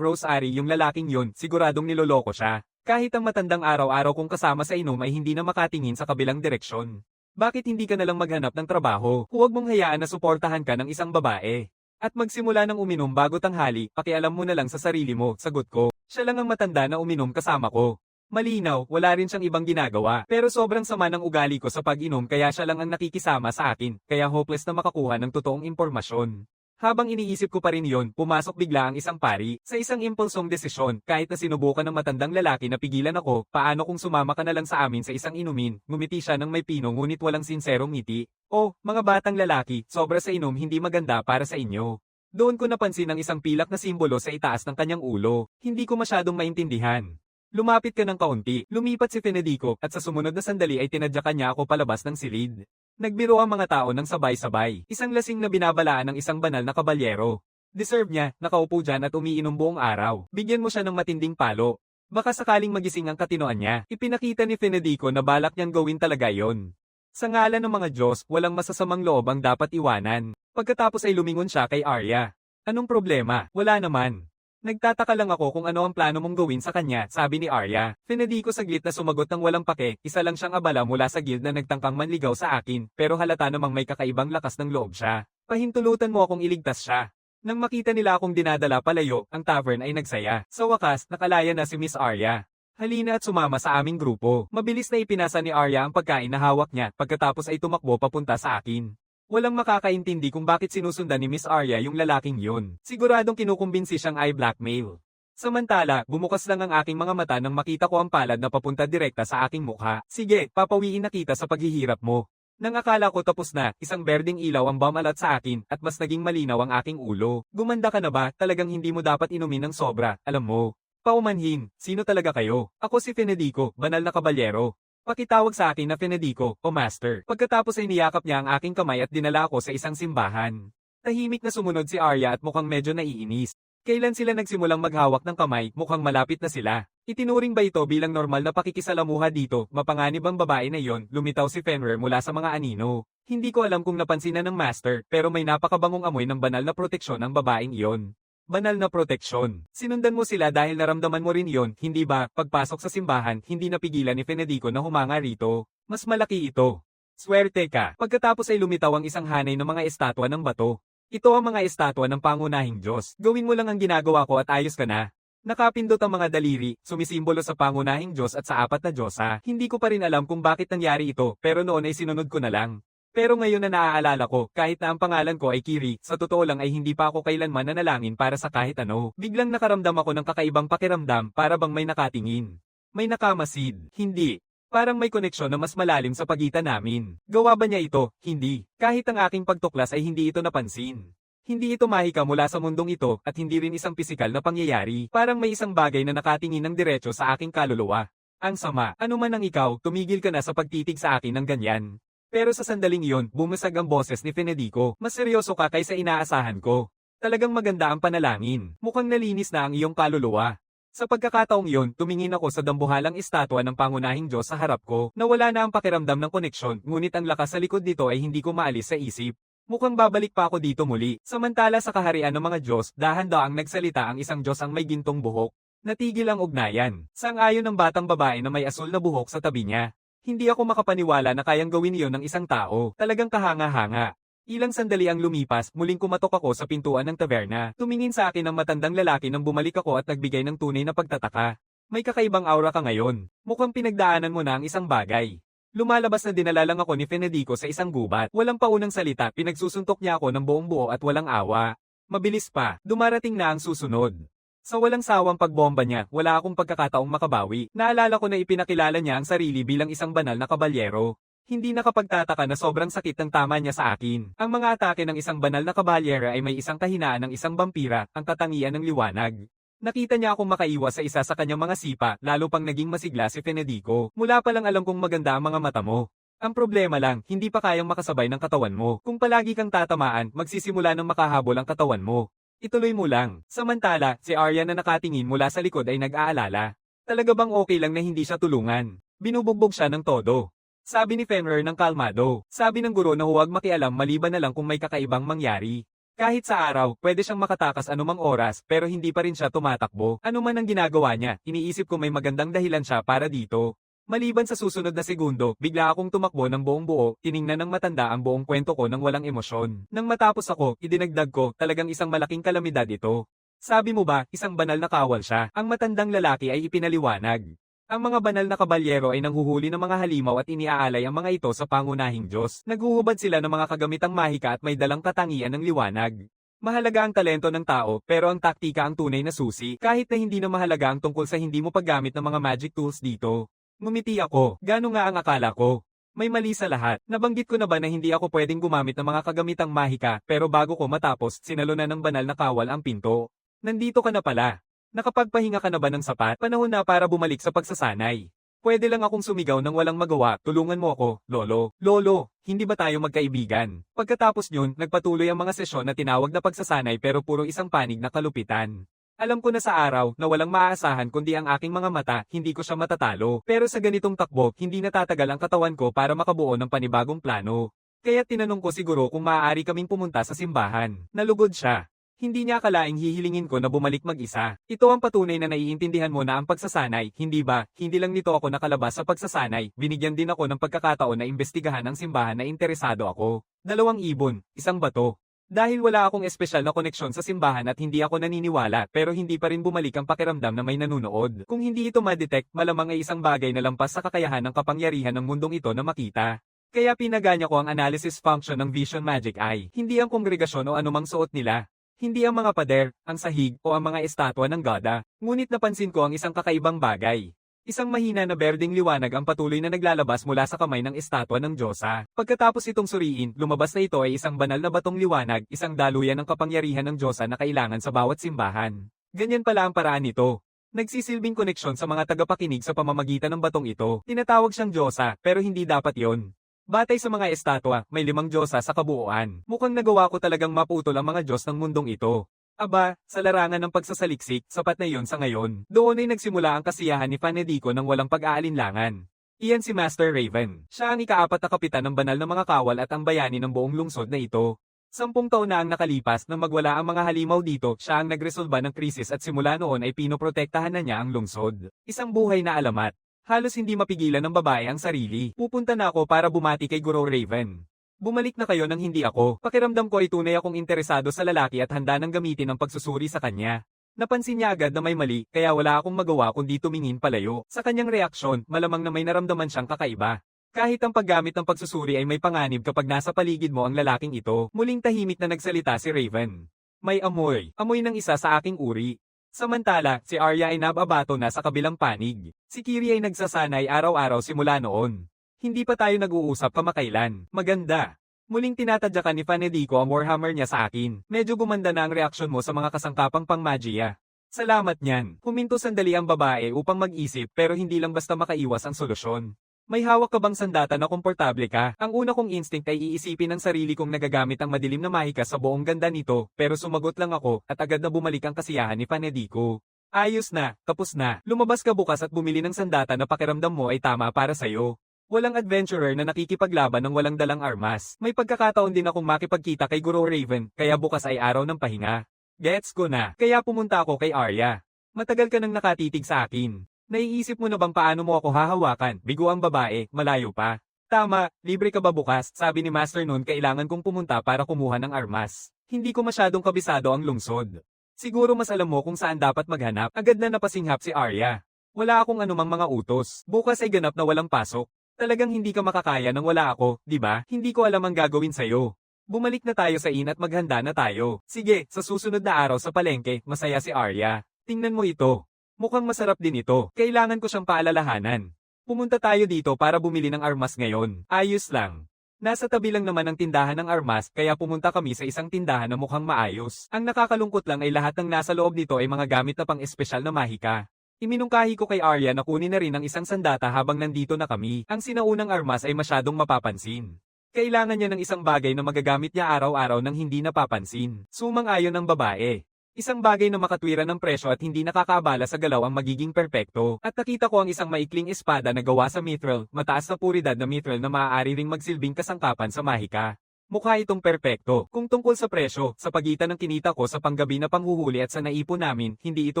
Rose Ari yung lalaking yun? Siguradong niloloko siya. Kahit ang matandang araw-araw kong kasama sa inom ay hindi na makatingin sa kabilang direksyon. Bakit hindi ka nalang maghanap ng trabaho? Huwag mong hayaan na suportahan ka ng isang babae. At magsimula ng uminom bago tanghali, pakialam mo na lang sa sarili mo, sagot ko. Siya lang ang matanda na uminom kasama ko. Malinaw, wala rin siyang ibang ginagawa. Pero sobrang sama ng ugali ko sa pag-inom kaya siya lang ang nakikisama sa akin, kaya hopeless na makakuha ng totoong impormasyon. Habang iniisip ko pa rin yon, pumasok bigla ang isang pari. Sa isang impulsong desisyon, kahit na sinubukan ng matandang lalaki na pigilan ako, paano kung sumama ka na lang sa amin sa isang inumin, ngumiti siya ng may pino ngunit walang sinserong ngiti. Oh, mga batang lalaki, sobra sa inom hindi maganda para sa inyo. Doon ko napansin ang isang pilak na simbolo sa itaas ng kanyang ulo. Hindi ko masyadong maintindihan. Lumapit ka ng kaunti, lumipat si Federico, at sa sumunod na sandali ay tinadyakan niya ako palabas ng silid. Nagbiro ang mga tao ng sabay-sabay. Isang lasing na binabalaan ng isang banal na kabalyero. Deserve niya, nakaupo dyan at umiinom buong araw. Bigyan mo siya ng matinding palo. Baka sakaling magising ang katinoan niya. Ipinakita ni Federico na balak niyang gawin talaga yon. Sa ngalan ng mga Diyos, walang masasamang loob ang dapat iwanan. Pagkatapos ay lumingon siya kay Arya. Anong problema? Wala naman. Nagtataka lang ako kung ano ang plano mong gawin sa kanya, sabi ni Arya. Federico saglit na sumagot ng walang pake, isa lang siyang abala mula sa guild na nagtangkang manligaw sa akin, pero halata namang may kakaibang lakas ng loob siya. Pahintulutan mo akong iligtas siya. Nang makita nila akong dinadala palayo, ang tavern ay nagsaya. Sa wakas, nakalaya na si Miss Arya. Halina at sumama sa aming grupo. Mabilis na ipinasa ni Arya ang pagkain na hawak niya, pagkatapos ay tumakbo papunta sa akin. Walang makakaintindi kung bakit sinusundan ni Miss Arya yung lalaking yun. Siguradong kinukumbinsi siyang ay blackmail. Samantala, bumukas lang ang aking mga mata nang makita ko ang palad na papunta direkta sa aking mukha. Sige, papawiin na kita sa paghihirap mo. Nang akala ko tapos na, isang berdeng ilaw ang bumalat sa akin at mas naging malinaw ang aking ulo. Gumanda ka na ba? Talagang hindi mo dapat inumin ng sobra, alam mo. Paumanhin, sino talaga kayo? Ako si Federico, banal na kabalyero. Pakitawag sa akin na Federico, o Master. Pagkatapos ay niyakap niya ang aking kamay at dinala ako sa isang simbahan. Tahimik na sumunod si Arya at mukhang medyo naiinis. Kailan sila nagsimulang maghawak ng kamay, mukhang malapit na sila. Itinuring ba ito bilang normal na pakikisalamuha dito? Mapanganib ang babae na yon, lumitaw si Fenrir mula sa mga anino. Hindi ko alam kung napansin na ng Master, pero may napakabangong amoy ng banal na proteksyon ang babaeng iyon. Banal na proteksyon. Sinundan mo sila dahil naramdaman mo rin yon, hindi ba? Pagpasok sa simbahan, hindi napigilan ni Federico na humanga rito. Mas malaki ito. Swerte ka. Pagkatapos ay lumitaw ang isang hanay ng mga estatwa ng bato. Ito ang mga estatwa ng pangunahing Diyos. Gawin mo lang ang ginagawa ko at ayos ka na. Nakapindot ang mga daliri, sumisimbolo sa pangunahing Diyos at sa apat na Diyosa. Hindi ko pa rin alam kung bakit nangyari ito, pero noon ay sinunod ko na lang. Pero ngayon na naaalala ko, kahit na ang pangalan ko ay Kiri, sa totoo lang ay hindi pa ako kailanman nanalangin para sa kahit ano. Biglang nakaramdam ako ng kakaibang pakiramdam, para bang may nakatingin. May nakamasid. Hindi. Parang may koneksyon na mas malalim sa pagitan namin. Gawa ba niya ito? Hindi. Kahit ang aking pagtuklas ay hindi ito napansin. Hindi ito mahika mula sa mundong ito, at hindi rin isang pisikal na pangyayari. Parang may isang bagay na nakatingin ng diretso sa aking kaluluwa. Ang sama. Ano man ang ikaw, tumigil ka na sa pagtitig sa akin ng ganyan. Pero sa sandaling iyon, bumusag ang boses ni Federico. Mas seryoso ka kaysa inaasahan ko. Talagang maganda ang panalangin. Mukhang nalinis na ang iyong kaluluwa. Sa pagkakataong iyon, tumingin ako sa dambuhalang estatwa ng pangunahing Diyos sa harap ko. Nawala na ang pakiramdam ng koneksyon, ngunit ang lakas sa likod nito ay hindi ko maalis sa isip. Mukhang babalik pa ako dito muli. Samantala sa kaharian ng mga Diyos, dahan-daang nagsalita ang isang Diyos ang may gintong buhok. Natigil ang ugnayan. Sang-ayon ng batang babae na may asul na buhok sa tabi niya. Hindi ako makapaniwala na kayang gawin iyon ng isang tao. Talagang kahanga-hanga. Ilang sandali ang lumipas, muling kumatok ako sa pintuan ng taberna. Tumingin sa akin ang matandang lalaki nang bumalik ako at nagbigay ng tunay na pagtataka. May kakaibang aura ka ngayon. Mukhang pinagdaanan mo na ang isang bagay. Lumalabas na dinala lang ako ni Federico sa isang gubat. Walang paunang salita, pinagsusuntok niya ako ng buong buo at walang awa. Mabilis pa, dumarating na ang susunod. Sa walang sawang pagbomba niya, wala akong pagkakataong makabawi. Naalala ko na ipinakilala niya ang sarili bilang isang banal na kabalyero. Hindi nakapagtataka na sobrang sakit ng tama niya sa akin. Ang mga atake ng isang banal na kabalyera ay may isang kahinaan ng isang vampira, ang katangian ng liwanag. Nakita niya akong makaiwas sa isa sa kanyang mga sipa, lalo pang naging masigla si Federico. Mula pa lang alam kong maganda ang mga mata mo. Ang problema lang, hindi pa kayang makasabay ng katawan mo. Kung palagi kang tatamaan, magsisimula ng makahabol ang katawan mo. Ituloy mo lang. Samantala, si Arya na nakatingin mula sa likod ay nag-aalala. Talaga bang okay lang na hindi siya tulungan? Binubugbog siya ng todo. Sabi ni Fenrir ng kalmado. Sabi ng guro na huwag makialam maliban na lang kung may kakaibang mangyari. Kahit sa araw, pwede siyang makatakas anumang oras pero hindi pa rin siya tumatakbo. Ano man ang ginagawa niya, iniisip ko may magandang dahilan siya para dito. Maliban sa susunod na segundo, bigla akong tumakbo ng buong buo, tiningnan ng matanda ang buong kwento ko ng walang emosyon. Nang matapos ako, idinagdag ko, talagang isang malaking kalamidad ito. Sabi mo ba, isang banal na kawal siya? Ang matandang lalaki ay ipinaliwanag. Ang mga banal na kabalyero ay nanghuhuli ng mga halimaw at iniaalay ang mga ito sa pangunahing Diyos. Naghuhubad sila ng mga kagamitang mahika at may dalang katangian ng liwanag. Mahalaga ang talento ng tao, pero ang taktika ang tunay na susi, kahit na hindi na mahalaga ang tungkol sa hindi mo paggamit ng mga magic tools dito. Ngumiti ako, gano nga ang akala ko. May mali sa lahat. Nabanggit ko na ba na hindi ako pwedeng gumamit ng mga kagamitang mahika, pero bago ko matapos, sinalo na ng banal na kawal ang pinto. Nandito ka na pala. Nakapagpahinga ka na ba ng sapat? Panahon na para bumalik sa pagsasanay. Pwede lang akong sumigaw ng walang magawa, tulungan mo ako, Lolo. Lolo, hindi ba tayo magkaibigan? Pagkatapos yun, nagpatuloy ang mga sesyon na tinawag na pagsasanay pero puro isang panig na kalupitan. Alam ko na sa araw na walang maaasahan kundi ang aking mga mata, hindi ko siya matatalo. Pero sa ganitong takbo, hindi natatagal ang katawan ko para makabuo ng panibagong plano. Kaya tinanong ko siguro kung maaari kaming pumunta sa simbahan. Nalugod siya. Hindi niya akalaing hihilingin ko na bumalik mag-isa. Ito ang patunay na naiintindihan mo na ang pagsasanay, hindi ba? Hindi lang nito ako nakalabas sa pagsasanay, binigyan din ako ng pagkakataon na imbestigahan ang simbahan na interesado ako. 2 ibon, 1 bato. Dahil wala akong espesyal na koneksyon sa simbahan at hindi ako naniniwala pero hindi pa rin bumalik ang pakiramdam na may nanunood. Kung hindi ito ma-detect, malamang ay isang bagay na lampas sa kakayahan ng kapangyarihan ng mundong ito na makita. Kaya pinaganya ko ang analysis function ng Vision Magic Eye, hindi ang kongregasyon o anumang suot nila. Hindi ang mga pader, ang sahig, o ang mga estatwa ng Goda. Ngunit napansin ko ang isang kakaibang bagay. Isang mahina na berdeng liwanag ang patuloy na naglalabas mula sa kamay ng estatwa ng Diyosa. Pagkatapos itong suriin, lumabas na ito ay isang banal na batong liwanag, isang daluyan ng kapangyarihan ng Diyosa na kailangan sa bawat simbahan. Ganyan pala ang paraan nito. Nagsisilbing koneksyon sa mga tagapakinig sa pamamagitan ng batong ito. Tinatawag siyang Diyosa, pero hindi dapat yon. Batay sa mga estatwa, may 5 Diyosa sa kabuuan. Mukhang nagawa ko talagang maputol ang mga Diyos ng mundong ito. Aba, sa larangan ng pagsasaliksik, sapat na yon sa ngayon. Doon ay nagsimula ang kasiyahan ni Fanedico ng walang pag-aalinlangan. Iyan si Master Raven. Siya ang ika-4 na kapitan ng banal na mga kawal at ang bayani ng buong lungsod na ito. 10 taon na ang nakalipas nang magwala ang mga halimaw dito, siya ang nagresolba ng krisis at simula noon ay pinoprotektahan na niya ang lungsod. Isang buhay na alamat. Halos hindi mapigilan ng babae ang sarili. Pupunta na ako para bumati kay Guro Raven. Bumalik na kayo nang hindi ako. Pakiramdam ko ay tunay akong interesado sa lalaki at handa nang gamitin ang pagsusuri sa kanya. Napansin niya agad na may mali, kaya wala akong magawa kundi tumingin palayo. Sa kanyang reaksyon, malamang na may naramdaman siyang kakaiba. Kahit ang paggamit ng pagsusuri ay may panganib kapag nasa paligid mo ang lalaking ito, muling tahimik na nagsalita si Raven. May amoy. Amoy ng isa sa aking uri. Samantala, si Arya ay nababato na sa kabilang panig. Si Kiri ay nagsasanay araw-araw simula noon. Hindi pa tayo nag-uusap kamakailan. Maganda. Muling tinatadyakan ni Fanedico ang Warhammer niya sa akin. Medyo gumanda na ang reaksyon mo sa mga kasangkapang pangmagiya. Salamat niyan. Huminto sandali ang babae upang mag-isip pero hindi lang basta makaiwas ang solusyon. May hawak ka bang sandata na komportable ka? Ang una kong instinct ay iisipin ng sarili kong nagagamit ang madilim na mahika sa buong ganda nito, pero sumagot lang ako at agad na bumalik ang kasiyahan ni Fanedico. Ayos na, tapos na. Lumabas ka bukas at bumili ng sandata na pakiramdam mo ay tama para sa'yo. Walang adventurer na nakikipaglaban ng walang dalang armas. May pagkakataon din akong makipagkita kay Guro Raven, kaya bukas ay araw ng pahinga. Gets ko na, kaya pumunta ako kay Arya. Matagal ka nang nakatitig sa akin. Naiisip mo na bang paano mo ako hahawakan? Bigo ang babae, malayo pa. Tama, libre ka ba bukas? Sabi ni Master noon kailangan kong pumunta para kumuha ng armas. Hindi ko masyadong kabisado ang lungsod. Siguro mas alam mo kung saan dapat maghanap. Agad na napasinghap si Arya. Wala akong anumang mga utos. Bukas ay ganap na walang pasok. Talagang hindi ka makakaya nang wala ako, di ba? Hindi ko alam ang gagawin sa'yo. Bumalik na tayo sa inn at maghanda na tayo. Sige, sa susunod na araw sa palengke, masaya si Arya. Tingnan mo ito. Mukhang masarap din ito. Kailangan ko siyang paalalahanan. Pumunta tayo dito para bumili ng armas ngayon. Ayos lang. Nasa tabi lang naman ang tindahan ng armas, kaya pumunta kami sa isang tindahan na mukhang maayos. Ang nakakalungkot lang ay lahat ng nasa loob nito ay mga gamit na pang-espesyal na mahika. Iminungkahi ko kay Arya na kunin na rin ang isang sandata habang nandito na kami. Ang sinaunang armas ay masyadong mapapansin. Kailangan niya ng isang bagay na magagamit niya araw-araw nang hindi napapansin. Sumang-ayon ang babae. Isang bagay na makatwiran ng presyo at hindi nakakaabala sa galaw ang magiging perpekto. At nakita ko ang isang maikling espada na gawa sa mithril, mataas na puridad na mithril na maaari ring magsilbing kasangkapan sa mahika. Mukha itong perpekto. Kung tungkol sa presyo, sa pagitan ng kinita ko sa panggabi na panghuhuli at sa naipon namin, hindi ito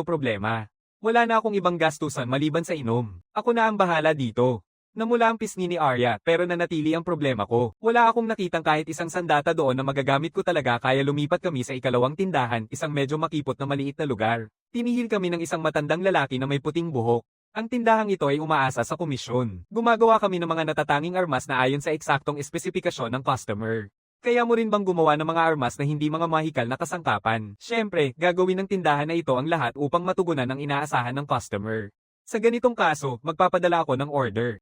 problema. Wala na akong ibang gastusan maliban sa inom. Ako na ang bahala dito. Namula ang pisngi ni Arya pero nanatili ang problema ko. Wala akong nakitang kahit isang sandata doon na magagamit ko talaga kaya lumipat kami sa ikalawang tindahan, isang medyo makipot na maliit na lugar. Tinihil kami ng isang matandang lalaki na may puting buhok. Ang tindahang ito ay umaasa sa komisyon. Gumagawa kami ng mga natatanging armas na ayon sa eksaktong espesipikasyon ng customer. Kaya mo rin bang gumawa ng mga armas na hindi mga mahikal na kasangkapan? Siyempre, gagawin ng tindahan na ito ang lahat upang matugunan ang inaasahan ng customer. Sa ganitong kaso, magpapadala ako ng order.